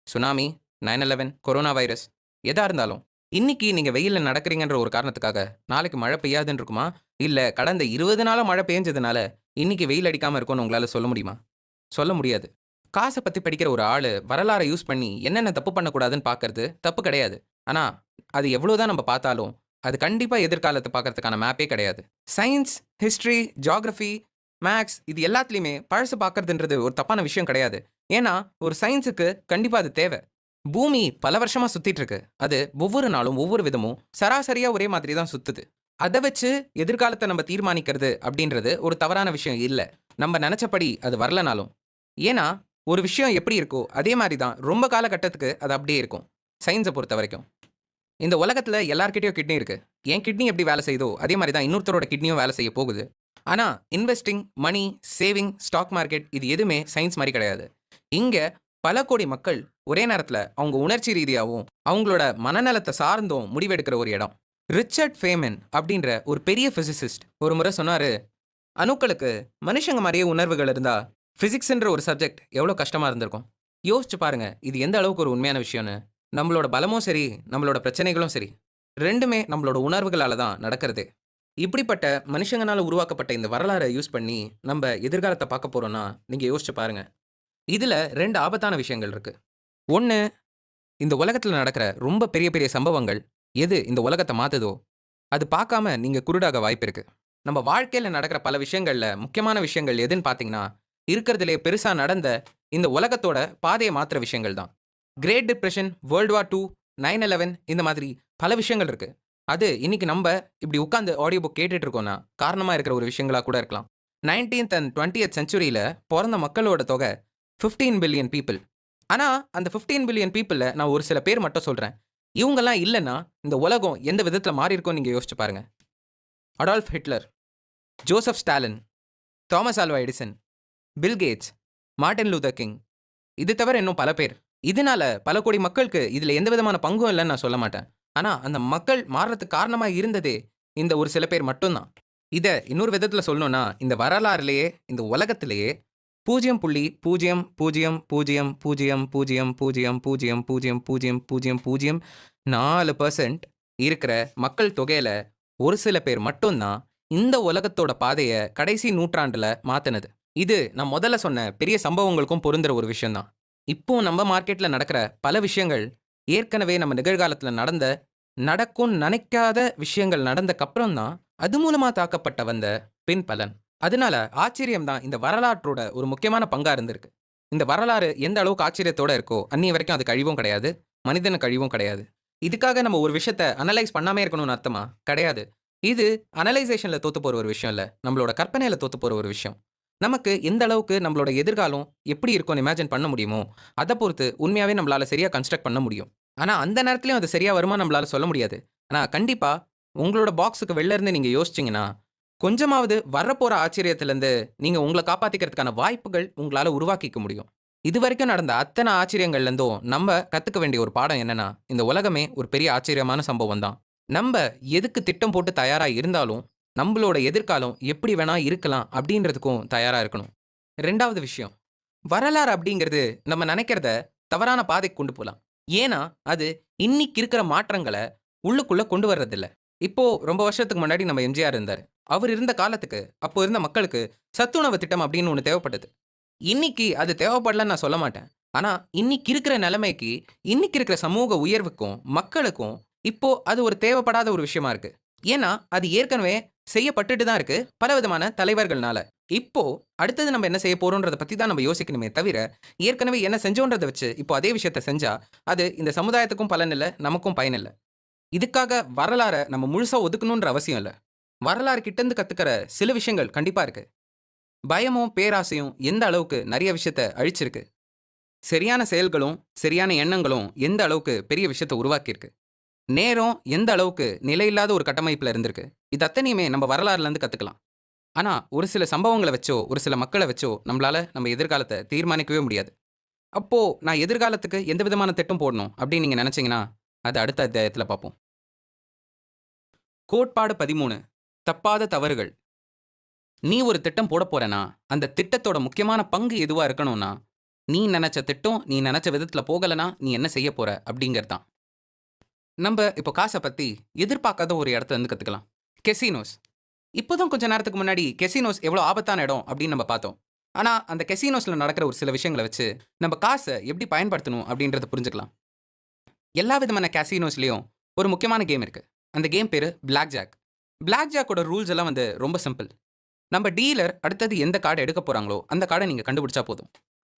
சுனாமி, 9/11, கொரோனா வைரஸ், எதாக இருந்தாலும் இன்னைக்கு நீங்கள் வெயிலில் நடக்கிறீங்கன்ற ஒரு காரணத்துக்காக நாளைக்கு மழை பெய்யாதுன்னு இருக்குமா? இல்லை கடந்த 20 நாளாக மழை பெஞ்சதுனால இன்னைக்கு வெயில் அடிக்காமல் இருக்கும்னு உங்களால் சொல்ல முடியுமா? சொல்ல முடியாது. காசை பற்றி படிக்கிற ஒரு ஆள் வரலாறை யூஸ் பண்ணி என்னென்ன தப்பு பண்ணக்கூடாதுன்னு பார்க்கறது தப்பு கிடையாது. ஆனால் அது எவ்வளோதான் நம்ம பார்த்தாலும் அது கண்டிப்பாக எதிர்காலத்தை பார்க்கறதுக்கான மேப்பே கிடையாது. சயின்ஸ், ஹிஸ்ட்ரி, ஜியாகிரஃபி, மேக்ஸ், இது எல்லாத்துலேயுமே பழசு பார்க்கறதுன்றது ஒரு தப்பான விஷயம் கிடையாது. ஏன்னா ஒரு சயின்ஸுக்கு கண்டிப்பாக அது தேவை. பூமி பல வருஷமாக சுற்றிட்டு இருக்கு. அது ஒவ்வொரு நாளும் ஒவ்வொரு விதமும் சராசரியாக ஒரே மாதிரி தான் சுற்றுது. அதை வச்சு எதிர்காலத்தை நம்ம தீர்மானிக்கிறது அப்படின்றது ஒரு தவறான விஷயம் இல்லை, நம்ம நினச்சபடி அது வரலனாலும். ஏன்னா ஒரு விஷயம் எப்படி இருக்கோ அதே மாதிரி தான் ரொம்ப காலகட்டத்துக்கு அது அப்படியே இருக்கும். சயின்ஸை பொறுத்த வரைக்கும் இந்த உலகத்தில் எல்லார்கிட்டையும் கிட்னி இருக்குது. என் கிட்னி எப்படி வேலை செய்யுதோ அதே மாதிரி தான் இன்னொருத்தரோட கிட்னியும் வேலை செய்ய போகுது. ஆனால் இன்வெஸ்டிங், மணி, சேவிங், ஸ்டாக் மார்க்கெட், இது எதுவுமே சயின்ஸ் மாதிரி கிடையாது. இங்கே பல கோடி மக்கள் ஒரே நேரத்தில் அவங்க உணர்ச்சி ரீதியாகவும் அவங்களோட மனநலத்தை சார்ந்தும் முடிவெடுக்கிற ஒரு இடம். ரிச்சர்ட் ஃபேமன் அப்படின்ற ஒரு பெரிய ஃபிசிசிஸ்ட் ஒரு முறை சொன்னார், அணுக்களுக்கு மனுஷங்க மாதிரியே உணர்வுகள் இருந்தால் ஃபிசிக்ஸ்ன்ற ஒரு சப்ஜெக்ட் எவ்வளோ கஷ்டமாக இருந்திருக்கும். யோசிச்சு பாருங்க இது எந்த அளவுக்கு ஒரு உண்மையான விஷயம்னு. நம்மளோட பலமும் சரி, நம்மளோட பிரச்சனைகளும் சரி, ரெண்டுமே நம்மளோட உணர்வுகளால் தான் நடக்கிறதே. இப்படிப்பட்ட மனுஷங்களால் உருவாக்கப்பட்ட இந்த வரலாறை யூஸ் பண்ணி நம்ம எதிர்காலத்தை பார்க்க போகிறோன்னா நீங்கள் யோசிச்சு பாருங்க. இதில் 2 ஆபத்தான விஷயங்கள் இருக்குது. ஒன்று, இந்த உலகத்தில் நடக்கிற ரொம்ப பெரிய பெரிய சம்பவங்கள் எது இந்த உலகத்தை மாற்றுதோ அது பார்க்காம நீங்கள் குருடாக வாய்ப்பு இருக்குது. நம்ம வாழ்க்கையில் நடக்கிற பல விஷயங்களில் முக்கியமான விஷயங்கள் எதுன்னு பார்த்தீங்கன்னா இருக்கிறதுலே பெருசாக நடந்த இந்த உலகத்தோட பாதையை மாற்றுற விஷயங்கள் தான். கிரேட் டிப்ரெஷன், வேர்ல்டு வார் 2, 9/11, இந்த மாதிரி பல விஷயங்கள் இருக்குது. அது இன்னைக்கு நம்ம இப்படி உட்கார்ந்து ஆடியோ புக் கேட்டுட்டு இருக்கோம்னா, காரணமா இருக்கிற ஒரு விஷயங்களா கூட இருக்கலாம். 19த் அண்ட் 20த் செஞ்சுரியில பொறந்த மக்களோட தொகை 15 பில்லியன் பீப்பிள். ஆனா, அந்த 15 பில்லியன் பீப்பிள்ல நான் ஒரு சில பேர் மட்டும் சொல்றேன். இவங்கலாம் இல்லன்னா, இந்த உலகம் எந்த விதத்தில மாறியிருக்கும்னு நீங்க யோசிச்சு பாருங்க. Adolf Hitler, Joseph Stalin, Thomas Alva Edison, Bill Gates, Martin Luther King. இது தவிர இன்னும் பல பேர். இதனால பல கோடி மக்களுக்கு இதுல எந்த விதமான பங்கும் இல்லன்னு நான் சொல்ல மாட்டேன். ஆனா, அந்த மக்கள் மாறுறதுக்கு காரணமா இருந்ததே இந்த ஒரு சில பேர் மட்டும் தான். இத இன்னொரு விதத்துல சொல்லணும்னா, இந்த வரலாறுலயே, இந்த உலகத்திலேயே 0.000000000004% இருக்கிற மக்கள் தொகையில ஒரு சில பேர் மட்டும் தான் இந்த உலகத்தோட பாதைய கடைசி நூற்றாண்டுல மாத்துனது. இது நான் முதல்ல சொன்ன பெரிய சம்பவங்களுக்கும் பொருந்துற ஒரு விஷயம் தான். இப்போ நம்ம மார்க்கெட்ல நடக்கிற பல விஷயங்கள் ஏற்கனவே நம்ம நிகழ்காலத்துல நடக்கும்னு நினைக்காத விஷயங்கள் நடந்தக்கப்புறம் தான் அது மூலமா தாக்கப்பட்ட வந்த பின்பலன். அதனால ஆச்சரியம் தான் இந்த வரலாற்றோட ஒரு முக்கியமான பங்கா இருந்திருக்கு. இந்த வரலாறு எந்த அளவுக்கு ஆச்சரியத்தோட இருக்கோ, அன்னிய வரைக்கும் அதுக்கு அழிவும் கிடையாது, மனிதனுக்கு அழிவும் கிடையாது. இதுக்காக நம்ம ஒரு விஷயத்த அனலைஸ் பண்ணாமே இருக்கணும்னு அர்த்தமா? கிடையாது. இது அனலைசேஷன்ல தோத்து போற ஒரு விஷயம் இல்ல. நம்மளோட கற்பனையில தோத்து போற ஒரு விஷயம். நமக்கு எந்த அளவுக்கு நம்மளோட எதிர்காலம் எப்படி இருக்கும்னு இமேஜின் பண்ண முடியுமோ, அத பொறுத்து உண்மையாவே நம்மளால சரியா கன்ஸ்ட்ரக்ட் பண்ண முடியும். ஆனா, அந்த நேரத்திலயும் அது சரியா வருமா நம்மளால சொல்ல முடியாது. ஆனா, கண்டிப்பா உங்களோட பாக்ஸுக்கு வெளில இருந்து நீங்க யோசிச்சீங்கன்னா, கொஞ்சமாவது வரப்போற ஆச்சரியத்திலருந்து நீங்க உங்கள காப்பாத்திக்கிறதுக்கான வாய்ப்புகள் உங்களால உருவாக்கிக்க முடியும். இதுவரைக்கும் நடந்த அத்தன ஆச்சரியங்கள்ல இருந்தும் நம்ம கத்துக்க வேண்டிய ஒரு பாடம் என்னன்னா, இந்த உலகமே ஒரு பெரிய ஆச்சரியமான சம்பவம் தான். நம்ப எதுக்கு திட்டம் போட்டு தயாரா இருந்தாலும், நம்பளோட எதிர்காலம் எப்படி வேணா இருக்கலாம் அப்படின்றதுக்கும் தயாரா இருக்கணும். 2வது விஷயம், வரலாறு அப்படிங்கிறது நம்ம நெனைக்கிறத தவறான பாதைக்கு கொண்டு போலாம். ஏன்னா, அது இன்னிக்கு இருக்கிற மாற்றங்கள உள்ளுக்குள்ள கொண்டு வர்றதில்ல. இப்போ ரொம்ப வருஷத்துக்கு முன்னாடி நம்ம எம்ஜிஆர் இருந்தாரு. அவர் இருந்த காலத்துக்கு, அப்போ இருந்த மக்களுக்கு சத்துணவு திட்டம் அப்படின்னு ஒண்ணு தேவைப்பட்டது. இன்னிக்கு அது தேவைப்படலன்னு நான் சொல்ல மாட்டேன். ஆனா, இன்னிக்கு இருக்கிற நிலைமைக்கு, இன்னிக்கு இருக்கிற சமூக உயர்வுக்கும், மக்களுக்கும் இப்போ அது ஒரு தேவைப்படாத ஒரு விஷயமா இருக்கு. ஏன்னா, அது ஏற்கனவே செய்யப்பட்டுட்டு தான் இருக்கு, பலவிதமான தலைவர்கள்னால. இப்போ அடுத்தது நம்ம என்ன செய்ய போறோம்ன்றத பத்தி தான் நம்ம யோசிக்கணுமே தவிர, ஏற்கனவே என்ன செஞ்சோன்றத வச்சு, இப்போ அதே விஷயத்த செஞ்சா, அது இந்த சமுதாயத்துக்கும் பலன் இல்ல, நமக்கும் பயன் இல்ல. இதுக்காக வரலாற நம்ம முழுசா ஒதுக்கணுன்ற அவசியம் இல்ல. வரலாறு கிட்டேருந்து கத்துக்கிற சில விஷயங்கள் கண்டிப்பா இருக்கு. பயமும், பேராசையும் எந்த அளவுக்கு நெறைய விஷயத்த அழிச்சிருக்கு. சரியான செயல்களும், சரியான எண்ணங்களும் எந்த அளவுக்கு பெரிய விஷயத்த உருவாக்கியிருக்கு. நேரம் எந்த அளவுக்கு நிலையில்லாத ஒரு கட்டமைப்புல இருந்திருக்கு. இது அத்தனையுமே நம்ம வரலாறுலேருந்து கத்துக்கலாம். ஆனா, ஒரு சில சம்பவங்கள வச்சோ, ஒரு சில மக்கள வச்சோ, நம்மளால நம்ம எதிர்காலத்த தீர்மானிக்கவே முடியாது. அப்போ நான் எதிர்காலத்துக்கு எந்த விதமான திட்டம் போடணும் அப்படின்னு நீங்க நெனச்சீங்கன்னா, அத அடுத்த அத்தியாயத்துல பார்ப்போம். கோட்பாடு 13 தப்பாத தவறுகள். நீ ஒரு திட்டம் போடப் போறேன்னா, அந்த திட்டத்தோட முக்கியமான பங்கு எதுவா இருக்கணும்னா, நீ நெனச்ச திட்டம், நீ நெனச்ச விதத்துல போகலனா, நீ என்ன செய்ய போற அப்படிங்கிறது தான். நம்ப இப்போ காச பத்தி எதிர்பார்க்காத ஒரு இடத்துல இருந்து கத்துக்கலாம். கெசினோஸ். இப்போதான் கொஞ்ச நேரத்துக்கு முன்னாடி கெசினோஸ் எவ்வளோ ஆபத்தான இடம் அப்படின்னு நம்ம பார்த்தோம். ஆனா, அந்த கெசினோஸ்ல நடக்கிற ஒரு சில விஷயங்கள வச்சு, நம்ம காச எப்படி பயன்படுத்தணும் அப்படின்றத புரிஞ்சுக்கலாம். எல்லா விதமான கேசினோஸ்லயும் ஒரு முக்கியமான கேம் இருக்கு. அந்த கேம் பேரு பிளாக் ஜாக். பிளாக் ஜாக்கோட ரூல்ஸ் எல்லாம் வந்து ரொம்ப சிம்பிள். நம்ம டீலர் அடுத்தது எந்த கார்டு எடுக்க போறாங்களோ, அந்த கார்ட நீங்க கண்டுபிடிச்சா போதும்.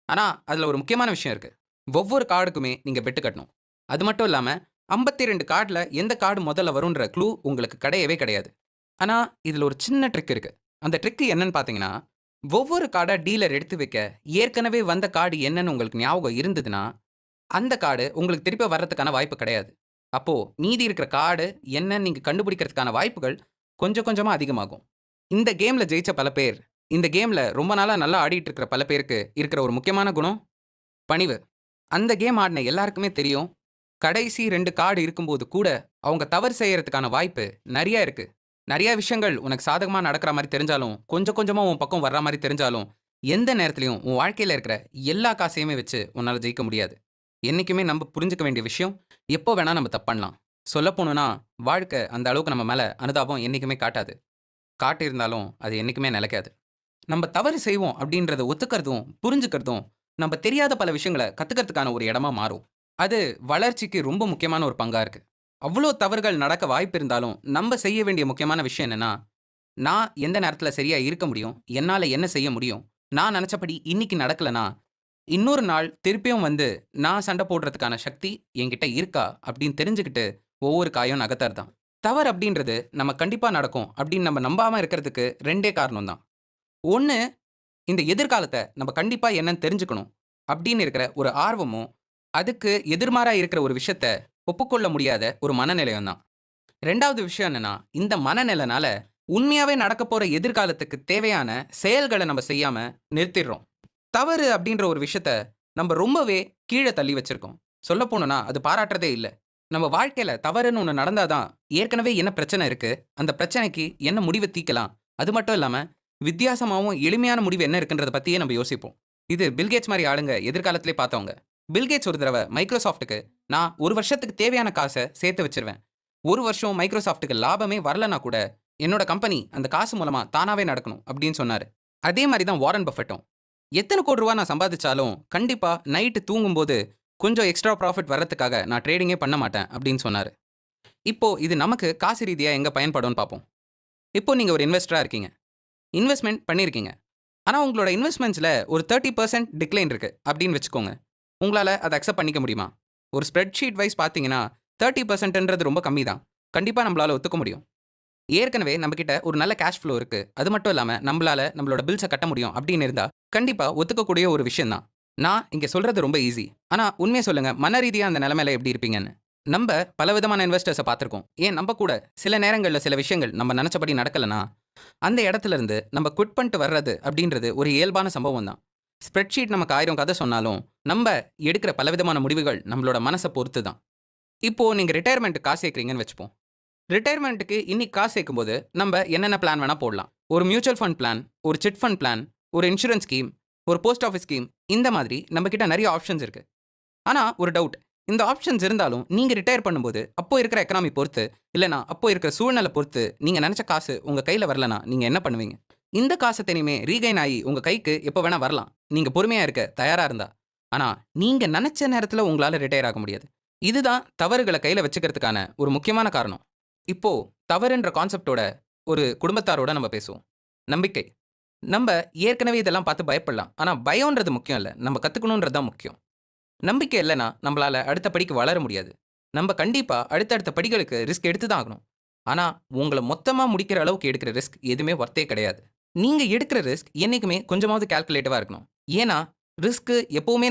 ஆனா, அதுல ஒரு முக்கியமான விஷயம் இருக்கு. ஒவ்வொரு கார்டுக்குமே நீங்க பெட் கட்டணும். அது மட்டும் இல்லாம 52 கார்டுல எந்த கார்டு முதல்ல வரும்ன்ற க்ளூ உங்களுக்கு கிடையவே கிடையாது. ஆனா, இதுல ஒரு சின்ன ட்ரிக் இருக்கு. அந்த ட்ரிக் என்னன்னு பார்த்தீங்கன்னா, ஒவ்வொரு கார்டா டீலர் எடுத்து வைக்க, ஏற்கனவே வந்த கார்டு என்னன்னு உங்களுக்கு ஞாபகம் இருந்ததுன்னா, அந்த கார்டு உங்களுக்கு திருப்பி வர்றதுக்கான வாய்ப்பு கிடையாது. அப்போ மீதி இருக்கிற கார்டு என்னன்னு நீங்க கண்டுபிடிக்கிறதுக்கான வாய்ப்புகள் கொஞ்சம் கொஞ்சமா அதிகமாகும். இந்த கேம்ல ஜெயிச்ச பல பேர், இந்த கேம்ல ரொம்ப நாளா நல்லா ஆடிட்டு இருக்கிற பல பேருக்கு இருக்கிற ஒரு முக்கியமான குணம், பணிவு. அந்த கேம் ஆடின எல்லாருக்குமே தெரியும். கடைசி 2 கார்டு இருக்கும்போது கூட, அவங்க தவறு செய்யறதுக்கான வாய்ப்பு நெறைய இருக்கு. நெறைய விஷயங்கள் உனக்கு சாதகமா நடக்கிற மாரி தெரிஞ்சாலும், கொஞ்சம் கொஞ்சமா உன் பக்கம் வர்ற மாரி தெரிஞ்சாலும், எந்த நேரத்திலயும் உன் வாழ்க்கையில இருக்கிற எல்லா காசையுமே வச்சு உன்னால ஜெயிக்க முடியாது. என்னைக்குமே நம்ப புரிஞ்சுக்க வேண்டிய விஷயம், எப்போ வேணா நம்ம தப்பு பண்ணலாம். சொல்லப்போணும்னா, வாழ்க்கை அந்த அளவுக்கு நம்ம மேல அனுதாபம் என்னைக்குமே காட்டாது. காட்டியிருந்தாலும் அது என்னைக்குமே நிலைக்காது. நம்ம தவறு செய்வோம் அப்படின்றத ஒத்துக்கிறதும், புரிஞ்சுக்கிறதும், நம்ம தெரியாத பல விஷயங்கள கத்துக்கிறதுக்கான ஒரு இடமா மாறும். அது வளர்ச்சிக்கு ரொம்ப முக்கியமான ஒரு பங்கா இருக்கு. அவ்ளோ தவறுகள் நடக்க வாய்ப்பு இருந்தாலும், நம்ப செய்ய வேண்டிய முக்கியமான விஷயம் என்னன்னா, நான் எந்த நேரத்தில சரியா இருக்க முடியும்? என்னால என்ன செய்ய முடியும்? நான் நெனச்சபடி இன்னைக்கு நடக்கலனா, இன்னொரு நாள் திருப்பியும் வந்து நான் சண்ட போடுறதுக்கான சக்தி என்கிட்ட இருக்கா? அப்படின்னு தெரிஞ்சுக்கிட்டு ஒவ்வொரு காயும் நகர்த்துறது தான். தவறு அப்படின்றது நம்ம கண்டிப்பாக நடக்கும் அப்படின்னு நம்ம நம்பாமல் இருக்கிறதுக்கு ரெண்டே காரணம் தான். ஒன்று, இந்த எதிர்காலத்தை நம்ம கண்டிப்பாக என்னன்னு தெரிஞ்சுக்கணும் அப்படின்னு இருக்கிற ஒரு ஆர்வமும், அதுக்கு எதிர்மாறாக இருக்கிற ஒரு விஷயத்த ஒப்புக்கொள்ள முடியாத ஒரு மனநிலையும் தான். ரெண்டாவது விஷயம் என்னன்னா, இந்த மனநிலைனால உண்மையாவே நடக்க போற எதிர்காலத்துக்கு தேவையான செயல்கள நம்ம செய்யாம நிறுத்திடுறோம். தவறு அப்படின்ற ஒரு விஷயத்த நம்ம ரொம்பவே கீழ தள்ளி வச்சிருக்கோம். சொல்லப் போணும்னா, அது பாராட்டுறதே இல்ல. நம்ம வாழ்க்கையில தவறுன்னு ஒண்ணு நடந்தா தான், ஏற்கனவே என்ன பிரச்சனை இருக்கு? அந்த பிரச்சனைக்கு என்ன முடிவு தீர்க்கலாம்? அது மட்டும் இல்லாம, வித்தியாசமாவும் எளிமையான முடிவு என்ன இருக்குன்றத பத்தியே நம்ம யோசிப்போம். இது பில் கேட்ஸ் மாரி ஆளுங்க எதிர்காலத்திலே பார்த்தவங்க. பில் கேட்ஸ் ஒரு தடவ மைக்ரோசாஃப்ட்க்கு நான் 1 வருஷத்துக்கு தேவையான காச சேர்த்து வச்சிருவேன். 1 வருஷம் மைக்ரோசாஃப்ட்க்கு லாபமே வரலனா கூட, என்னோட கம்பெனி அந்த காசு மூலமா தானாவே நடக்கணும் அப்படின்னு சொன்னாரு. அதே மாரி தான் வாரன் பஃபெட்டும். எத்தன கோடி ரூவா நான் சம்பாதிச்சாலும், கண்டிப்பா நைட்டு தூங்கும்போது கொஞ்சம் எக்ஸ்ட்ரா ப்ராஃபிட் வர்றதுக்காக நான் ட்ரேடிங்கே பண்ண மாட்டேன் அப்படின்னு சொன்னாரு. இப்போ இது நமக்கு காசு ரீதியா எங்க பயன்படும்னு பார்ப்போம். இப்போ நீங்க ஒரு இன்வெஸ்டரா இருக்கீங்க. இன்வெஸ்ட்மென்ட் பண்ணியிருக்கீங்க. ஆனா உங்களோட இன்வெஸ்ட்மெண்ட்ஸ்ல ஒரு 30% டிக்ளைன் இருக்கு அப்படின்னு வச்சுக்கோங்க. உங்களால அத அக்செப்ட் பண்ணிக்க முடியுமா? ஒரு ஸ்ப்ரெட் ஷீட் வைஸ் பார்த்தீங்கன்னா, 30%ன்றது ரொம்ப கம்மி தான். கண்டிப்பா நம்மளால ஒத்துக்க முடியும். ஏற்கனவே நம்மகிட்ட ஒரு நல்ல கேஷ் ஃப்ளோ இருக்கு. அது மட்டும் இல்லாம நம்மளால நம்மளோட பில்ஸ கட்ட முடியும் அப்படின்னு இருந்தா, கண்டிப்பா ஒத்துக்கக்கூடிய ஒரு விஷயம் தான். நான் இங்க சொல்றது ரொம்ப ஈஸி. ஆனா உண்மைய சொல்லுங்க, மன ரீதியா அந்த நிலைமையில எப்படி இருப்பீங்கன்னு. நம்ப பலவிதமான இன்வெஸ்டர்ஸ பார்த்திருக்கோம். ஏன் நம்ப கூட சில நேரங்கள்ல சில விஷயங்கள் நம்ம நெனச்சபடி நடக்கலனா, அந்த இடத்துல இருந்து நம்ம குவிட் பண்ணிட்டு வர்றது அப்படின்றது ஒரு இயல்பான சம்பவம் தான். ஸ்ப்ரெட்ஷீட் நமக்கு 1000 கதை சொன்னாலும், நம்ப எடுக்கிற பலவிதமான முடிவுகள் நம்மளோட மனச பொறுத்து தான். இப்போ நீங்க ரிட்டயர்மென்ட்க்கு காசு சேர்க்கிறீங்கன்னு வச்சுப்போம். ரிட்டயர்மென்ட்க்கு இன்னைக்கு காசு சேர்க்கும்போது, நம்ப என்னென்ன பிளான் வேணா போடலாம். ஒரு மியூச்சுவல் ஃபண்ட் பிளான், ஒரு சிட் ஃபண்ட் பிளான், ஒரு இன்சூரன்ஸ் ஸ்கீம், ஒரு போஸ்ட் ஆஃபிஸ் ஸ்கீம், இந்த மாதிரி நம்ம கிட்ட நெறைய ஆப்ஷன்ஸ் இருக்கு. ஆனா ஒரு டவுட். இந்த ஆப்ஷன்ஸ் இருந்தாலும், நீங்க ரிட்டயர் பண்ணும்போது, அப்போ இருக்கிற எக்கனாமி பொறுத்து, இல்லன்னா அப்போ இருக்கிற சூழ்நிலை பொறுத்து, நீங்க நெனச்ச காசு உங்க கையில வரலனா, நீங்க என்ன பண்ணுவீங்க? இந்த காசு இனிமே ரீகெயின் ஆயி உங்க கைக்கு எப்ப வேணா வரலாம். நீங்க பொறுமையா இருக்க தயாரா இருந்தா. ஆனா, நீங்க நெனச்ச நேரத்துல உங்களால ரிட்டயர் ஆக முடியாது. இதுதான் தவறுகள கையில வச்சுக்கிறதுக்கான ஒரு முக்கியமான காரணம். இப்போ தவறுன்ற கான்செப்ட்டோட ஒரு குடும்பத்தாரோட நம்ம பேசுவோம். நம்பிக்கை. நம்ப ஏற்கனவே இதெல்லாம் பார்த்து பயப்படலாம். ஆனா பயம்ன்றது முக்கியம் இல்ல. நம்ம கத்துக்கணும்ன்றது தான் முக்கியம். நம்பிக்கை இல்லன்னா, நம்பளால அடுத்த படிக்கு வளர முடியாது. நம்ப கண்டிப்பா அடுத்தடுத்த படிகளுக்கு ரிஸ்க் எடுத்து தான் ஆகணும். ஆனா, உங்கள மொத்தமா முடிக்கிற அளவுக்கு எடுக்கிற ரிஸ்க் எதுவுமே வொர்த்தே கிடையாது. நீங்க எடுக்கிற ரிஸ்க் என்னைக்குமே கொஞ்சமாவது கால்குலேட்டிவா இருக்கணும். ஏன்னா, ரிஸ்க் எப்பவுமே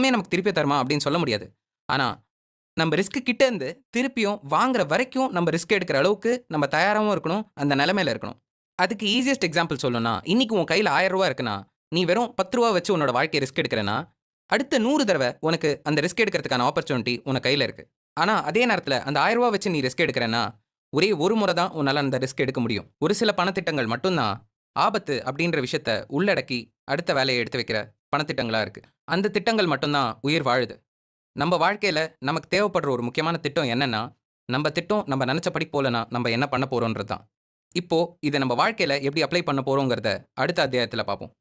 நமக்கு திருப்பி தருமா அப்படின்னு சொல்ல முடியாது. ஆனா, நம்ம ரிஸ்க் கிட்ட இருந்து திருப்பியும் வாங்குற வரைக்கும் நம்ம ரிஸ்க் எடுக்கிற அளவுக்கு நம்ம தயாராவும் இருக்கணும். அந்த நிலைமையில இருக்கணும். அதுக்கு ஈசியஸ்ட் எக்ஸாம்பிள் சொல்லணும்னா, இன்னைக்கு உன் கையில ரூ. 1000 இருக்குன்னா, நீ வெறும் ரூ. 10 வச்சு உன்னோட வாழ்க்கைய ரிஸ்க் எடுக்கிறேன்னா, அடுத்த 100 தடவ உனக்கு அந்த ரிஸ்க் எடுக்கிறதுக்கான ஆப்பர்ச்சுனிட்டி உன் கையில இருக்கு. ஆனா, அதே நேரத்துல அந்த ரூ. 1000 வச்சு நீ ரிஸ்க் எடுக்கிறேன்னா, ஒரே ஒரு முறை தான் உன்னால அந்த ரிஸ்க் எடுக்க முடியும். ஒரு சில பணத்திட்டங்கள் மட்டும் தான் ஆபத்து அப்படின்ற விஷயத்த உள்ளடக்கி அடுத்த வேலைய எடுத்து வைக்கிற பணத்திட்டங்களா இருக்கு. அந்த திட்டங்கள் மட்டும் தான் உயிர் வாழுது. நம்ம வாழ்க்கையில நமக்கு தேவைப்படுற ஒரு முக்கியமான திட்டம் என்னன்னா, நம்ம திட்டம் நம்ம நெனச்சபடி போலனா, நம்ம என்ன பண்ண போறோம்ன்றது தான். இப்போ இத நம்ம வாழ்க்கையில எப்படி அப்ளை பண்ண போறோம்ங்கிறத அடுத்த அத்தியாயத்துல பார்ப்போம்.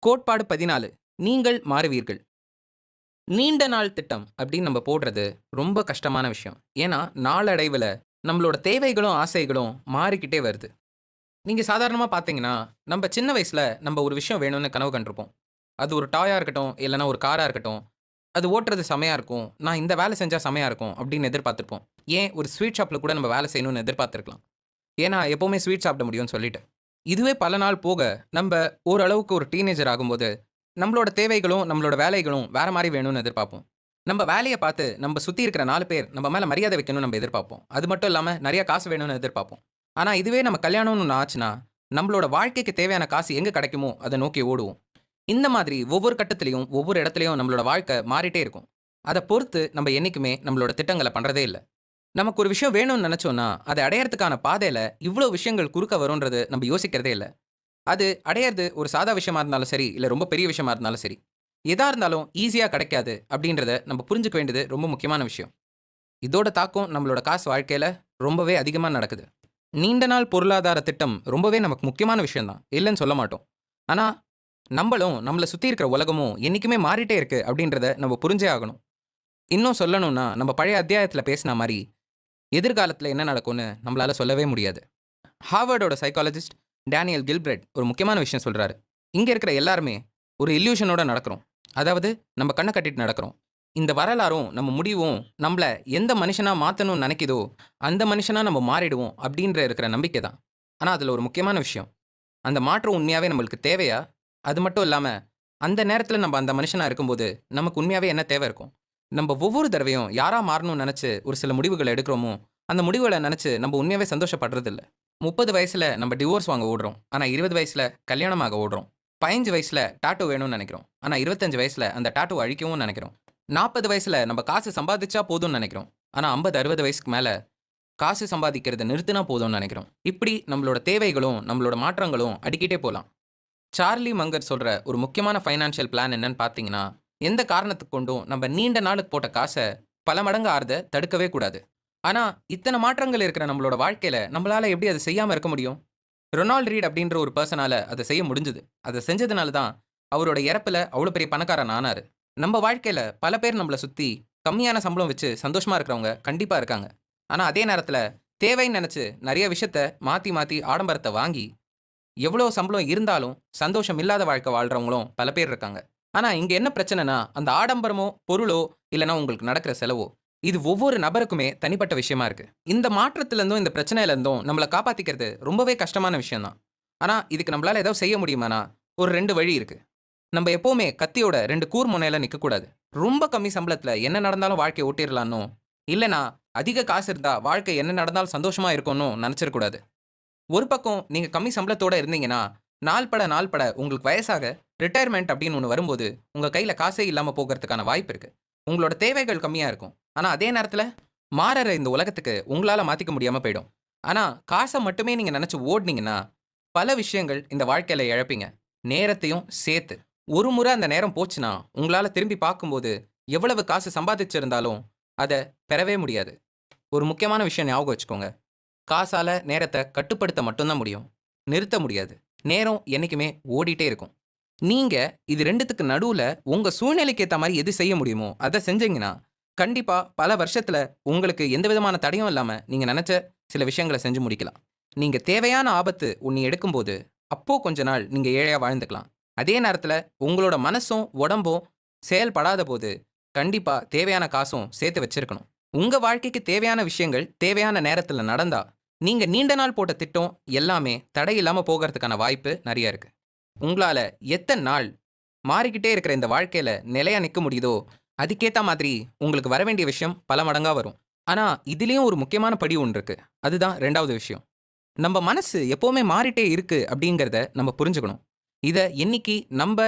கோட்பாடு 14 நீங்கள் மாறுவீர்கள். நீண்ட நாள் திட்டம் அப்படின்னு நம்ம போடுறது ரொம்ப கஷ்டமான விஷயம். ஏன்னா, நாளடைவுல நம்மளோட தேவைகளும், ஆசைகளும் மாறிக்கிட்டே வருது. நீங்க சாதாரணமா பார்த்தீங்கன்னா, நம்ம சின்ன வயசுல நம்ம ஒரு விஷயம் வேணும்னு கனவு கண்டிருப்போம். அது ஒரு டாயா இருக்கட்டும், இல்லன்னா ஒரு காரா இருக்கட்டும். அது ஓட்டுறது செமையா இருக்கும். நான் இந்த வேலை செஞ்சா செமையா இருக்கும் அப்படின்னு எதிர்பார்த்திருப்போம். ஏன் ஒரு ஸ்வீட் ஷாப்ல கூட நம்ம வேலை செய்யணும்னு எதிர்பார்த்திருக்கலாம். ஏன்னா, எப்பவுமே ஸ்வீட் சாப்பிட முடியும்னு சொல்லிட்டு. இதுவே பல நாள் போக, நம்ப ஓரளவுக்கு ஒரு டீனேஜர் ஆகும்போது, நம்மளோட தேவைகளும், நம்மளோட வேலைகளும் வேற மாரி வேணும்னு எதிர்பார்ப்போம். நம்ப வேலைய பார்த்து, நம்ப சுத்தி இருக்கிற 4 பேர் நம்ம மேல மரியாதை வைக்கணும்னு நம்ம எதிர்பார்ப்போம். அது மட்டும் இல்லாம நெறைய காசு வேணும்னு எதிர்பார்ப்போம். ஆனா, இதுவே நம்ம கல்யாணம்னு ஒண்ணு ஆச்சுன்னா, நம்மளோட வாழ்க்கைக்கு தேவையான காசு எங்க கிடைக்குமோ, அத நோக்கி ஓடுவோம். இந்த மாதிரி ஒவ்வொரு கட்டத்திலயும், ஒவ்வொரு இடத்துலயும் நம்மளோட வாழ்க்கை மாறிட்டே இருக்கும். அத பொறுத்து நம்ம என்னைக்குமே நம்மளோட திட்டங்கள பண்றதே இல்ல. நமக்கு ஒரு விஷயம் வேணும்னு நெனச்சோம்னா, அத அடையறதுக்கான பாதையில இவ்ளோ விஷயங்கள் குறுக்க வரும்ன்றது நம்ம யோசிக்கிறதே இல்ல. அது அடையறது ஒரு சாதா விஷயமா இருந்தாலும் சரி, இல்ல ரொம்ப பெரிய விஷயமா இருந்தாலும் சரி. எதா இருந்தாலும் ஈஸியா கிடைக்காது அப்படின்றத நம்ம புரிஞ்சுக்க வேண்டியது ரொம்ப முக்கியமான விஷயம். இதோட தாக்கம் நம்மளோட காசு வாழ்க்கையில ரொம்பவே அதிகமா நடக்குது. நீண்ட நாள் பொருளாதார திட்டம் ரொம்பவே நமக்கு முக்கியமான விஷயம் தான். இல்லன்னு சொல்ல மாட்டோம். ஆனா, நம்பளும் நம்மள சுத்தி இருக்கிற உலகமும் என்னைக்குமே மாறிட்டே இருக்கு அப்படின்றத நம்ம புரிஞ்சே ஆகணும். இன்னும் சொல்லணும்னா, நம்ம பழைய அத்தியாயத்துல பேசின மாரி, எதிர்காலத்துல என்ன நடக்கும்னு நம்மளால சொல்லவே முடியாது. ஹார்வர்டோட சைக்காலஜிஸ்ட் டேனியல் கில்பிரெட் ஒரு முக்கியமான விஷயம் சொல்றாரு. இங்க இருக்கிற எல்லாருமே ஒரு இல்யூஷனோட நடக்கிறோம். அதாவது நம்ம கண்ண கட்டிட்டு நடக்கிறோம். இந்த வரலாறும் நம்ம முடிவும் நம்மள எந்த மனுஷனா மாத்தணும்னு நினைக்குதோ அந்த மனுஷனா நம்ம மாறிடுவோம் அப்படின்ற இருக்கிற நம்பிக்கை தான். ஆனா அதுல ஒரு முக்கியமான விஷயம், அந்த மாற்றம் உண்மையாவே நம்மளுக்கு தேவையா? அது மட்டும் இல்லாம அந்த நேரத்துல நம்ம அந்த மனுஷனா இருக்கும்போது நமக்கு உண்மையாவே என்ன தேவை இருக்கும்? நம்ம ஒவ்வொரு தடவையும் யாரா மாறணும்னு நினைச்சு ஒரு சில முடிவுகளை எடுக்கிறோமோ அந்த முடிவுகளை நினைச்சு நம்ம உண்மையாவே சந்தோஷப்படுறது இல்ல. 30 வயசுல நம்ம டிவோர்ஸ் வாங்க ஓடுறோம், ஆனா 20 வயசுல கல்யாணமாக ஓடுறோம். 15 வயசுல டாட்டூ வேணும்னு நினைக்கிறோம், ஆனா 25 வயசுல அந்த டாட்டூ அழிக்கவும் நினைக்கிறோம். 40 வயசுல நம்ம காசு சம்பாதிச்சா போதும்னு நினைக்கிறோம், ஆனா 50 60 வயசுக்கு மேல காசு சம்பாதிக்கிறத நிறுத்தினா போதும்னு நினைக்கிறோம். இப்படி நம்மளோட தேவைகளும் நம்மளோட மாற்றங்களும் அடிக்கிட்டே போலாம். சார்லி மங்கர் சொல்ற ஒரு முக்கியமான ஃபைனான்ஷியல் பிளான் என்னன்னு பார்த்தீங்கன்னா, எந்த காரணத்துக்கு கொண்டும் நம்ம நீண்ட நாளுக்கு போட்ட காசை பல மடங்கு ஆறத தடுக்கவே கூடாது. ஆனா, இத்தனை மாற்றங்கள் இருக்கிற நம்மளோட வாழ்க்கையில நம்மளால எப்படி அதை செய்யாம இருக்க முடியும்? ரொனால்ட் ரீட் அப்படின்ற ஒரு பெர்சனால அதை செய்ய முடிஞ்சது. அதை செஞ்சதுனால தான் அவரோட இறப்புல அவ்வளோ பெரிய பணக்காரன் ஆனாரு. நம்ம வாழ்க்கையில பல பேர் நம்மள சுத்தி கம்மியான சம்பளம் வச்சு சந்தோஷமா இருக்கிறவங்க கண்டிப்பா இருக்காங்க. ஆனா அதே நேரத்துல தேவைன்னு நினைச்சு நிறைய விஷயத்த மாத்தி மாத்தி ஆடம்பரத்தை வாங்கி எவ்வளோ சம்பளம் இருந்தாலும் சந்தோஷம் இல்லாத வாழ்க்கை வாழ்றவங்களும் பல பேர் இருக்காங்க. ஆனா இங்க என்ன பிரச்சனைனா, அந்த ஆடம்பரமோ, பொருளோ, இல்லன்னா உங்களுக்கு நடக்கிற செலவோ, இது ஒவ்வொரு நபருக்குமே தனிப்பட்ட விஷயமா இருக்கு. இந்த மாற்றத்துல இருந்தும், இந்த பிரச்சனையில இருந்தும் நம்மள காப்பாத்திக்கிறது ரொம்பவே கஷ்டமான விஷயம் தான். ஆனா இதுக்கு நம்மளால ஏதாவது செய்ய முடியுமானா, ஒரு 2 வழி இருக்கு. நம்ம எப்பவுமே கத்தியோட 2 கூர் முனையில நிக்கக்கூடாது. ரொம்ப கம்மி சம்பளத்துல என்ன நடந்தாலும் வாழ்க்கைய ஓட்டிறலான்னும், இல்லன்னா அதிக காசு இருந்தா வாழ்க்கை என்ன நடந்தாலும் சந்தோஷமா இருக்கும்னும் நெனச்சிறக்கூடாது. ஒரு பக்கம் நீங்க கம்மி சம்பளத்தோட இருந்தீங்கன்னா, நாள் பட உங்களுக்கு வயசாக ரிட்டயர்மென்ட் அப்படின்னு ஒண்ணு வரும்போது, உங்க கையில காசே இல்லாம போகறதுக்கான வாய்ப்பு இருக்கு. உங்களோட தேவைகள் கம்மியா இருக்கும். ஆனா அதே நேரத்துல, மாறுற இந்த உலகத்துக்கு உங்களால மாத்திக்க முடியாம போயிடும். ஆனா காச மட்டுமே நீங்க நெனச்சு ஓடுனீங்கன்னா, பல விஷயங்கள் இந்த வாழ்க்கையில இழப்பீங்க. நேரத்தையும் சேர்த்து. ஒரு முறை அந்த நேரம் போச்சுன்னா, உங்களால திரும்பி பார்க்கும்போது, எவ்வளவு காசு சம்பாதிச்சிருந்தாலும், அத பெறவே முடியாது. ஒரு முக்கியமான விஷயம் ஞாபகம் வச்சுக்கோங்க. காசால நேரத்த கட்டுப்படுத்த மட்டும் தான் முடியும். நிறுத்த முடியாது. நேரம் என்னைக்குமே ஓடிட்டே இருக்கும். நீங்க இது 2த்துக்கு நடுவுல உங்க சூழ்நிலைக்கு ஏத்த மாரி எது செய்ய முடியுமோ, அத செஞ்சீங்கன்னா, கண்டிப்பா பல வருஷத்துல உங்களுக்கு எந்த விதமான தடையும் இல்லாம நீங்க நெனச்ச சில விஷயங்கள செஞ்சு முடிக்கலாம். நீங்க தேவையான ஆபத்து ஒண்ணு எடுக்கும்போது, அப்போ கொஞ்ச நாள் நீங்க ஏழையா வாழ்ந்துக்கலாம். அதே நேரத்துல உங்களோட மனசும், உடம்பும் செயல்படாதபோது, கண்டிப்பா தேவையான காசும் சேர்த்து வச்சிருக்கணும். உங்க வாழ்க்கைக்கு தேவையான விஷயங்கள் தேவையான நேரத்துல நடந்தா, நீங்க நீண்ட நாள் போட்ட திட்டம் எல்லாமே தடையில்லாம போகறதுக்கான வாய்ப்பு நெறைய இருக்கு. உங்களால எத்தன நாள் மாறிக்கிட்டே இருக்கிற இந்த வாழ்க்கையில நிலையா நிக்க முடியுதோ, அதுக்கேத்த மாதிரி உங்களுக்கு வர வேண்டிய விஷயம் பல மடங்கா வரும். ஆனா, இதிலயும் ஒரு முக்கியமான படி ஒண்ணு இருக்கு. அதுதான் 2வது விஷயம். நம்ம மனசு எப்பவுமே மாறிட்டே இருக்கு அப்படிங்கிறத நம்ம புரிஞ்சுக்கணும். இத என்னைக்கு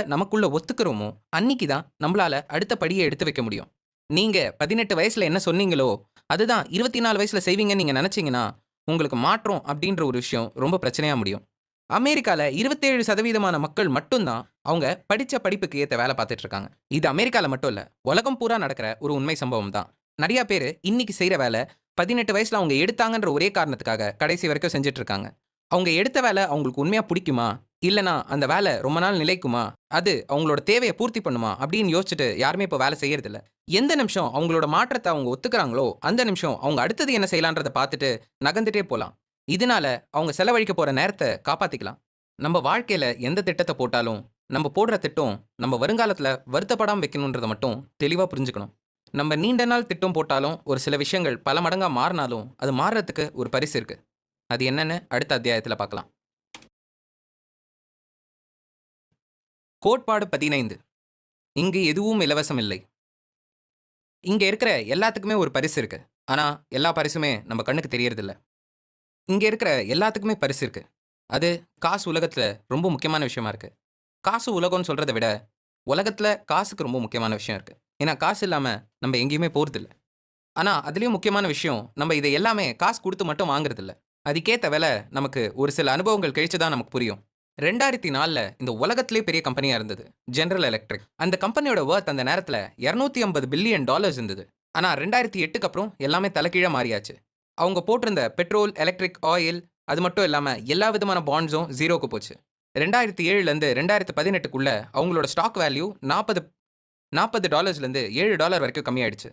நமக்குள்ள ஒத்துக்கிறோமோ, அன்னைக்கு தான் நம்மளால அடுத்த படிய எடுத்து வைக்க முடியும். நீங்க 18 வயசுல என்ன சொன்னீங்களோ, அதுதான் 24 வயசுல செய்வீங்கன்னு நீங்க நெனச்சீங்கன்னா, உங்களுக்கு மாற்றம் அப்படின்ற ஒரு விஷயம் ரொம்ப பிரச்சனையா முடியும். அமெரிக்கால 27% மக்கள் மட்டும் தான் அவங்க படிச்ச படிப்புக்கு ஏத்த வேலை பார்த்துட்டு இருக்காங்க. இது அமெரிக்கால மட்டும் இல்ல, உலகம் பூரா நடக்கிற ஒரு உண்மை சம்பவம் தான். நெறைய பேரு இன்னைக்கு செய்ற வேலை 18 வயசுல அவங்க எடுத்தாங்கன்ற ஒரே காரணத்துக்காக கடைசி வரைக்கும் செஞ்சுட்டு இருக்காங்க. அவங்க எடுத்த வேலை அவங்களுக்கு உண்மையா புடிக்குமா? இல்லன்னா அந்த வேலை ரொம்ப நாள் நிலைக்குமா? அது அவங்களோட தேவைய பூர்த்தி பண்ணுமா? அப்படின்னு யோசிச்சுட்டு யாருமே இப்ப வேலை செய்யறதில்ல. எந்த நிமிஷம் அவங்களோட மாற்றத்த அவங்க ஒத்துக்கிறாங்களோ, அந்த நிமிஷம் அவங்க அடுத்தது என்ன செய்யலான்றத பார்த்துட்டு நகர்ந்துட்டே போலாம். இதனால அவங்க செலவழிக்க போற நேரத்த காப்பாத்திக்கலாம். நம்ம வாழ்க்கையில எந்த திட்டத்த போட்டாலும், நம்ம போடுற திட்டம் நம்ம வருங்காலத்துல வருத்தப்படாம வைக்கணுன்றத மட்டும் தெளிவா புரிஞ்சுக்கணும். நம்ம நீண்ட நாள் திட்டம் போட்டாலும், ஒரு சில விஷயங்கள் பல மடங்கா மாறுனாலும், அது மாறுறதுக்கு ஒரு பரிசு இருக்கு. அது என்னன்னு அடுத்த அத்தியாயத்துல பார்க்கலாம். கோட்பாடு 15. இங்கு எதுவும் இலவசம் இல்லை. இங்க இருக்கிற எல்லாத்துக்குமே ஒரு பரிசு இருக்கு. ஆனா, எல்லா பரிசுமே நம்ம கண்ணுக்கு தெரியறதில்ல. இங்க இருக்கிற எல்லாத்துக்குமே பரிசு இருக்கு. அது காசு உலகத்துல ரொம்ப முக்கியமான விஷயமா இருக்கு. காசு உலகம்னு சொல்றத விட, உலகத்துல காசுக்கு ரொம்ப முக்கியமான விஷயம் இருக்கு. ஏன்னா, காசு இல்லாம நம்ம எங்கேயுமே போறதில்ல. ஆனா, அதிலயும் முக்கியமான விஷயம், நம்ம இத எல்லாமே காசு குடுத்து மட்டும் வாங்குறதில்ல. அதுக்கேத்த விலை நமக்கு ஒரு சில அனுபவங்கள் கழிச்சு தான் நமக்கு புரியும். 2004ல இந்த உலகத்திலேயே பெரிய கம்பெனியா இருந்தது. General electric. அந்த கம்பெனியோட வொர்த் அந்த நேரத்துல $250 பில்லியன் இருந்தது. ஆனா 2008க்கு அப்புறம் எல்லாமே தலைகீழா மாறியாச்சு. அவங்க போட்டிருந்த பெட்ரோல், எலக்ட்ரிக், ஆயில் அது மட்டும் இல்லாம எல்லா விதமான பாண்ட்ஸும் 0க்கு போச்சு. 2007லேருந்து 2018க்குள்ள அவங்களோட ஸ்டாக் வேல்யூ $40லேருந்து $7 வரைக்கும் கம்மியாயிடுச்சு.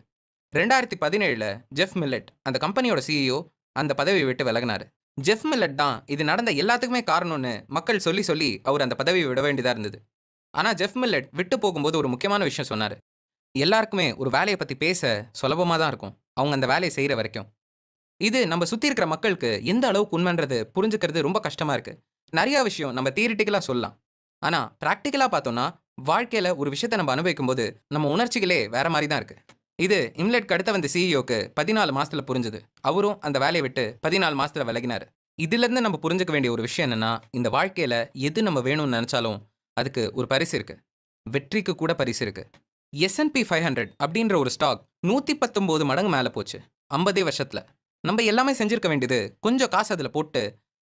2017ல ஜெஃப் மில்லட் அந்த கம்பெனியோட சிஇஓ அந்த பதவியை விட்டு விலகினாரு. ஜெஃப் மில்லட் தான் இது நடந்த எல்லாத்துக்குமே காரணம்னு மக்கள் சொல்லி சொல்லி அவர் அந்த பதவியை விட வேண்டியதா இருந்தது. ஆனா ஜெஃப் மில்லட் விட்டு போகும்போது ஒரு முக்கியமான விஷயம் சொன்னாரு. எல்லாருக்குமே ஒரு வேலைய பத்தி பேச சுலபமா தான் இருக்கும். அவங்க அந்த வேலைய செய்ற வரைக்கும். இது நம்ம சுத்தி இருக்கிற மக்களுக்கு எந்த அளவுக்கு உண்மைன்றது புரிஞ்சுக்கிறது ரொம்ப கஷ்டமா இருக்கு. நெறைய விஷயம் நம்ம தியரிட்டிக்கலா சொல்லலாம். ஆனா, பிராக்டிகலா பார்த்தோம்னா, வாழ்க்கையில ஒரு விஷயத்த நம்ம அனுபவிக்கும்போது, நம்ம உணர்ச்சிகளே வேற மாரி தான் இருக்கு. இது இம்லெட்க்கு அடுத்த வந்த சிஇஓக்கு 14 மாசத்துல புரிஞ்சது. அவரும் அந்த வேலைய விட்டு 14 மாசத்துல விலகினாரு. இதிலிருந்து நம்ம புரிஞ்சுக்க வேண்டிய ஒரு விஷயம் என்னன்னா, இந்த வாழ்க்கையில எது நம்ம வேணும்னு நெனச்சாலும், அதுக்கு ஒரு பரிசு இருக்கு. வெற்றிக்கு கூட பரிசு இருக்கு. S&P 500 அப்படின்ற ஒரு ஸ்டாக் 119 மடங்கு மேல போச்சு. 50 வருஷத்துல. நம்ம எல்லாமே செஞ்சிருக்க வேண்டியது, கொஞ்சம் காசு அதுல போட்டு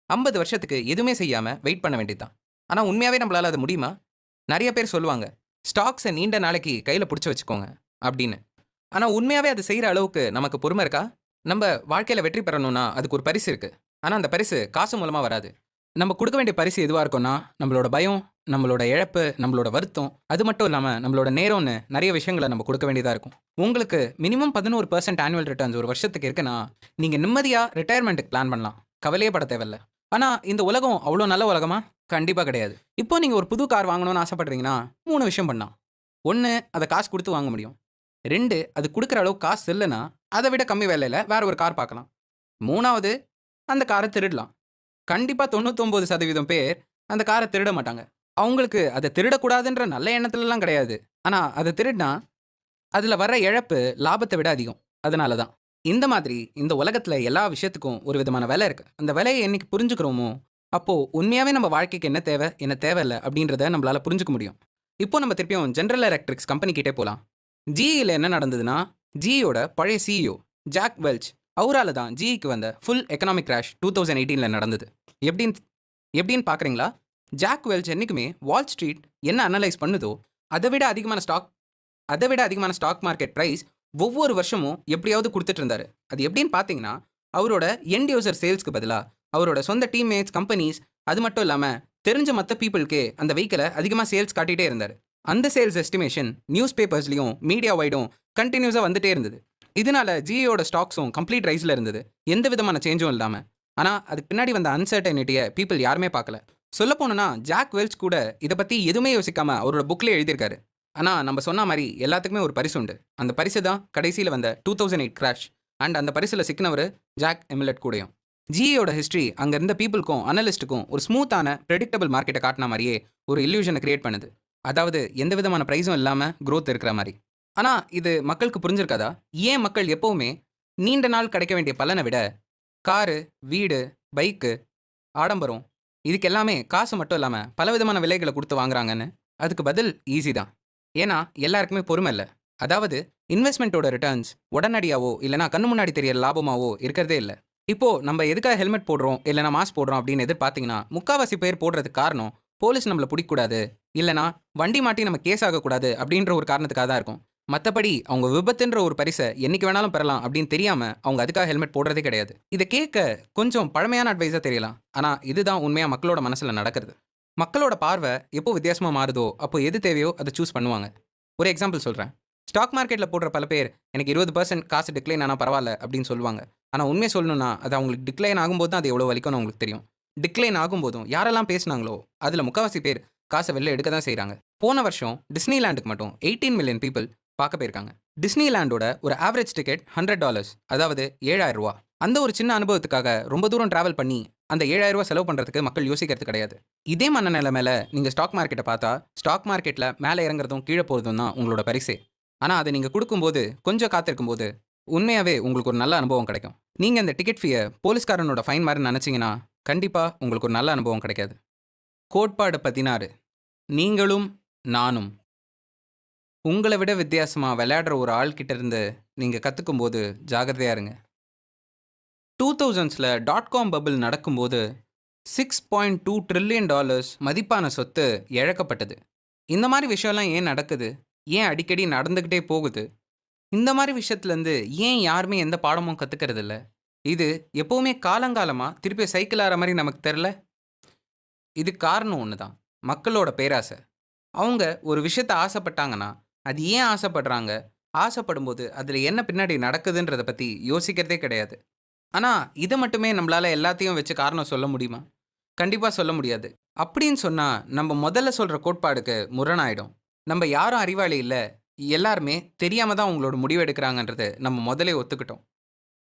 50 வருஷத்துக்கு எதுவுமே செய்யாம வெயிட் பண்ண வேண்டியது தான். ஆனா உண்மையாவே நம்மளால அது முடியுமா? நெறைய பேர் சொல்லுவாங்க, "ஸ்டாக்ஸ நீண்ட நாளைக்கு கையில புடிச்சு வச்சுக்கோங்க" அப்படின்னு. ஆனா உண்மையாவே அது செய்ற அளவுக்கு நமக்கு பொறுமை இருக்கா? நம்ப வாழ்க்கையில வெற்றி பெறணும்னா, அதுக்கு ஒரு பரிசு இருக்கு. ஆனா அந்த பரிசு காசு மூலமா வராது. நம்ம குடுக்க வேண்டிய பரிசு எதுவா இருக்கும்னா, நம்மளோட பயம், நம்மளோட இழப்பு, நம்மளோட வருத்தம், அது மட்டும் இல்லாம நம்மளோட நேரம்னு நெறைய விஷயங்கள நம்ம குடுக்க வேண்டியதா இருக்கும். உங்களுக்கு மினிமம் 11% ஆனுவல் ரிட்டர்ன்ஸ் ஒரு வருஷத்துக்கு இருக்குன்னா, நீங்க நிம்மதியா ரிட்டயர்மென்ட்க்கு பிளான் பண்ணலாம். கவலையே பட தேவையில்ல. ஆனா இந்த உலகம் அவ்ளோ நல்ல உலகமா? கண்டிப்பா கிடையாது. இப்போ நீங்க ஒரு புது கார் வாங்கணும்னு ஆசைப்படுறீங்கன்னா, 3 விஷயம் பண்ணலாம். 1 அத காசு குடுத்து வாங்க முடியும். 2 அது குடுக்குற அளவுக்கு காசு இல்லன்னா, அத விட கம்மி விலையில வேற ஒரு கார் பார்க்கலாம். 3வது அந்த கார திருடலாம். கண்டிப்பா 99% பேர் அந்த கார திருட மாட்டாங்க. அவங்களுக்கு அத திருடக்கூடாதுன்ற நல்ல எண்ணத்துலலாம் கிடையாது. ஆனா, அத திருடுனா, அதுல வர்ற இழப்பு லாபத்த விட அதிகம். அதனால தான். இந்த மாதிரி இந்த உலகத்துல எல்லா விஷயத்துக்கும் ஒரு விதமான விலை இருக்கு. அந்த விலைய என்னைக்கு புரிஞ்சுக்கிறோமோ, அப்போ உண்மையாவே நம்ம வாழ்க்கைக்கு என்ன தேவை, என்ன தேவையில்ல அப்படின்றத நம்மளால புரிஞ்சுக்க முடியும். இப்போ நம்ம திருப்பியும் ஜெனரல் எலக்ட்ரிக்ஸ் கம்பெனி கிட்டே போலாம். GEல என்ன நடந்ததுன்னா, GEயோட பழைய சிஇஓ ஜாக் வெல்ச் அவரால தான் GEக்கு வந்த ஃபுல் எக்கனாமிக் கிராஷ் 2018ல நடந்தது. எப்படின்னு எப்படின்னு பார்க்குறீங்களா? ஜாக் வெல்ச் என்னைக்குமே வால் ஸ்ட்ரீட் என்ன அனலைஸ் பண்ணுதோ, அத விட அதிகமான ஸ்டாக் அத விட அதிகமான ஸ்டாக் மார்க்கெட் பிரைஸ் ஒவ்வொரு வருஷமும் எப்படியாவது குடுத்துட்டு இருந்தாரு. அது எப்படின்னு பார்த்தீங்கன்னா, அவரோட எண்ட் யூசர் சேல்ஸ்க்கு பதிலா, அவரோட சொந்த டீம்மேட்ஸ், கம்பெனிஸ் அது மட்டும் இல்லாம, தெரிஞ்ச மத்த பீப்பிள்க்கே அந்த வெஹிக்கிள அதிகமா சேல்ஸ் காட்டிட்டே இருந்தாரு. அந்த சேல்ஸ் எஸ்டிமேஷன் நியூஸ் பேப்பர்ஸ்லயும், மீடியா வைடும் கன்டினியூஸா வந்துட்டே இருந்தது. இதனால GEயோட ஸ்டாக்ஸும் கம்ப்ளீட் ரைஸ்ல இருந்தது. எந்த விதமான சேஞ்சும் இல்லாம. ஆனா, அதுக்கு பின்னாடி வந்த அன்சர்டனிட்டிய பீப்பிள் யாருமே பார்க்கல. சொல்லப் போணும்னா, ஜாக் வெல்ச் கூட இத பத்தி எதுவுமே யோசிக்காம அவரோட புக்லயே எழுதியிருக்காரு. ஆனா, நம்ம சொன்ன மாரி எல்லாத்துக்குமே ஒரு பரிசு உண்டு. அந்த பரிசு தான் கடைசியில வந்த 2008 கிராஷ். அண்ட் அந்த பரிசுல சிக்கினவரு ஜாக் எமிலட் கூடயும். GEயோட ஹிஸ்டரி அங்க இருந்த பீப்பிள்க்கும், அனலிஸ்ட்டுக்கும் ஒரு ஸ்மூத்தான, பிரெடிக்டபிள் மார்க்கெட்ட காட்டுன மாரியே ஒரு இல்லூஷன கிரியேட் பண்ணுது. அதாவது எந்த விதமான பிரைஸும் இல்லாம குரோத் இருக்கிற மாரி. ஆனா, இது மக்களுக்கு புரிஞ்சிருக்காதா? ஏன் மக்கள் எப்பவுமே நீண்ட நாள் கிடைக்க வேண்டிய பலன விட, காரு, வீடு, பைக்கு, ஆடம்பரம் இதுக்கு எல்லாமே காசு மட்டும் இல்லாம பலவிதமான விலைகள குடுத்து வாங்குறாங்கன்னு? அதுக்கு பதில் ஈஸி தான். ஏன்னா, எல்லாருக்குமே பொறுமை இல்ல. அதாவது இன்வெஸ்ட்மென்ட்டோட ரிட்டர்ன்ஸ் உடனடியாவோ, இல்லன்னா கண்ணு முன்னாடி தெரியற லாபமாவோ இருக்கிறதே இல்ல. இப்போ நம்ம எதுக்காக ஹெல்மெட் போடுறோம், இல்லன்னா மாஸ்க் போடுறோம் அப்படின்னு எதிர்பார்த்தீங்கன்னா, முக்காவாசி பேர் போடுறதுக்கு காரணம், போலீஸ் நம்மள புடிக்கக்கூடாது, இல்லன்னா வண்டி மாட்டி நம்ம கேஸ் ஆகக்கூடாது அப்படின்ற ஒரு காரணத்துக்காக தான் இருக்கும். மத்தபடி அவங்க விபத்துன்ற ஒரு பரிச என்னைக்கு வேணாலும் பெறலாம் அப்படின்னு தெரியாம, அவங்க அதுக்காக ஹெல்மெட் போடுறதே கிடையாது. இத கேட்க கொஞ்சம் பழமையான அட்வைஸா தெரியலாம். ஆனா, இதுதான் உண்மையா மக்களோட மனசுல நடக்கிறது. மக்களோட பார்வை எப்போ வித்தியாசமா மாறுதோ, அப்போ எது தேவையோ அத சூஸ் பண்ணுவாங்க. ஒரு எக்ஸாம்பிள் சொல்றேன். ஸ்டாக் மார்க்கெட்ல போடுற பல பேர், எனக்கு 20% காசு டிக்ளைன் ஆனா பரவால்ல அப்படின்னு சொல்லுவாங்க. ஆனா உண்மைய சொல்லணும்னா, அது அவங்களுக்கு டிக்ளைன் ஆகும்போது தான் அது எவ்வளோ வலிக்கும்னு அவங்களுக்கு தெரியும். டிக்ளைன் ஆகும்போதும் யாரெல்லாம் பேசினாங்களோ, அதுல முக்காவாசி பேர் காச வெளில எடுக்க தான் செய்றாங்க. போன வருஷம் டிஸ்னிலாண்டுக்கு மட்டும் 18 மில்லியன் பீப்பிள் பார்க்க போயிருக்காங்க. டிஸ்னிலாண்டோட ஒரு ஆவரேஜ் டிக்கெட் $100 அதாவது ரூ. 7,000. அந்த ஒரு சின்ன அனுபவத்துக்காக ரொம்ப தூரம் டிராவல் பண்ணி அந்த ரூ. 7,000 செலவு பண்றதுக்கு மக்கள் யோசிக்கிறது கிடையாது. இதே மனநிலைமையில நீங்க ஸ்டாக் மார்க்கெட்ட பார்த்தா, ஸ்டாக் மார்க்கெட்ல மேல இறங்குறதும், கீழ போறதும் தான் உங்களோட பரிசே. ஆனா அத நீங்க குடுக்கும்போது, கொஞ்சம் காத்திருக்கும்போது, உண்மையாவே உங்களுக்கு ஒரு நல்ல அனுபவம் கிடைக்கும். நீங்க இந்த டிக்கெட் ஃபீய போலீஸ்காரனோட ஃபைன் மாரி நெனச்சீங்கன்னா, கண்டிப்பா உங்களுக்கு ஒரு நல்ல அனுபவம் கிடைக்காது. கோட்பாடு 16 நீங்களும் நானும். உங்கள விட வித்தியாசமா விளையாடுற ஒரு ஆள் கிட்ட இருந்து நீங்க கத்துக்கும்போது ஜாக்கிரதையா இருங்க. 2000ஸ்ல டாட் காம் பபிள் நடக்கும்போது $6.2 டிரில்லியன் மதிப்பான சொத்து இழக்கப்பட்டது. இந்த மாரி விஷயம்லாம் ஏன் நடக்குது? ஏன் அடிக்கடி நடந்துகிட்டே போகுது? இந்த மாரி விஷயத்துலேருந்து ஏன் யாருமே எந்த பாடமும் கத்துக்கிறதில்ல? இது எப்பவுமே காலங்காலமா திருப்பி சைக்கிள் ஆற மாரி நமக்கு தெர்ல? இதுக்கு காரணம் ஒண்ணு தான். மக்களோட பேராசை. அவங்க ஒரு விஷயத்த ஆசைப்பட்டாங்கன்னா, அது ஏன் ஆசைப்படுறாங்க? ஆசைப்படும்போது அதில என்ன பின்னாடி நடக்குதுன்றத பத்தி யோசிக்கிறதே கிடையாது. ஆனா, இத மட்டுமே நம்மளால எல்லாத்தையும் வச்சு காரணம் சொல்ல முடியுமா? கண்டிப்பா சொல்ல முடியாது. அப்படின்னு சொன்னா, நம்ம முதல்ல சொல்ற கோட்பாடுக்கு முரணாயிடும். "நம்ப யாரும் அறிவாளி இல்ல. எல்லாருமே தெரியாம தான் அவங்களோட முடிவு எடுக்கிறாங்கன்றது நம்ம முதலே ஒத்துக்கிட்டோம்.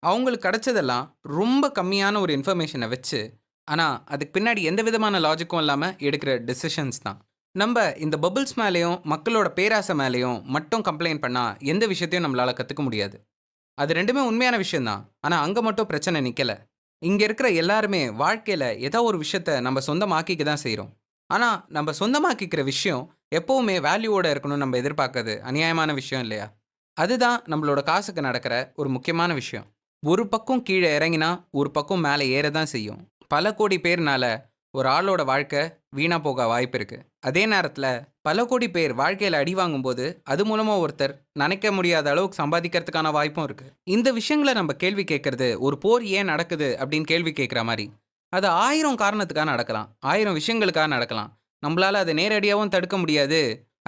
அவங்களுக்கு கிடைச்சதெல்லாம் ரொம்ப கம்மியான ஒரு இன்ஃபர்மேஷனை வச்சு, ஆனால் அதுக்கு பின்னாடி எந்த விதமான லாஜிக்கும் இல்லாமல் எடுக்கிற டெசிஷன்ஸ் தான். நம்ம இந்த பபிள்ஸ் மேலேயும் மக்களோட பேராசை மேலேயும் மட்டும் கம்ப்ளைண்ட் பண்ணால் எந்த விஷயத்தையும் நம்மளால் கற்றுக்க முடியாது. அது ரெண்டுமே உண்மையான விஷயம்தான். ஆனால் அங்கே மட்டும் பிரச்சனை நிற்கலை. இங்கே இருக்கிற எல்லாருமே வாழ்க்கையில் ஏதோ ஒரு விஷயத்த நம்ம சொந்தமாக்கிக்க தான் செய்கிறோம். ஆனால் நம்ம சொந்தமாக்கிக்கிற விஷயம் எப்போவுமே வேல்யூவோட இருக்கணும்னு நம்ம எதிர்பார்க்கறது அநியாயமான விஷயம் இல்லையா? அதுதான் நம்மளோட காசுக்கு நடக்கிற ஒரு முக்கியமான விஷயம். ஒரு பக்கம் கீழே இறங்கினா ஒரு பக்கம் மேலே ஏற தான் செய்யும். பல கோடி பேர்னால ஒரு ஆளோட வாழ்க்கை வீணா போக வாய்ப்பு இருக்கு. அதே நேரத்தில் பல கோடி பேர் வாழ்க்கையில் அடி வாங்கும்போது அது மூலமாக ஒருத்தர் நினைக்க முடியாத அளவுக்கு சம்பாதிக்கிறதுக்கான வாய்ப்பும் இருக்கு. இந்த விஷயங்களை நம்ம கேள்வி கேட்கறது ஒரு போர் ஏன் நடக்குது அப்படின்னு கேள்வி கேட்குற மாதிரி. அது 1000 காரணத்துக்காக நடக்கலாம், 1000 விஷயங்களுக்காக நடக்கலாம். நம்மளால அதை நேரடியாகவும் தடுக்க முடியாது,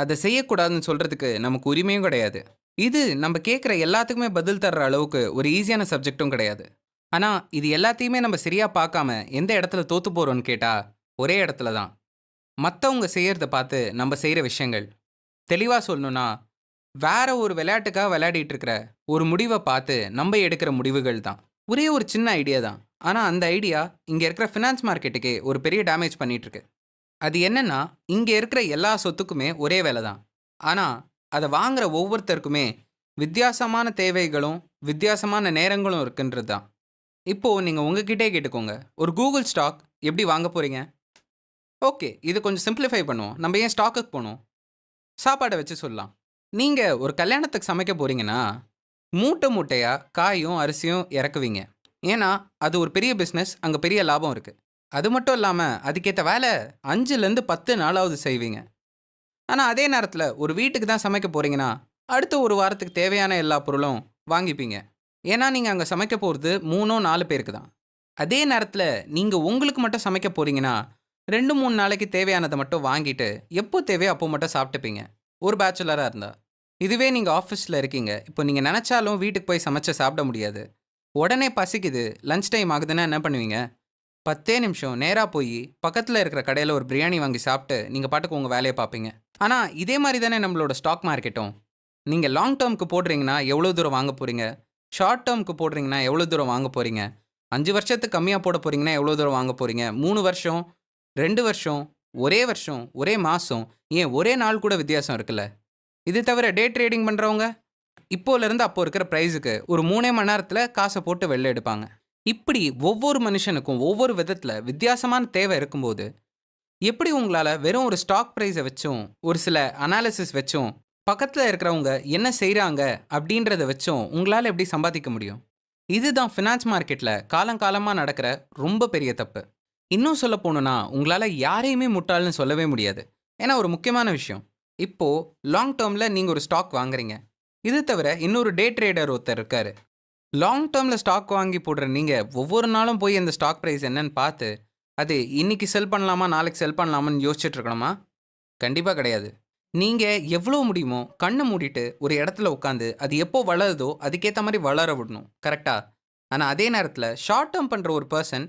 அதை செய்யக்கூடாதுன்னு சொல்றதுக்கு நமக்கு உரிமையும் கிடையாது. இது நம்ம கேட்குற எல்லாத்துக்குமே பதில் தர்ற அளவுக்கு ஒரு ஈஸியான சப்ஜெக்ட்டும் கிடையாது. ஆனால் இது எல்லாத்தையுமே நம்ம சரியாக பார்க்காம எந்த இடத்துல தோற்று போகிறோன்னு கேட்டால் ஒரே இடத்துல தான். மற்றவங்க செய்கிறத பார்த்து நம்ம செய்கிற விஷயங்கள். தெளிவாக சொல்லணும்னா, வேற ஒரு விளையாட்டுக்காக விளையாடிட்டு இருக்கிற ஒரு முடிவை பார்த்து நம்ம எடுக்கிற முடிவுகள் தான். ஒரே ஒரு சின்ன ஐடியா தான். ஆனால் அந்த ஐடியா இங்கே இருக்கிற ஃபினான்ஸ் மார்க்கெட்டுக்கே ஒரு பெரிய டேமேஜ் பண்ணிகிட்ருக்கு. அது என்னன்னா, இங்கே இருக்கிற எல்லா சொத்துக்குமே ஒரே விலை தான். ஆனால் அதை வாங்குற ஒவ்வொருத்தருக்குமே வித்தியாசமான தேவைகளும் வித்தியாசமான நேரங்களும் இருக்குன்றது தான். இப்போது நீங்கள் உங்ககிட்டே கேட்டுக்கோங்க, ஒரு கூகுள் ஸ்டாக் எப்படி வாங்க போகிறீங்க? ஓகே, இது கொஞ்சம் சிம்பிளிஃபை பண்ணுவோம். நம்ம ஏன் ஸ்டாக்குக்கு போகணும்? சாப்பாடை வச்சு சொல்லலாம். நீங்கள் ஒரு கல்யாணத்துக்கு சமைக்க போகிறீங்கன்னா மூட்டை மூட்டையாக காயும் அரிசியும் இறக்குவீங்க. ஏன்னா அது ஒரு பெரிய பிஸ்னஸ், அங்கே பெரிய லாபம் இருக்குது. அது மட்டும் இல்லாமல் அதுக்கேற்ற வேலை 5லேருந்து 10 நாளாவது செய்வீங்க. ஆனால் அதே நேரத்தில் ஒரு வீட்டுக்கு தான் சமைக்க போகிறீங்கன்னா அடுத்த ஒரு வாரத்துக்கு தேவையான எல்லா பொருளும் வாங்கிப்பீங்க. ஏன்னா நீங்கள் அங்கே சமைக்க போகிறது 3-4 பேருக்கு தான். அதே நேரத்தில் நீங்கள் உங்களுக்கு மட்டும் சமைக்க போகிறீங்கன்னா 2-3 நாளைக்கு தேவையானதை மட்டும் வாங்கிட்டு எப்போ தேவையோ அப்போ மட்டும் சாப்பிட்டுப்பீங்க, ஒரு பேச்சுலராக இருந்தால். இதுவே நீங்கள் ஆஃபீஸில் இருக்கீங்க, இப்போ நீங்கள் நினச்சாலும் வீட்டுக்கு போய் சமைச்சு சாப்பிட முடியாது. உடனே பசிக்குது, லஞ்ச் டைம் ஆகுதுன்னா என்ன பண்ணுவீங்க? 10 நிமிஷம் நேராக போய் பக்கத்தில் இருக்கிற கடையில் ஒரு பிரியாணி வாங்கி சாப்பிட்டு நீங்கள் பாட்டுக்கு உங்கள் வேலையை பார்ப்பீங்க. ஆனால் இதே மாதிரி தானே நம்மளோட ஸ்டாக் மார்க்கெட்டும். நீங்கள் லாங் டேர்முக்கு போடுறீங்கன்னா எவ்வளோ தூரம் வாங்க போகிறீங்க? ஷார்ட் டேர்முக்கு போடுறீங்கன்னா எவ்வளோ தூரம் வாங்க போகிறீங்க? 5 வருஷத்துக்கு கம்மியாக போட போகிறீங்கன்னா எவ்வளோ தூரம் வாங்க போகிறீங்க? 3 வருஷம், 2 வருஷம், ஒரே வருஷம், ஒரே மாதம், ஏன் ஒரே நாள் கூட வித்தியாசம் இருக்குல்ல? இது தவிர டே ட்ரேடிங் பண்ணுறவங்க இப்போலேருந்து அப்போ இருக்கிற ப்ரைஸுக்கு ஒரு 3 மணி நேரத்தில் காசை போட்டு வெளில எடுப்பாங்க. இப்படி ஒவ்வொரு மனுஷனுக்கும் ஒவ்வொரு விதத்தில் வித்தியாசமான தேவை இருக்கும்போது எப்படி உங்களால் வெறும் ஒரு ஸ்டாக் ப்ரைஸை வச்சும் ஒரு சில அனாலிசிஸ் வச்சும் பக்கத்தில் இருக்கிறவங்க என்ன செய்கிறாங்க அப்படின்றத வச்சும் உங்களால் எப்படி சம்பாதிக்க முடியும்? இதுதான் ஃபினான்ஸ் மார்க்கெட்டில் காலங்காலமாக நடக்கிற ரொம்ப பெரிய தப்பு. இன்னும் சொல்ல போகணுன்னா உங்களால் யாரையுமே முட்டாள்னு சொல்லவே முடியாது. ஏன்னா ஒரு முக்கியமான விஷயம், இப்போது லாங் டேர்மில் நீங்கள் ஒரு ஸ்டாக் வாங்குறீங்க. இது தவிர இன்னொரு டே ட்ரேடர் ஒருத்தர் இருக்கார். லாங் டேர்மில் ஸ்டாக் வாங்கி போடுற நீங்கள் ஒவ்வொரு நாளும் போய் அந்த ஸ்டாக் ப்ரைஸ் என்னன்னு பார்த்து அது இன்னைக்கு செல் பண்ணலாமா நாளைக்கு செல் பண்ணலாமான்னு யோசிச்சுட்டு இருக்கணுமா? கண்டிப்பாக கிடையாது. நீங்கள் எவ்வளோ முடியுமோ கண்ணை மூடிட்டு ஒரு இடத்துல உட்காந்து அது எப்போ வளருதோ அதுக்கேற்ற மாதிரி வளர விடணும், கரெக்டாக? ஆனால் அதே நேரத்தில் ஷார்ட் டேர்ம் பண்ணுற ஒரு பர்சன்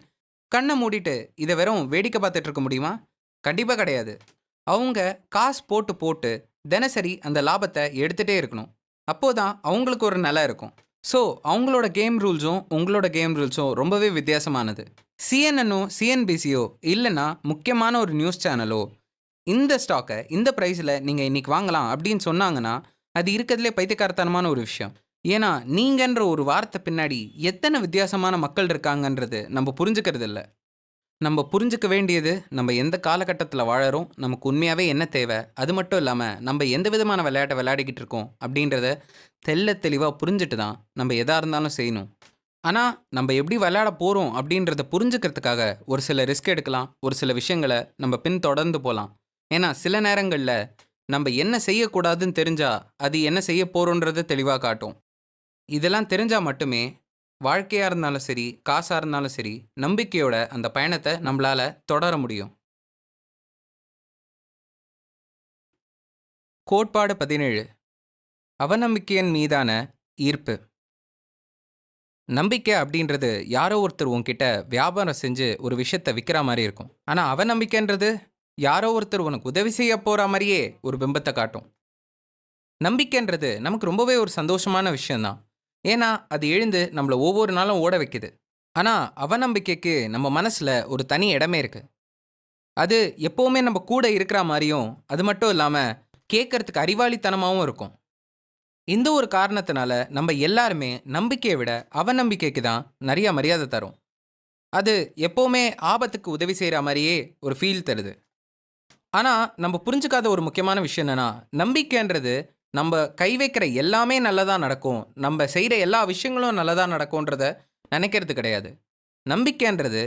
கண்ணை மூடிட்டு இதை வெறும் வேடிக்கை பார்த்துட்டு இருக்க முடியுமா? கண்டிப்பாக கிடையாது. அவங்க காசு போட்டு போட்டு தினசரி அந்த லாபத்தை எடுத்துகிட்டே இருக்கணும். அப்போதான் அவங்களுக்கு ஒரு நிலை இருக்கும். ஸோ அவங்களோட கேம் ரூல்ஸும் உங்களோட கேம் ரூல்ஸும் ரொம்பவே வித்தியாசமானது. சிஎன்என்னோ சிஎன்பிசியோ இல்லைன்னா முக்கியமான ஒரு நியூஸ் சேனலோ இந்த ஸ்டாக்கை இந்த ப்ரைஸில் நீங்கள் இன்றைக்கி வாங்கலாம் அப்படின்னு சொன்னாங்கன்னா அது இருக்கிறதுலே பைத்தியக்காரத்தனமான ஒரு விஷயம். ஏன்னா நீங்கன்ற ஒரு வார்த்தை பின்னாடி எத்தனை வித்தியாசமான மக்கள் இருக்காங்கன்றது நம்ம புரிஞ்சுக்கிறது இல்லை. நம்ம புரிஞ்சுக்க வேண்டியது நம்ம எந்த காலகட்டத்தில் வாழறோம், நமக்கு உண்மையாகவே என்ன தேவை, அது மட்டும் இல்லாமல் நம்ம எந்த விதமான விளையாட்டை விளையாடிக்கிட்டு இருக்கோம் அப்படின்றத தெளிவாக புரிஞ்சுட்டு தான் நம்ம எதாக இருந்தாலும் செய்யணும். ஆனால் நம்ம எப்படி விளையாட போகிறோம் அப்படின்றத புரிஞ்சுக்கிறதுக்காக ஒரு சில ரிஸ்க் எடுக்கலாம், ஒரு சில விஷயங்களை நம்ம பின்தொடர்ந்து போகலாம். ஏன்னா சில நேரங்களில் நம்ம என்ன செய்யக்கூடாதுன்னு தெரிஞ்சால் அது என்ன செய்ய போகிறோன்றதை தெளிவாக காட்டும். இதெல்லாம் தெரிஞ்சால் மட்டுமே வாழ்க்கையாக இருந்தாலும் சரி, காசாக இருந்தாலும் சரி, நம்பிக்கையோட அந்த பயணத்தை நம்மளால் தொடர முடியும். கோட்பாடு 17. அவநம்பிக்கையின் மீதான ஈர்ப்பு. நம்பிக்கை அப்படின்றது யாரோ ஒருத்தர் உன்கிட்ட வியாபாரம் செஞ்சு ஒரு விஷயத்தை விற்கிற மாதிரி இருக்கும். ஆனால் அவநம்பிக்கைன்றது யாரோ ஒருத்தர் உனக்கு உதவி செய்ய போகிற மாதிரியே ஒரு பிம்பத்தை காட்டும். நம்பிக்கைன்றது நமக்கு ரொம்பவே ஒரு சந்தோஷமான விஷயம்தான். ஏன்னா, அது எழுந்து நம்மள ஒவ்வொரு நாளும் ஓட வைக்குது. ஆனா, அவநம்பிக்கைக்கு நம்ம மனசுல ஒரு தனி இடமே இருக்கு. அது எப்பவுமே நம்ம கூட இருக்கிற மாரியும், அது மட்டும் இல்லாம கேட்கறதுக்கு அறிவாளித்தனமாவும் இருக்கும். இந்த ஒரு காரணத்தினால நம்ம எல்லாருமே நம்பிக்கைய விட அவநம்பிக்கைக்கு தான் நெறைய மரியாதை தரோம். அது எப்பவுமே ஆபத்துக்கு உதவி செய்ற மாரியே ஒரு ஃபீல் தருது. ஆனா, நம்ம புரிஞ்சுக்காத ஒரு முக்கியமான விஷயம் என்னன்னா, நம்பிக்கைன்றது நம்ப கை வைக்கிற எல்லாமே நல்லதா நடக்கும். நம்ப செய்ற எல்லா விஷயங்களும் நல்லதா நடக்கும்ன்றத நெனைக்கிறது கிடையாது. நம்பிக்கைன்றது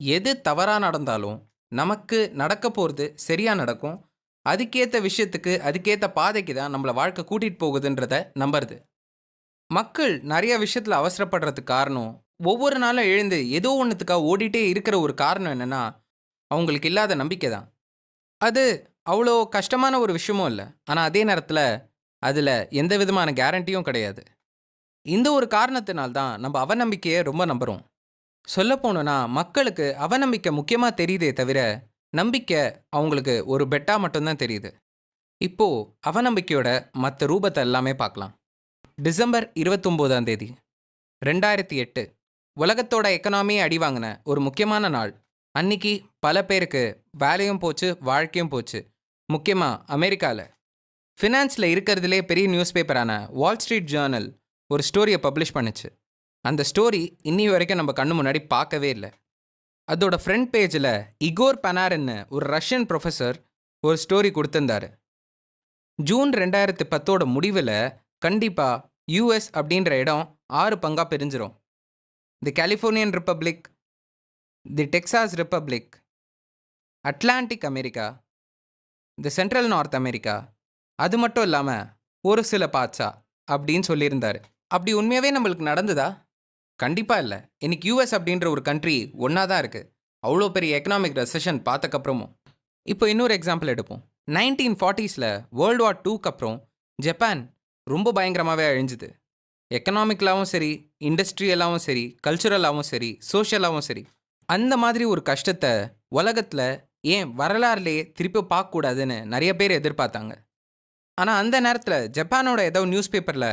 எது தவறா நடந்தாலும், நமக்கு நடக்க போறது சரியா நடக்கும். அதுக்கேத்த விஷயத்துக்கு, அதுக்கேத்த பாதைக்கு தான் நம்மள வாழ்க்கை கூட்டிட்டு போகுதுன்றத நம்புறது. மக்கள் நெறைய விஷயத்துல அவசரப்படுறதுக்கு காரணம், ஒவ்வொரு நாளும் எழுந்து ஏதோ ஒண்ணுத்துக்காக ஓடிட்டே இருக்கிற ஒரு காரணம் என்னன்னா, அவங்களுக்கு இல்லாத நம்பிக்கை தான். அது அவ்வளோ கஷ்டமான ஒரு விஷயமும் இல்ல. ஆனா, அதே நேரத்தில அதில எந்த விதமான கேரண்டியும் கிடையாது. இந்த ஒரு காரணத்தினால் தான் நம்ம அவநம்பிக்கைய ரொம்ப நம்புறோம். சொல்லப்போணும்னா, மக்களுக்கு அவநம்பிக்கை முக்கியமா தெரியுதே தவிர, நம்பிக்கை அவங்களுக்கு ஒரு பெட்டா மட்டும் தான் தெரியுது. இப்போ அவநம்பிக்கையோட மத்த ரூபத்த எல்லாமே பார்க்கலாம். டிசம்பர் 29ஆம் தேதி 2008 உலகத்தோட எக்கனாமியே அடி வாங்கின ஒரு முக்கியமான நாள். அன்னிக்கு பல பேருக்கு வேலையும் போச்சு, வாழ்க்கையும் போச்சு. முக்கியமா அமெரிக்கால. ஃபினான்ஸ்ல இருக்கிறதுலே பெரிய நியூஸ் பேப்பரான வால் ஸ்ட்ரீட் ஜர்னல் ஒரு ஸ்டோரிய பப்ளிஷ் பண்ணுச்சு. அந்த ஸ்டோரி இன்னி வரைக்கும் நம்ம கண்ணு முன்னாடி பார்க்கவே இல்ல. அதோட ஃப்ரண்ட் பேஜில் இகோர் பனார்ன்னு ஒரு ரஷ்யன் ப்ரொஃபசர் ஒரு ஸ்டோரி கொடுத்திருந்தாரு. ஜூன் 2010ஓட முடிவில் கண்டிப்பாக யூஎஸ் அப்படின்ற இடம் 6 பங்கா பிரிஞ்சிரும். The Californian Republic, the Texas Republic, Atlantic America, the Central North America, அது மட்டும் இல்லாமல் ஒரு சில பார்ட்ஸா அப்படின்னு சொல்லியிருந்தாரு. அப்படி உண்மையாகவே நம்மளுக்கு நடந்ததா? கண்டிப்பாக இல்லை. இன்னைக்கு யூஎஸ் அப்படின்ற ஒரு கண்ட்ரி ஒன்றா தான் இருக்குது. அவ்வளோ பெரிய எக்கனாமிக் ரெசெஷன் பார்த்தக்கப்புறமும். இப்போ இன்னொரு எக்ஸாம்பிள் எடுப்போம். 1940ஸ்ல வேர்ல்டு வார் 2க்கு அப்புறம் ஜப்பான் ரொம்ப பயங்கரமாகவே அழிஞ்சுது. எக்கனாமிக்கலாகவும் சரி, இண்டஸ்ட்ரியலாகவும் சரி, கல்ச்சுரலாகவும் சரி, சோஷியலாகவும் சரி. அந்த மாதிரி ஒரு கஷ்டத்தை உலகத்தில் ஏன் வரலாறுலேயே திருப்பி பார்க்கக்கூடாதுன்னு நிறைய பேர் எதிர்பார்த்தாங்க. ஆனா, அந்த நேரத்துல ஜப்பானோட ஏதோ நியூஸ் பேப்பர்ல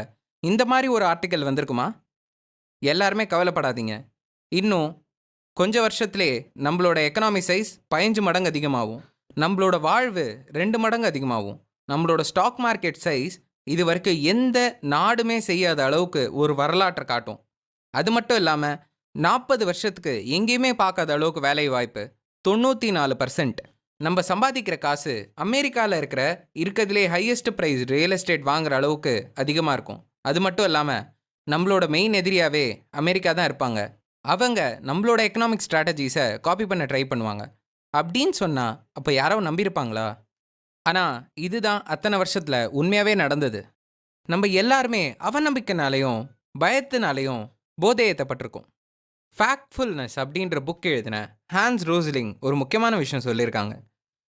இந்த மாரி ஒரு ஆர்டிக்கல் வந்திருக்குமா? எல்லாருமே கவலைப்படாதீங்க. இன்னும் கொஞ்ச வருஷத்திலே நம்மளோட எக்கனாமி சைஸ் 15 மடங்கு அதிகமாகும். நம்மளோட வாழ்வு 2 மடங்கு அதிகமாகும். நம்மளோட ஸ்டாக் மார்க்கெட் சைஸ் இதுவரைக்கும் எந்த நாடுமே செய்யாத அளவுக்கு ஒரு வரலாற்றை காட்டும். அது மட்டும் இல்லாம 40 வருஷத்துக்கு எங்கேயுமே பார்க்காத அளவுக்கு வேலை வாய்ப்பு 94%. நம்ம சம்பாதிக்கிற காசு அமெரிக்கால இருக்கிறதுலே ஹையஸ்ட் பிரைஸ் ரியல் எஸ்டேட் வாங்குற அளவுக்கு அதிகமாக இருக்கும். அது மட்டும் இல்லாமல் நம்மளோட மெயின் எதிரியாவே அமெரிக்கா தான் இருப்பாங்க. அவங்க நம்மளோட எக்கனாமிக் ஸ்ட்ராட்டஜிஸை காப்பி பண்ண ட்ரை பண்ணுவாங்க. அப்படின்னு சொன்னால் அப்போ யாரோ நம்பியிருப்பாங்களா? ஆனால் இதுதான் அத்தனை வருஷத்தில் உண்மையாகவே நடந்தது. நம்ம எல்லாருமே அவநம்பிக்கைனாலையும் பயத்தினாலையும் போதையேற்றப்பட்டிருக்கோம். ஃபேக்ட்ஃபுல்னஸ் அப்படின்ற புக் எழுதின ஹான்ஸ் ரோஸ்லிங் ஒரு முக்கியமான விஷயம் சொல்லியிருக்காங்க.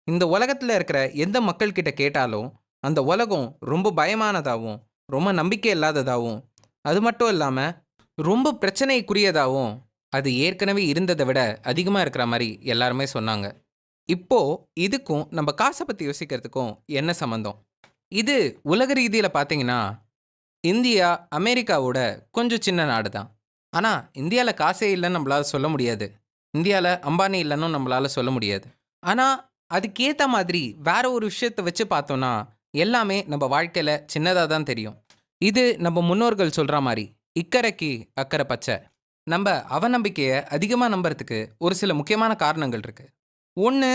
இந்த உலகத்தில் இருக்கிற எந்த மக்கள்கிட்ட கேட்டாலும் அந்த உலகம் ரொம்ப பயமானதாகவும் ரொம்ப நம்பிக்கை இல்லாததாகவும் அது மட்டும் இல்லாமல் ரொம்ப பிரச்சனைக்குரியதாகவும் அது ஏற்கனவே இருந்ததை விட அதிகமாக இருக்கிற மாதிரி எல்லாருமே சொன்னாங்க. இப்போ இதுக்கும் நம்ம காசை பற்றி யோசிக்கிறதுக்கும் என்ன சம்மந்தம்? இது உலக ரீதியில் பார்த்தீங்கன்னா இந்தியா அமெரிக்காவோட கொஞ்சம் சின்ன நாடு தான். ஆனால் இந்தியாவில் காசே இல்லைன்னு நம்மளால் சொல்ல முடியாது. இந்தியாவில் அம்பானி இல்லைன்னு நம்மளால் சொல்ல முடியாது. ஆனால் அதுக்கேற்ற மாதிரி வேற ஒரு விஷயத்தை வச்சு பார்த்தோன்னா எல்லாமே நம்ம வாழ்க்கையில் சின்னதாக தான் தெரியும். இது நம்ம முன்னோர்கள் சொல்கிற மாதிரி இக்கரைக்கு அக்கறை பச்சை. நம்ம அவநம்பிக்கையை அதிகமாக நம்புறதுக்கு ஒரு சில முக்கியமான காரணங்கள் இருக்குது. ஒன்று,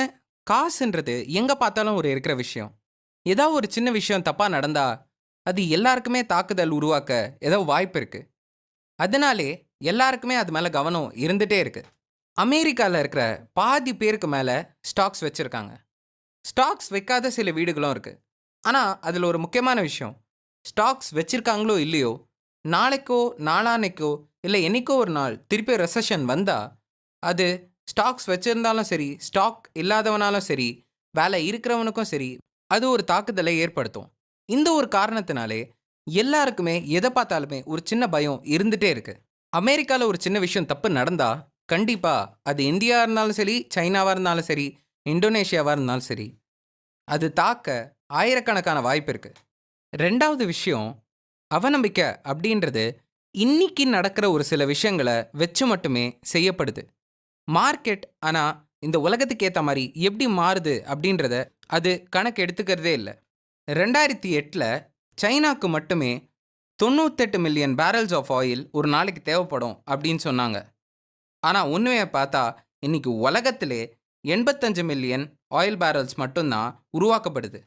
காசுன்றது எங்கே பார்த்தாலும் ஒரு இருக்கிற விஷயம். ஏதாவது ஒரு சின்ன விஷயம் தப்பாக நடந்தா அது எல்லாருக்குமே தாக்குதல் உருவாக்க ஏதோ வாய்ப்பு இருக்குது. அதனாலே எல்லாருக்குமே அது மேலே கவனம் இருந்துகிட்டே இருக்குது. அமெரிக்காவில் இருக்கிற பாதி பேருக்கு மேலே ஸ்டாக்ஸ் வச்சுருக்காங்க. ஸ்டாக்ஸ் வைக்காத சில வீடுகளும் இருக்குது. ஆனால் அதில் ஒரு முக்கியமான விஷயம், ஸ்டாக்ஸ் வச்சுருக்காங்களோ இல்லையோ, நாளைக்கோ நாளான்னைக்கோ இல்லை என்னைக்கோ ஒரு நாள் திருப்பி ரெசஷன் வந்தால் அது ஸ்டாக்ஸ் வச்சுருந்தாலும் சரி, ஸ்டாக் இல்லாதவனாலும் சரி, வேலை இருக்கிறவனுக்கும் சரி, அது ஒரு தாக்குதலை ஏற்படுத்தும். இந்த ஒரு காரணத்தினாலே எல்லாருக்குமே எதை பார்த்தாலுமே ஒரு சின்ன பயம் இருந்துகிட்டே இருக்குது. அமெரிக்காவில் ஒரு சின்ன விஷயம் தப்பு நடந்தால் கண்டிப்பாக அது இந்தியாவாக இருந்தாலும் சரி, சைனாவாக இருந்தாலும் சரி, இந்தோனேஷியாவாக இருந்தாலும் சரி, அது தாக்க ஆயிரக்கணக்கான வாய்ப்பு இருக்குது. 2வது விஷயம், அவநம்பிக்கை அப்படின்றது இன்னைக்கு நடக்கிற ஒரு சில விஷயங்கள வச்சு மட்டுமே செய்யப்படுது. மார்க்கெட் ஆனா இந்த உலகத்துக்கு ஏத்த மாரி எப்படி மாறுது அப்படின்றத அது கணக்கு எடுத்துக்கிறதே இல்ல. 2008ல சைனாக்கு மட்டுமே 98 மில்லியன் பேரல்ஸ் ஆஃப் ஆயில் ஒரு நாளைக்கு தேவைப்படும் அப்படின்னு சொன்னாங்க. ஆனா உண்மைய பார்த்தா இன்னைக்கு உலகத்திலே 85 மில்லியன் ஆயில் பேரல்ஸ் மட்டும் தான் உருவாக்கப்படுது.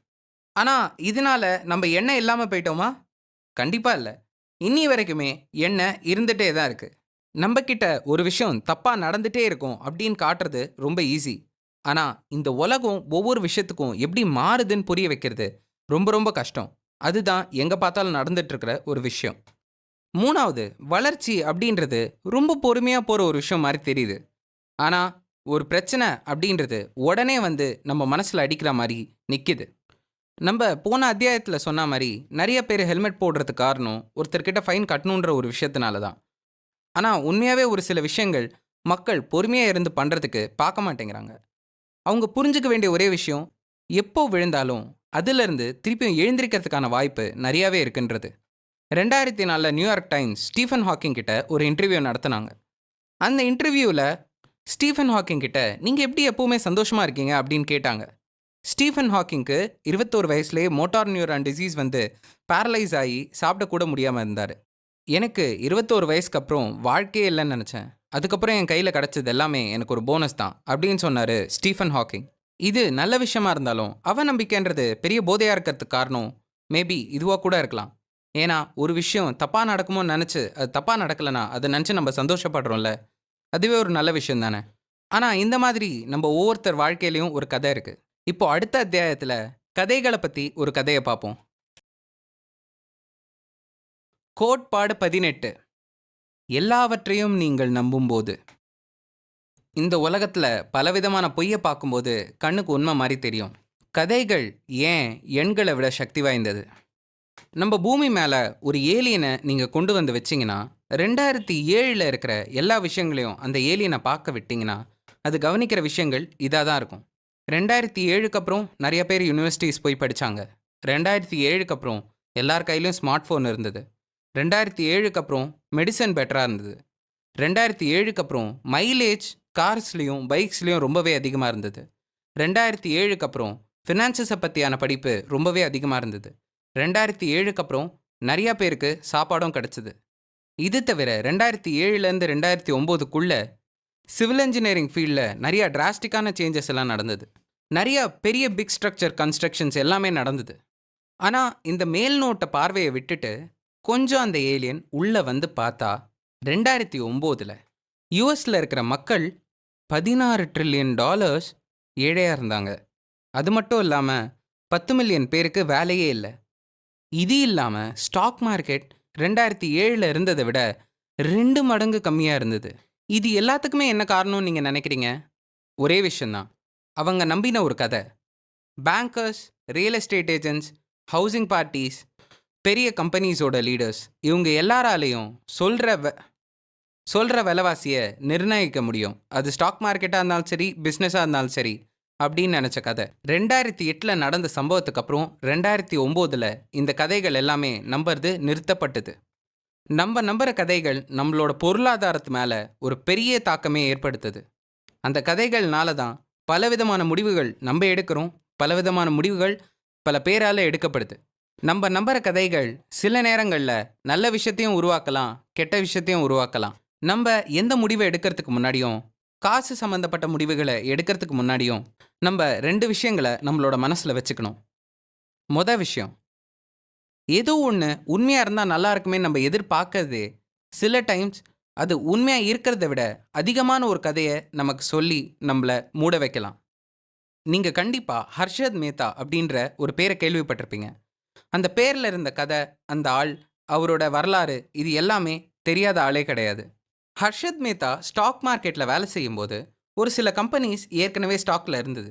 ஆனா இதனால நம்ம எண்ணெய் இல்லாம போயிட்டோமா? கண்டிப்பா இல்ல. இன்னி வரைக்குமே எண்ணெய் இருந்துட்டே தான் இருக்கு. நம்ம கிட்ட ஒரு விஷயம் தப்பா நடந்துட்டே இருக்கும் அப்படின்னு காட்டுறது ரொம்ப ஈஸி. ஆனா இந்த உலகம் ஒவ்வொரு விஷயத்துக்கும் எப்படி மாறுதுன்னு புரிய வைக்கிறது ரொம்ப ரொம்ப கஷ்டம். அதுதான் எங்க பார்த்தாலும் நடந்துட்டு இருக்கிற ஒரு விஷயம். 3வது, வளர்ச்சி அப்படின்றது ரொம்ப பொறுமையா போற ஒரு விஷயம் மாரி தெரியுது. ஆனா ஒரு பிரச்சனை அப்படின்றது உடனே வந்து நம்ம மனசுல அடிக்கிற மாரி நிக்குது. நம்ப போன அத்தியாயத்துல சொன்ன மாரி நெறைய பேர் ஹெல்மெட் போடுறதுக்கு காரணம் ஒருத்தர்கிட்ட ஃபைன் கட்டணுன்ற ஒரு விஷயத்தினால தான். ஆனா உண்மையாவே ஒரு சில விஷயங்கள் மக்கள் பொறுமையா இருந்து பண்றதுக்கு பார்க்க மாட்டேங்கிறாங்க. அவங்க புரிஞ்சுக்க வேண்டிய ஒரே விஷயம், எப்போ விழுந்தாலும் அதிலிருந்து திருப்பியும் எழுந்திரிக்கிறதுக்கான வாய்ப்பு நெறையாவே இருக்குன்றது. 2004ல நியூயார்க் டைம்ஸ் ஸ்டீஃபன் ஹாக்கிங் கிட்ட ஒரு இன்டர்வியூ நடத்துனாங்க. அந்த இன்டர்வியூல ஸ்டீஃபன் ஹாக்கிங் கிட்ட நீங்க எப்படி எப்பவுமே சந்தோஷமா இருக்கீங்க அப்படின்னு கேட்டாங்க. ஸ்டீஃபன் ஹாக்கிங்க்கு 21 வயசுலயே மோட்டார் நியூரான் டிசீஸ் வந்து பேரலைஸ் ஆகி சாப்பிடக்கூட முடியாம இருந்தாரு. எனக்கு 21 வயசுக்கு அப்புறம் வாழ்க்கையே இல்லைன்னு நினச்சேன். அதுக்கப்புறம் என் கையில் கிடைச்சது எல்லாமே எனக்கு ஒரு போனஸ் தான் அப்படின்னு சொன்னார் ஸ்டீஃபன் ஹாக்கிங். இது நல்ல விஷயமா இருந்தாலும் அவநம்பிக்கைன்றது பெரிய போதையாக இருக்கிறதுக்கு காரணம் மேபி இதுவாக கூட இருக்கலாம். ஏன்னா ஒரு விஷயம் தப்பாக நடக்குமோன்னு நினச்சி அது தப்பாக நடக்கலைன்னா அதை நினச்சி நம்ம சந்தோஷப்படுறோம்ல, அதுவே ஒரு நல்ல விஷயம் தானே. ஆனால் இந்த மாதிரி நம்ம ஒவ்வொருத்தர் வாழ்க்கையிலையும் ஒரு கதை இருக்குது. இப்போ அடுத்த அத்தியாயத்தில் கதைகளை பற்றி ஒரு கதையை பார்ப்போம். கோட்பாடு 18. எல்லாவற்றையும் நீங்கள் நம்பும்போது. இந்த உலகத்துல பலவிதமான பொய்யை பார்க்கும்போது கண்ணுக்கு உண்மை மாதிரி தெரியும். கதைகள் ஏன் எண்களை விட சக்தி வாய்ந்தது. நம்ம பூமி மேல ஒரு ஏலியனை நீங்க கொண்டு வந்து வச்சீங்கன்னா 2007ல் இருக்கிற எல்லா விஷயங்களையும் அந்த ஏலியனை பார்க்க விட்டீங்கன்னா அது கவனிக்கிற விஷயங்கள் இதாக தான் இருக்கும். 2007க்கு அப்புறம் நிறைய பேர் யூனிவர்சிட்டிஸ் போய் படித்தாங்க. 2007க்கு அப்புறம் எல்லார் கையிலையும் ஸ்மார்ட் ஃபோன் இருந்தது. 2007க்கு அப்புறம் மெடிசன் பெட்டராக இருந்தது. 2007க்கு அப்புறம் மைலேஜ் கார்ஸ்லேயும் பைக்ஸ்லேயும் ரொம்பவே அதிகமாக இருந்தது. 2007க்கு அப்புறம் ஃபினான்சஸை பற்றியான படிப்பு ரொம்பவே அதிகமாக இருந்தது. 2007க்கு அப்புறம் நிறையா பேருக்கு சாப்பாடும் கிடச்சிது. இது தவிர 2007லேருந்து 2009க்குள்ளே சிவில் இன்ஜினியரிங் ஃபீல்டில் நிறையா டிராஸ்டிக்கான சேஞ்சஸ் எல்லாம் நடந்தது. நிறையா பெரிய பிக் ஸ்ட்ரக்சர் கன்ஸ்ட்ரக்ஷன்ஸ் எல்லாமே நடந்தது. ஆனால் இந்த மேல்நோட்ட பார்வையை விட்டுட்டு கொஞ்சம் அந்த ஏலியன் உள்ளே வந்து பார்த்தா 2009ல் யூஎஸில் இருக்கிற மக்கள் $16 ட்ரில்லியன் ஏழையாக இருந்தாங்க. அது மட்டும் இல்லாமல் 10 மில்லியன் பேருக்கு வேலையே இல்லை. இது இல்லாமல் ஸ்டாக் மார்க்கெட் 2007ல் இருந்ததை விட 2 மடங்கு கம்மியாக இருந்தது. இது எல்லாத்துக்குமே என்ன காரணம்னு நீங்கள் நினைக்கிறீங்க? ஒரே விஷயந்தான், அவங்க நம்பின ஒரு கதை. Bankers, real estate agents, housing parties, பெரிய கம்பெனிஸோட லீடர்ஸ் இவங்க எல்லாராலையும் சொல்கிற விலைவாசியை நிர்ணயிக்க முடியும். அது ஸ்டாக் மார்க்கெட்டாக இருந்தாலும் சரி, பிஸ்னஸாக இருந்தாலும் சரி அப்படின்னு நினச்ச கதை. 2008ல் நடந்த சம்பவத்துக்கு அப்புறம் 2009ல் இந்த கதைகள் எல்லாமே நம்புறது நிறுத்தப்பட்டது. நம்ம நம்புகிற கதைகள் நம்மளோட பொருளாதாரத்து மேலே ஒரு பெரிய தாக்கமே ஏற்படுத்துது. அந்த கதைகள்னால தான் பலவிதமான முடிவுகள் நம்ம எடுக்கிறோம். பலவிதமான முடிவுகள் பல பேரால் எடுக்கப்படுது. நம்ம நம்புகிற கதைகள் சில நேரங்களில் நல்ல விஷயத்தையும் உருவாக்கலாம், கெட்ட விஷயத்தையும் உருவாக்கலாம். நம்ம எந்த முடிவை எடுக்கிறதுக்கு முன்னாடியும், காசு சம்மந்தப்பட்ட முடிவுகளை எடுக்கிறதுக்கு முன்னாடியும் நம்ம 2 விஷயங்களை நம்மளோட மனசில் வச்சுக்கணும். மொதல் விஷயம், ஏதோ ஒன்று உண்மையாக இருந்தால் நல்லா இருக்குமே நம்ம எதிர்பார்க்கறது சில டைம்ஸ் அது உண்மையாக இருக்கிறத விட அதிகமான ஒரு கதையை நமக்கு சொல்லி நம்மளை மூட வைக்கலாம். நீங்கள் கண்டிப்பாக ஹர்ஷத் மேத்தா அப்படின்ற ஒரு பேரை கேள்விப்பட்டிருப்பீங்க. அந்த பேரில் இருந்த கதை, அந்த ஆள், அவரோட வரலாறு இது எல்லாமே தெரியாத ஆளே கிடையாது. ஹர்ஷத் மேத்தா ஸ்டாக் மார்க்கெட்டில் வேலை செய்யும்போது ஒரு சில கம்பெனிஸ் ஏற்கனவே ஸ்டாக்கில் இருந்தது.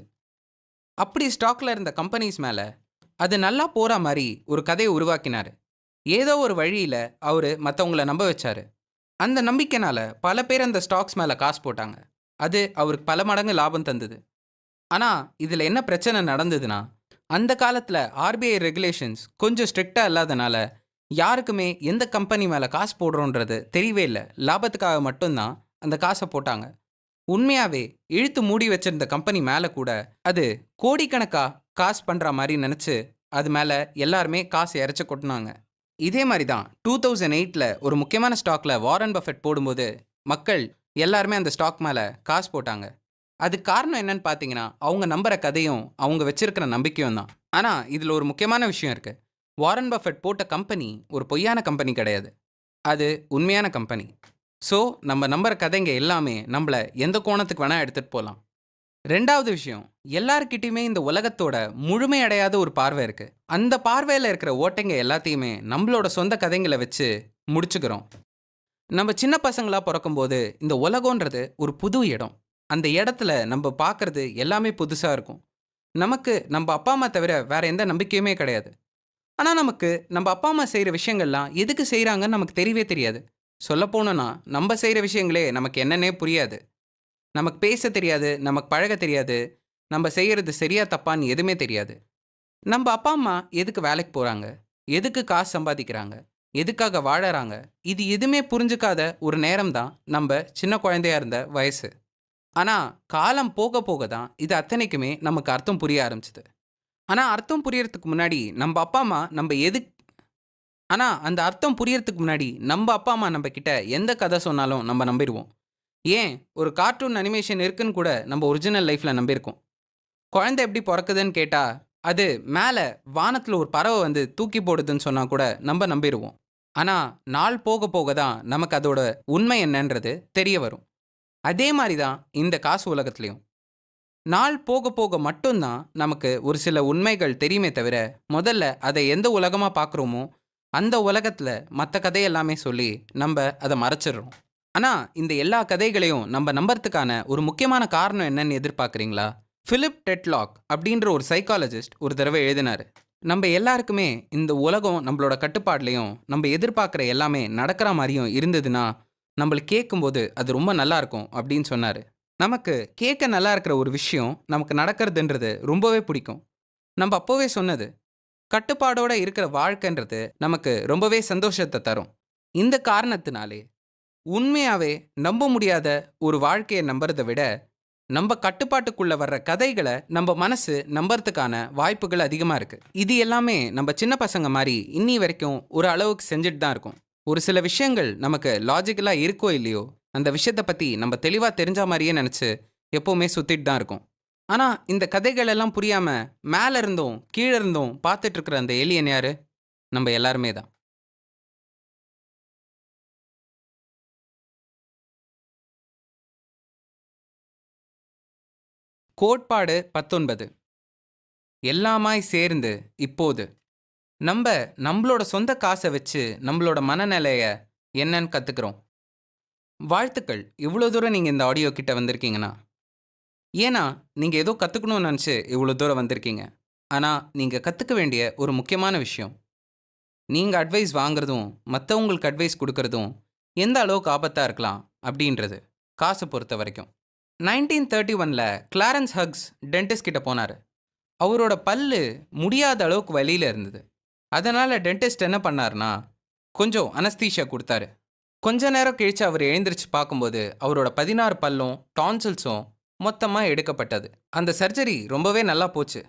அப்படி ஸ்டாக்கில் இருந்த கம்பெனிஸ் மேலே அது நல்லா போகிற மாதிரி ஒரு கதையை உருவாக்கினார். ஏதோ ஒரு வழியில் அவர் மற்றவங்கள நம்ப வச்சார். அந்த நம்பிக்கைனால பல பேர் அந்த ஸ்டாக்ஸ் மேலே காசு போட்டாங்க. அது அவருக்கு பல மடங்கு லாபம் தந்தது. ஆனால் இதில் என்ன பிரச்சனை நடந்ததுன்னா, அந்த காலத்தில் ஆர்பிஐ ரெகுலேஷன்ஸ் கொஞ்சம் ஸ்ட்ரிக்டாக இல்லாதனால யாருக்குமே எந்த கம்பெனி மேலே காசு போடுறோன்றது தெரியவே இல்லை. லாபத்துக்காக மட்டும்தான் அந்த காசை போட்டாங்க. உண்மையாகவே இழுத்து மூடி வச்சிருந்த கம்பெனி மேலே கூட அது கோடிக்கணக்காக காசு பண்ணுற மாதிரி நினச்சி அது மேலே எல்லாருமே காசு இறைச்சி கொட்டினாங்க. இதே மாதிரி தான் 2008 ஒரு முக்கியமான ஸ்டாக்ல வாரன் பஃபெட் போடும்போது மக்கள் எல்லாருமே அந்த ஸ்டாக் மேலே காசு போட்டாங்க. அதுக்கு காரணம் என்னன்னு பார்த்தீங்கன்னா அவங்க நம்புற கதையும் அவங்க வச்சிருக்கிற நம்பிக்கையும் தான். ஆனால் இதில் ஒரு முக்கியமான விஷயம் இருக்கு. வாரன் பஃபெட் போட்ட கம்பெனி ஒரு பொய்யான கம்பெனி கிடையாது, அது உண்மையான கம்பெனி. ஸோ நம்ம நம்புற கதைங்க எல்லாமே நம்மளை எந்த கோணத்துக்கு வேணால் எடுத்துகிட்டு போகலாம். ரெண்டாவது விஷயம், எல்லார்கிட்டயுமே இந்த உலகத்தோட முழுமையடையாத ஒரு பார்வை இருக்கு. அந்த பார்வையில் இருக்கிற ஓட்டைங்க எல்லாத்தையுமே நம்மளோட சொந்த கதைங்களை வச்சு முடிச்சுக்கிறோம். நம்ம சின்ன பசங்களா பிறக்கும்போது இந்த உலகம்ன்றது ஒரு புது இடம். அந்த இடத்துல நம்ம பார்க்கறது எல்லாமே புதுசா இருக்கும். நமக்கு நம்ம அப்பா அம்மா தவிர வேற எந்த நம்பிக்கையுமே கிடையாது. ஆனா நமக்கு நம்ம அப்பா அம்மா செய்யற விஷயங்கள்லாம் எதுக்கு செய்றாங்கன்னு நமக்கு தெரியவே தெரியாது. சொல்ல போனோம்னா நம்ம செய்யற விஷயங்களே நமக்கு என்னன்னே புரியாது. நமக்கு பேச தெரியாது, நமக்கு பழக தெரியாது, நம்ம செய்யறது சரியா தப்பான்னு எதுவுமே தெரியாது. நம்ம அப்பா அம்மா எதுக்கு வேலைக்கு போறாங்க, எதுக்கு காசு சம்பாதிக்கிறாங்க, எதுக்காக வாழறாங்க, இது எதுவுமே புரிஞ்சுக்காத ஒரு நேரம் தான் நம்ம சின்ன குழந்தையா இருந்த வயசு. ஆனா காலம் போக போக தான் இது அத்தனைக்குமே நமக்கு அர்த்தம் புரிய ஆரம்பிச்சது. ஆனா அர்த்தம் புரியறதுக்கு முன்னாடி நம்ம அப்பா அம்மா நம்ம எதுக்கு ஆனா அந்த அர்த்தம் புரியறதுக்கு முன்னாடி நம்ம அப்பா அம்மா நம்ம கிட்ட எந்த கதை சொன்னாலும் நம்ம நம்பிடுவோம். ஏன் ஒரு கார்ட்டூன் அனிமேஷன் இருக்குன்னு கூட நம்ம ஒரிஜினல் லைஃப்ல நம்பியிருக்கோம். குழந்தை எப்படி பிறக்குதுன்னு கேட்டா அது மேலே வானத்தில் ஒரு பறவை வந்து தூக்கி போடுதுன்னு சொன்னா கூட நம்ம நம்பிடுவோம். ஆனா நாள் போக போக தான் நமக்கு அதோட உண்மை என்னன்றது தெரிய வரும். அதே மாதிரி தான் இந்த காசு உலகத்துலையும் நாள் போக போக மட்டும்தான் நமக்கு ஒரு சில உண்மைகள் தெரியுமே தவிர முதல்ல அதை எந்த உலகமா பார்க்குறோமோ அந்த உலகத்துல மற்ற கதையெல்லாமே சொல்லி நம்ம அதை மறைச்சிடுறோம். ஆனா இந்த எல்லா கதைகளையும் நம்ம நம்புறதுக்கான ஒரு முக்கியமான காரணம் என்னன்னு எதிர்பார்க்குறீங்களா? பிலிப் டெட்லாக் அப்படின்ற ஒரு சைக்காலஜிஸ்ட் ஒரு தடவை எழுதினாரு. நம்ம எல்லாருக்குமே இந்த உலகம் நம்மளோட கட்டுப்பாடுலையும் நம்ம எதிர்பார்க்குற எல்லாமே நடக்கிற மாதிரியும் இருந்ததுன்னா நம்மளுக்கு கேட்கும்போது அது ரொம்ப நல்லா இருக்கும் அப்படின்னு சொன்னாரு. நமக்கு கேட்க நல்லா இருக்கிற ஒரு விஷயம் நமக்கு நடக்கிறதுன்றது ரொம்பவே பிடிக்கும். நம்ம அப்போவே சொன்னது, கட்டுப்பாடோட இருக்கிற வாழ்க்கைன்றது நமக்கு ரொம்பவே சந்தோஷத்தை தரும். இந்த காரணத்தினாலே உண்மையாவே நம்ப முடியாத ஒரு வாழ்க்கையை நம்புறதை விட நம்ம கட்டுப்பாட்டுக்குள்ள வர்ற கதைகளை நம்ம மனசு நம்புறதுக்கான வாய்ப்புகள் அதிகமாக இருக்கு. இது எல்லாமே நம்ம சின்ன பசங்க மாதிரி இன்னி வரைக்கும் ஒரு அளவுக்கு செஞ்சுட்டு தான் இருக்கோம். ஒரு சில விஷயங்கள் நமக்கு லாஜிக்கலாக இருக்கோ இல்லையோ அந்த விஷயத்தை பற்றி நம்ம தெளிவாக தெரிஞ்ச மாதிரியே நினச்சி எப்போவுமே சுற்றிட்டு தான் இருக்கோம். ஆனால் இந்த கதைகள் எல்லாம் புரியாமல் மேலே இருந்தும் கீழே இருந்தும் பார்த்துட்டு இருக்கிற அந்த ஏலியன் யாரு? நம்ம எல்லாருமே தான். கோட்பாடு 19 எல்லாமாய் சேர்ந்து இப்போது நம்ம நம்மளோட சொந்த காசை வச்சு நம்மளோட மனநிலைய என்னன்னு கற்றுக்குறோம். வாழ்த்துக்கள், இவ்வளோ தூரம் நீங்கள் இந்த ஆடியோ கிட்ட வந்திருக்கீங்கன்னா. ஏன்னா நீங்கள் ஏதோ கற்றுக்கணும்னு நினச்சி இவ்வளோ தூரம் வந்திருக்கீங்க. ஆனால் நீங்கள் கற்றுக்க வேண்டிய ஒரு முக்கியமான விஷயம், நீங்கள் அட்வைஸ் வாங்குறதும் மற்றவங்களுக்கு அட்வைஸ் கொடுக்கறதும் எந்த அளவுக்கு ஆபத்தாக இருக்கலாம் அப்படின்றது காசை பொறுத்த வரைக்கும். 1931 கிளாரன்ஸ் ஹக்ஸ் டென்டிஸ்ட் கிட்ட போனார். அவரோட பல்லு முடியாத அளவுக்கு வலியில் இருந்தது. அதனால் டென்டிஸ்ட் என்ன பண்ணார்னா கொஞ்சம் அனஸ்தீஷியா கொடுத்தாரு. கொஞ்ச நேரம் கழிச்சு அவர் எழுந்திரிச்சு பார்க்கும்போது அவரோட 16 பல்லும் டான்சில்ஸும் மொத்தமாக எடுக்கப்பட்டது. அந்த சர்ஜரி ரொம்பவே நல்லா போச்சு.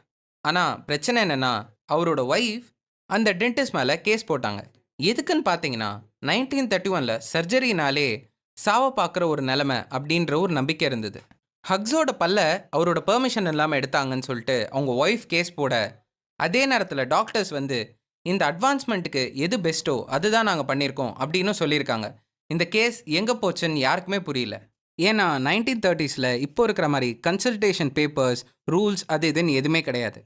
ஆனால் பிரச்சனை என்னென்னா அவரோட ஒய்ஃப் அந்த டென்டிஸ்ட் மேலே கேஸ் போட்டாங்க. எதுக்குன்னு பார்த்தீங்கன்னா 1931 சர்ஜரினாலே சாவை பார்க்குற ஒரு நிலைமை அப்படின்ற ஒரு நம்பிக்கை இருந்தது. ஹக்ஸோட பல்ல அவரோட பெர்மிஷன் இல்லாமல் எடுத்தாங்கன்னு சொல்லிட்டு அவங்க ஒய்ஃப் கேஸ் போட, அதே நேரத்தில் டாக்டர்ஸ் வந்து இந்த அட்வான்ஸ்மெண்ட்டுக்கு எது பெஸ்ட்டோ அதுதான் நாங்கள் பண்ணியிருக்கோம் அப்படின்னு சொல்லியிருக்காங்க. இந்த கேஸ் எங்கே போச்சுன்னு யாருக்குமே புரியல. ஏன்னா 1930s இப்போ இருக்கிற மாதிரி கன்சல்டேஷன் பேப்பர்ஸ், ரூல்ஸ் அது இதுன்னு எதுவுமே கிடையாது.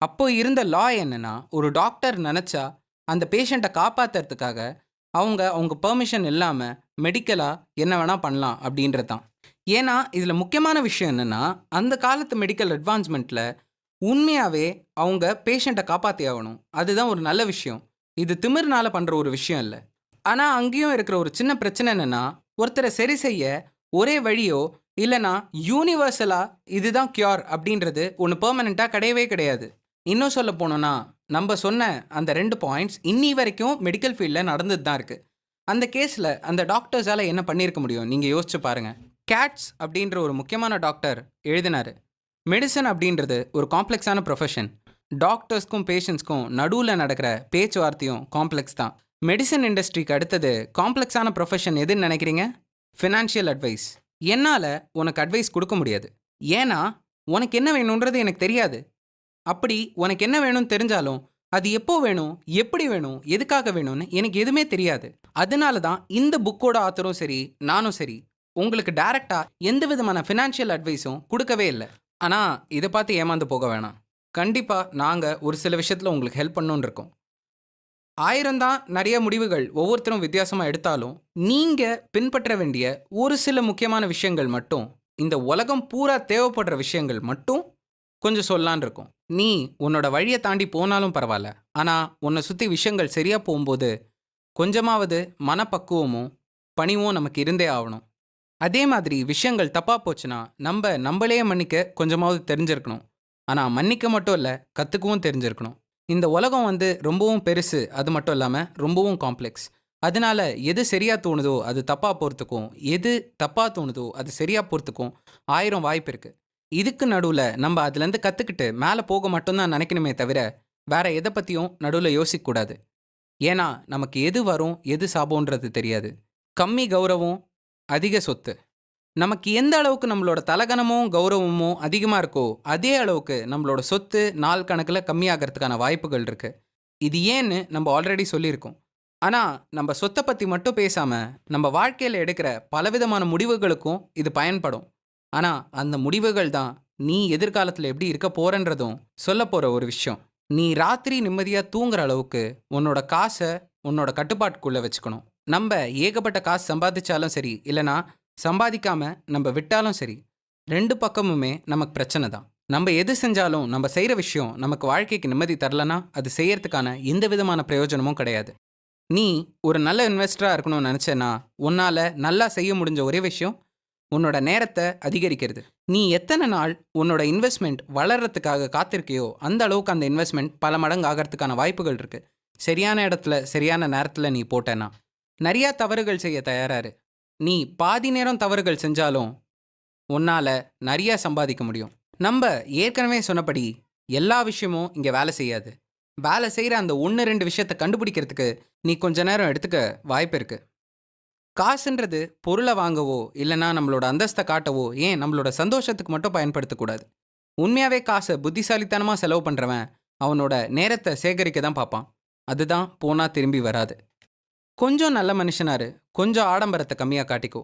அப்போ இருந்த லா என்னன்னா ஒரு டாக்டர் நினச்சா அந்த பேஷண்ட்டை காப்பாற்றுறதுக்காக அவங்க பெர்மிஷன் இல்லாமல் மெடிக்கலாக என்ன வேணால் பண்ணலாம் அப்படின்றது தான். ஏன்னா இதில் முக்கியமான விஷயம் என்னென்னா அந்த காலத்து மெடிக்கல் அட்வான்ஸ்மெண்ட்டில் உண்மையாகவே அவங்க பேஷண்ட்டை காப்பாற்றி ஆகணும். அதுதான் ஒரு நல்ல விஷயம். இது திமிர்னால பண்ணுற ஒரு விஷயம் இல்லை. ஆனால் அங்கேயும் இருக்கிற ஒரு சின்ன பிரச்சனை என்னென்னா ஒருத்தரை சரி செய்ய ஒரே வழியோ இல்லைனா யூனிவர்சலாக இதுதான் கியூர் அப்படின்றது ஒன்று பெர்மனெண்ட்டாக கிடையவே கிடையாது. இன்னும் சொல்ல போனோம்னா, நம்ப சொன்ன அந்த 2 பாயிண்ட்ஸ் இன்னி வரைக்கும் மெடிக்கல் ஃபீல்ட்ல நடந்துட்டு தான் இருக்கு. அந்த கேஸ்ல அந்த டாக்டர்ஸால என்ன பண்ணியிருக்க முடியும்? நீங்க யோசிச்சு பாருங்க. கேட்ஸ் அப்படின்ற ஒரு முக்கியமான டாக்டர் எழுதினாரு. மெடிசன் அப்படின்றது ஒரு காம்ப்ளெக்ஸான ப்ரொஃபஷன். டாக்டர்ஸ்க்கும் பேஷண்ட்ஸ்க்கும் நடுவுல நடக்கிற பேச்சுவார்த்தையும் காம்ப்ளெக்ஸ் தான். மெடிசன் இண்டஸ்ட்ரிக்கு அடுத்தது காம்ப்ளெக்ஸான ப்ரொஃபஷன் எதுன்னு நினைக்கிறீங்க? Financial advice. என்னால உனக்கு அட்வைஸ் குடுக்க முடியாது. ஏன்னா, உனக்கு என்ன வேணும்ன்றது எனக்கு தெரியாது. அப்படி உனக்கு என்ன வேணும்னு தெரிஞ்சாலும், அது எப்போ வேணும், எப்படி வேணும், எதுக்காக வேணும்னு எனக்கு எதுவுமே தெரியாது. அதனால தான் இந்த புக்கோட ஆத்தரும் சரி, நானும் சரி, உங்களுக்கு டைரக்ட்டா எந்த விதமான ஃபினான்ஷியல் அட்வைஸும் குடுக்கவே இல்ல. ஆனா, இத பார்த்து ஏமாந்து போக வேணாம். கண்டிப்பா நாங்க ஒரு சில விஷயத்துல உங்களுக்கு ஹெல்ப் பண்ணணும்னு இருக்கோம். 1000 தான் நெறைய முடிவுகள் ஒவ்வொருத்தரும் வித்தியாசமா எடுத்தாலும், நீங்க பின்பற்ற வேண்டிய ஒரு சில முக்கியமான விஷயங்கள் மட்டும், இந்த உலகம் பூரா தேவைப்படுற விஷயங்கள் மட்டும் கொஞ்சம் சொல்லலான்னு இருக்கோம். நீ உன்னோட வழிய தாண்டி போனாலும் பரவால்ல. ஆனா, உன்ன சுத்தி விஷயங்கள் சரியா போம்போது, கொஞ்சமாவது மனப்பக்குவமும், பணிவும் நமக்கு இருந்தே ஆவணும். அதே மாதிரி விஷயங்கள் தப்பா போச்சுன்னா, நம்பளையே மன்னிக்க கொஞ்சமாவது தெரிஞ்சிருக்கணும். ஆனா, மன்னிக்க மட்டும் இல்ல, கத்துக்கவும் தெரிஞ்சிருக்கணும். இந்த உலகம் ரொம்பவும் பெருசு. அது மட்டும் இல்லாம ரொம்பவும் காம்ப்ளெக்ஸ். அதனால எது சரியா தோணுதோ, அது தப்பா போறதுக்கும், எது தப்பா தோணுதோ, அது சரியா போறதுக்கும் 1000 வாய்ப்பு இருக்கு. இதுக்கு நடுவுல நம்ப அதுலேருந்து கத்துக்கிட்டு மேல போக மட்டும் தான் நெனைக்கணுமே தவிர, வேற எத பத்தியும் நடுவுல யோசிக்க கூடாது. ஏன்னா, நமக்கு எது வரும், எது சாபம்ன்றது தெரியாது. கம்மி கௌரவம், அதிக சொத்து. நமக்கு எந்த அளவுக்கு நம்மளோட தலகனமும், கௌரவமும் அதிகமா இருக்கோ, அதே அளவுக்கு நம்மளோட சொத்து நாள் கணக்குல கம்மியாகறதுக்கான வாய்ப்புகள் இருக்கு. இது ஏன்னு நம்ப ஆல்ரெடி சொல்லியிருக்கோம். ஆனா, நம்ப சொத்த பத்தி மட்டும் பேசாம, நம்ப வாழ்க்கையில எடுக்கிற பலவிதமான முடிவுகளுக்கும் இது பயன்படும். ஆனா, அந்த முடிவுகள் தான் நீ எதிர்காலத்துல எப்படி இருக்க போறன்றதும் சொல்லப் போற ஒரு விஷயம். நீ ராத்திரி நிம்மதியா தூங்குற அளவுக்கு உன்னோட காச உன்னோட கட்டுப்பாட்டுக்குள்ள வச்சுக்கணும். நம்ப ஏகப்பட்ட காசு சம்பாதிச்சாலும் சரி, இல்லனா சம்பாதிக்காம நம்ப விட்டாலும் சரி, 2 பக்கமுமே நமக்கு பிரச்சனை தான். நம்ப எது செஞ்சாலும், நம்ப செய்ற விஷயம் நமக்கு வாழ்க்கைக்கு நிம்மதி தரலனா, அது செய்யறதுக்கான எந்த விதமான பிரயோஜனமும் கிடையாது. நீ ஒரு நல்ல இன்வெஸ்டரா இருக்கணும்னு நினைச்சேன்னா, உன்னால நல்லா செய்ய முடிஞ்ச ஒரே விஷயம், உன்னோட நேரத்த அதிகரிக்கிறது. நீ எத்தன நாள் உன்னோட இன்வெஸ்ட்மெண்ட் வளர்றதுக்காக காத்திருக்கியோ, அந்த அளவுக்கு அந்த இன்வெஸ்ட்மெண்ட் பல மடங்கு ஆகறதுக்கான வாய்ப்புகள் இருக்கு. சரியான இடத்துல, சரியான நேரத்துல நீ போட்டேன்னா. நெறைய தவறுகள் செய்ய தயாரா இரு. நீ பாதி நேரம் தவறுகள் செஞ்சாலும், உன்னால நெறைய சம்பாதிக்க முடியும். நம்ப ஏற்கனவே சொன்னபடி, எல்லா விஷயமும் இங்க வேலை செய்யாது. வேலை செய்ற அந்த 1, 2 விஷயத்த கண்டுபிடிக்கிறதுக்கு, நீ கொஞ்ச நேரம் எடுத்துக்க வாய்ப்பு இருக்கு. காசுன்றது பொருள வாங்கவோ, இல்லன்னா நம்மளோட அந்தஸ்த காட்டவோ, ஏன் நம்மளோட சந்தோஷத்துக்கு மட்டும் பயன்படுத்தக்கூடாது. உண்மையாவே காச புத்திசாலித்தனமா செலவு பண்றவன், அவனோட நேரத்த சேகரிக்க தான் பாப்பான். அதுதான் போனா திரும்பி வராது. கொஞ்சம் நல்ல மனுஷனா இரு. கொஞ்சம் ஆடம்பரத்த கம்மியா காட்டிக்கோ.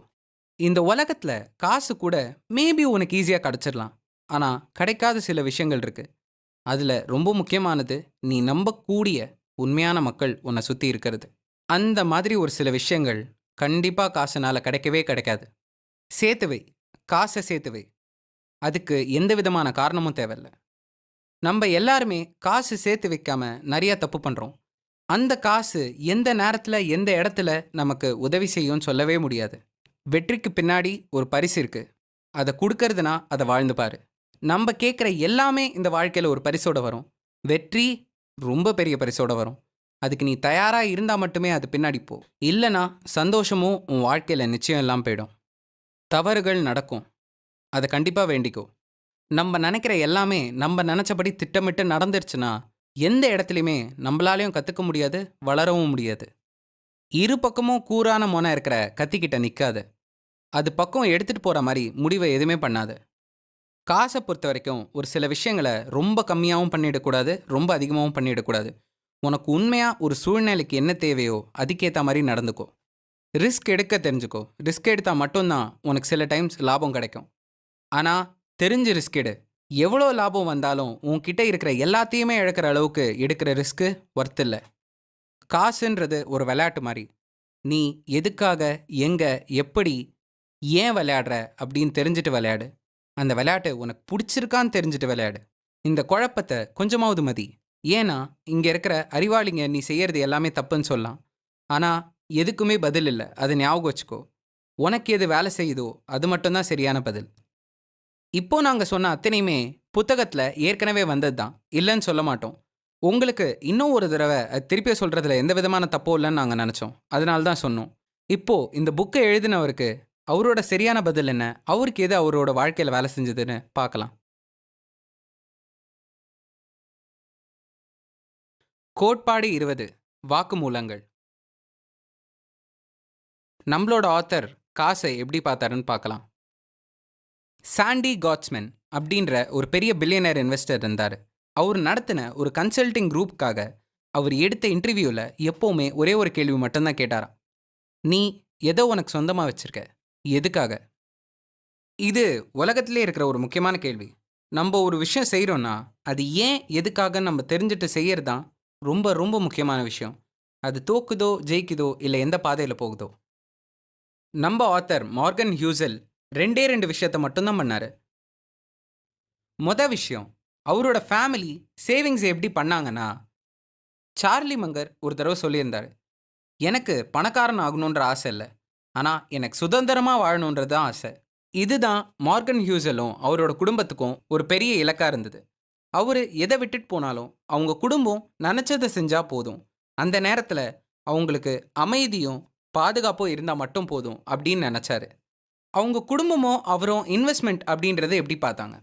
இந்த உலகத்துல காசு கூட மேபி உனக்கு ஈஸியா கிடைச்சிடலாம். ஆனா, கிடைக்காத சில விஷயங்கள் இருக்கு. அதுல ரொம்ப முக்கியமானது, நீ நம்பக்கூடிய உண்மையான மக்கள் உன்னை சுத்தி இருக்கிறது. அந்த மாதிரி ஒரு சில விஷயங்கள் கண்டிப்பா காசுனால கிடைக்கவே கிடைக்காது. சேர்த்து வை. காசை சேர்த்து வை. அதுக்கு எந்த விதமான காரணமும் தேவையில்ல. நம்ம எல்லாருமே காசு சேர்த்து வைக்காம நிறைய தப்பு பண்றோம். அந்த காசு எந்த நேரத்துல எந்த இடத்துல நமக்கு உதவி செய்யும்னு சொல்லவே முடியாது. வெற்றிக்கு பின்னாடி ஒரு பரிசு இருக்கு. அதை கொடுக்கறதுனா அதை வாழ்ந்து பாரு. நம்ம கேட்குற எல்லாமே இந்த வாழ்க்கையில் ஒரு பரிசோட வரும். வெற்றி ரொம்ப பெரிய பரிசோட வரும். அதுக்கு நீ தயாரா இருந்தா மட்டுமே அது பின்னாடி போ. இல்லனா சந்தோஷமும் உன் வாழ்க்கையில நிச்சயம் எல்லாம் போயிடும். தவறுகள் நடக்கும். அதை கண்டிப்பா வேண்டிக்கோ. நம்ம நினைக்கிற எல்லாமே நம்ம நினைச்சபடி திட்டமிட்டு நடந்துருச்சுன்னா, எந்த இடத்துலையுமே நம்மளாலையும் கத்துக்க முடியாது, வளரவும் முடியாது. இரு பக்கமும் கூரான மொனை இருக்கிற கத்திக்கிட்ட நிக்காத. அது பக்கம் எடுத்துட்டு போற மாதிரி முடிவை எதுவுமே பண்ணாத. காசை பொறுத்த வரைக்கும் ஒரு சில விஷயங்களை ரொம்ப கம்மியாகவும் பண்ணிடக்கூடாது, ரொம்ப அதிகமாகவும் பண்ணிடக்கூடாது. உனக்கு உண்மையா ஒரு சூழ்நிலைக்கு என்ன தேவையோ அதுக்கேற்ற மாதிரி நடந்துக்கோ. ரிஸ்க் எடுக்க தெரிஞ்சுக்கோ. ரிஸ்க் எடுத்தா மட்டும்தான் உனக்கு சில டைம்ஸ் லாபம் கிடைக்கும். ஆனா தெரிஞ்சு ரிஸ்க் எடு. எவ்வளோ லாபம் வந்தாலும் உன்கிட்ட இருக்கிற எல்லாத்தையுமே இழக்கிற அளவுக்கு எடுக்கிற ரிஸ்க்கு ஒர்த் இல்லை. காசுன்றது ஒரு விளையாட்டு மாதிரி. நீ எதுக்காக, எங்க, எப்படி, ஏன் விளையாடுற அப்படின்னு தெரிஞ்சுட்டு விளையாடு. அந்த விளையாட்டு உனக்கு பிடிச்சிருக்கான்னு தெரிஞ்சுட்டு விளையாடு. இந்த குழப்பத்தை கொஞ்சமாவது மதி. ஏன்னா இங்க இருக்கிற அறிவாளிங்க நீ செய்யறது எல்லாமே தப்புன்னு சொல்லலாம். ஆனா எதுக்குமே பதில் இல்லை. அதை ஞாபகம் வச்சுக்கோ. உனக்கு எது வேலை செய்யுதோ அது மட்டும்தான் சரியான பதில். இப்போ நாங்க சொன்ன அத்தனையுமே புத்தகத்துல ஏற்கனவே வந்தது தான். இல்லன்னு சொல்ல மாட்டோம். உங்களுக்கு இன்னும் ஒரு தடவ திருப்பி சொல்றதுல எந்த விதமான தப்பும் இல்லன்னு நாங்க நெனச்சோம். அதனால தான் சொன்னோம். இப்போ இந்த புக்க எழுதினவருக்கு அவரோட சரியான பதில் என்ன? அவருக்கு எது அவரோட வாழ்க்கையில வேலை செஞ்சதுன்னு பார்க்கலாம். கோட்பாடு 20 வாக்குமூலங்கள். நம்மளோட ஆத்தர் காசை எப்படி பார்த்தாருன்னு பார்க்கலாம். சாண்டி காட்ஸ்மேன் அப்படின்ற ஒரு பெரிய பில்லியனர் இன்வெஸ்டர் இருந்தார். அவர் நடத்தின ஒரு கன்சல்டிங் குரூப்காக அவர் எடுத்த இன்டர்வியூவில் எப்போவுமே ஒரே ஒரு கேள்வி மட்டும்தான் கேட்டாராம். நீ எதோ உனக்கு சொந்தமாக வச்சிருக்க, எதுக்காக? இது உலகத்திலே இருக்கிற ஒரு முக்கியமான கேள்வி. நம்ம ஒரு விஷயம் செய்கிறோன்னா அது ஏன் எதுக்காக நம்ம தெரிஞ்சுட்டு செய்யறது தான் ரொம்ப ரொம்ப முக்கியமான விஷயம். அது தோக்குதோ ஜெயிக்குதோ இல்லை எந்த பாதையில் போகுதோ. நம்ம ஆத்தர் மார்கன் ஹியூசல் ரெண்டே ரெண்டு விஷயத்த மட்டும்தான் பண்ணாரு. மொத விஷயம், அவரோட ஃபேமிலி சேவிங்ஸ் எப்படி பண்ணாங்கன்னா, சார்லி மங்கர் ஒரு தடவை சொல்லியிருந்தாரு, எனக்கு பணக்காரன் ஆகணுன்ற ஆசை இல்லை, ஆனால் எனக்கு சுதந்திரமாக வாழணுன்றது தான் ஆசை. இதுதான் மார்கன் ஹியூசலும் அவரோட குடும்பத்துக்கும் ஒரு பெரிய இலக்கா இருந்தது. அவர் எதை விட்டுட்டு போனாலும் அவங்க குடும்பம் நினச்சதை செஞ்சால் போதும், அந்த நேரத்தில் அவங்களுக்கு அமைதியும் பாதுகாப்பும் இருந்தால் மட்டும் போதும் அப்படின்னு நினச்சாரு. அவங்க குடும்பமும் அவரும் இன்வெஸ்ட்மெண்ட் அப்படின்றத எப்படி பார்த்தாங்க?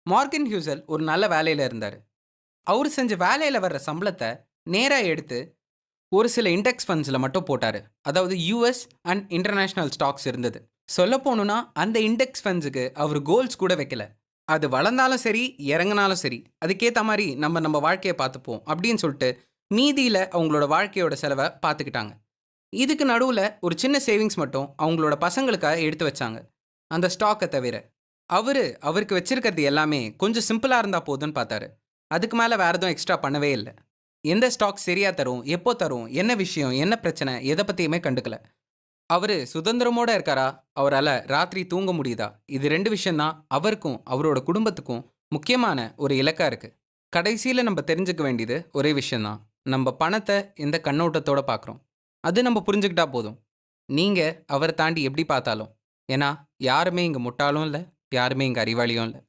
மார்கன் ஹியூசல் ஒரு நல்ல வேலையில் இருந்தார். அவர் செஞ்ச வேலையில் வர்ற சம்பளத்தை நேராக எடுத்து ஒரு சில இண்டெக்ஸ் ஃபண்ட்ஸில் மட்டும் போட்டார். அதாவது யூஎஸ் அண்ட் இன்டர்நேஷ்னல் ஸ்டாக்ஸ் இருந்தது. சொல்ல போகணுன்னா அந்த இண்டெக்ஸ் ஃபண்ட்ஸுக்கு அவர் கோல்ஸ் கூட வைக்கல. அது வளர்ந்தாலும் சரி இறங்கினாலும் சரி அதுக்கேற்ற மாதிரி நம்ம வாழ்க்கையை பார்த்துப்போம் அப்படின்னு சொல்லிட்டு மீதியில் அவங்களோட வாழ்க்கையோட செலவை பார்த்துக்கிட்டாங்க. இதுக்கு நடுவில் ஒரு சின்ன சேவிங்ஸ் மட்டும் அவங்களோட பசங்களுக்காக எடுத்து வச்சாங்க, அந்த ஸ்டாக்கை தவிர. அவருக்கு வச்சிருக்கிறது எல்லாமே கொஞ்சம் சிம்பிளாக இருந்தால் போதும்னு பார்த்தாரு. அதுக்கு மேலே வேறு எதுவும் எக்ஸ்ட்ரா பண்ணவே இல்லை. எந்த ஸ்டாக் சரியாக தரும், எப்போ தரும், என்ன விஷயம், என்ன பிரச்சனை, எதை பற்றியுமே கண்டுக்கல. அவர் சுதந்திரமோடு இருக்காரா, அவரால் ராத்திரி தூங்க முடியுதா, இது ரெண்டு விஷயந்தான் அவருக்கும் அவரோட குடும்பத்துக்கும் முக்கியமான ஒரு இலக்காக இருக்குது. கடைசியில் நம்ம தெரிஞ்சுக்க வேண்டியது ஒரே விஷயந்தான், நம்ம பணத்தை எந்த கண்ணோட்டத்தோடு பார்க்குறோம் அது நம்ம புரிஞ்சுக்கிட்டா போதும். நீங்கள் அவரை தாண்டி எப்படி பார்த்தாலும். ஏன்னா யாருமே இங்கே முட்டாளும் இல்லை, யாருமே இங்கே அறிவாளியும் இல்லை.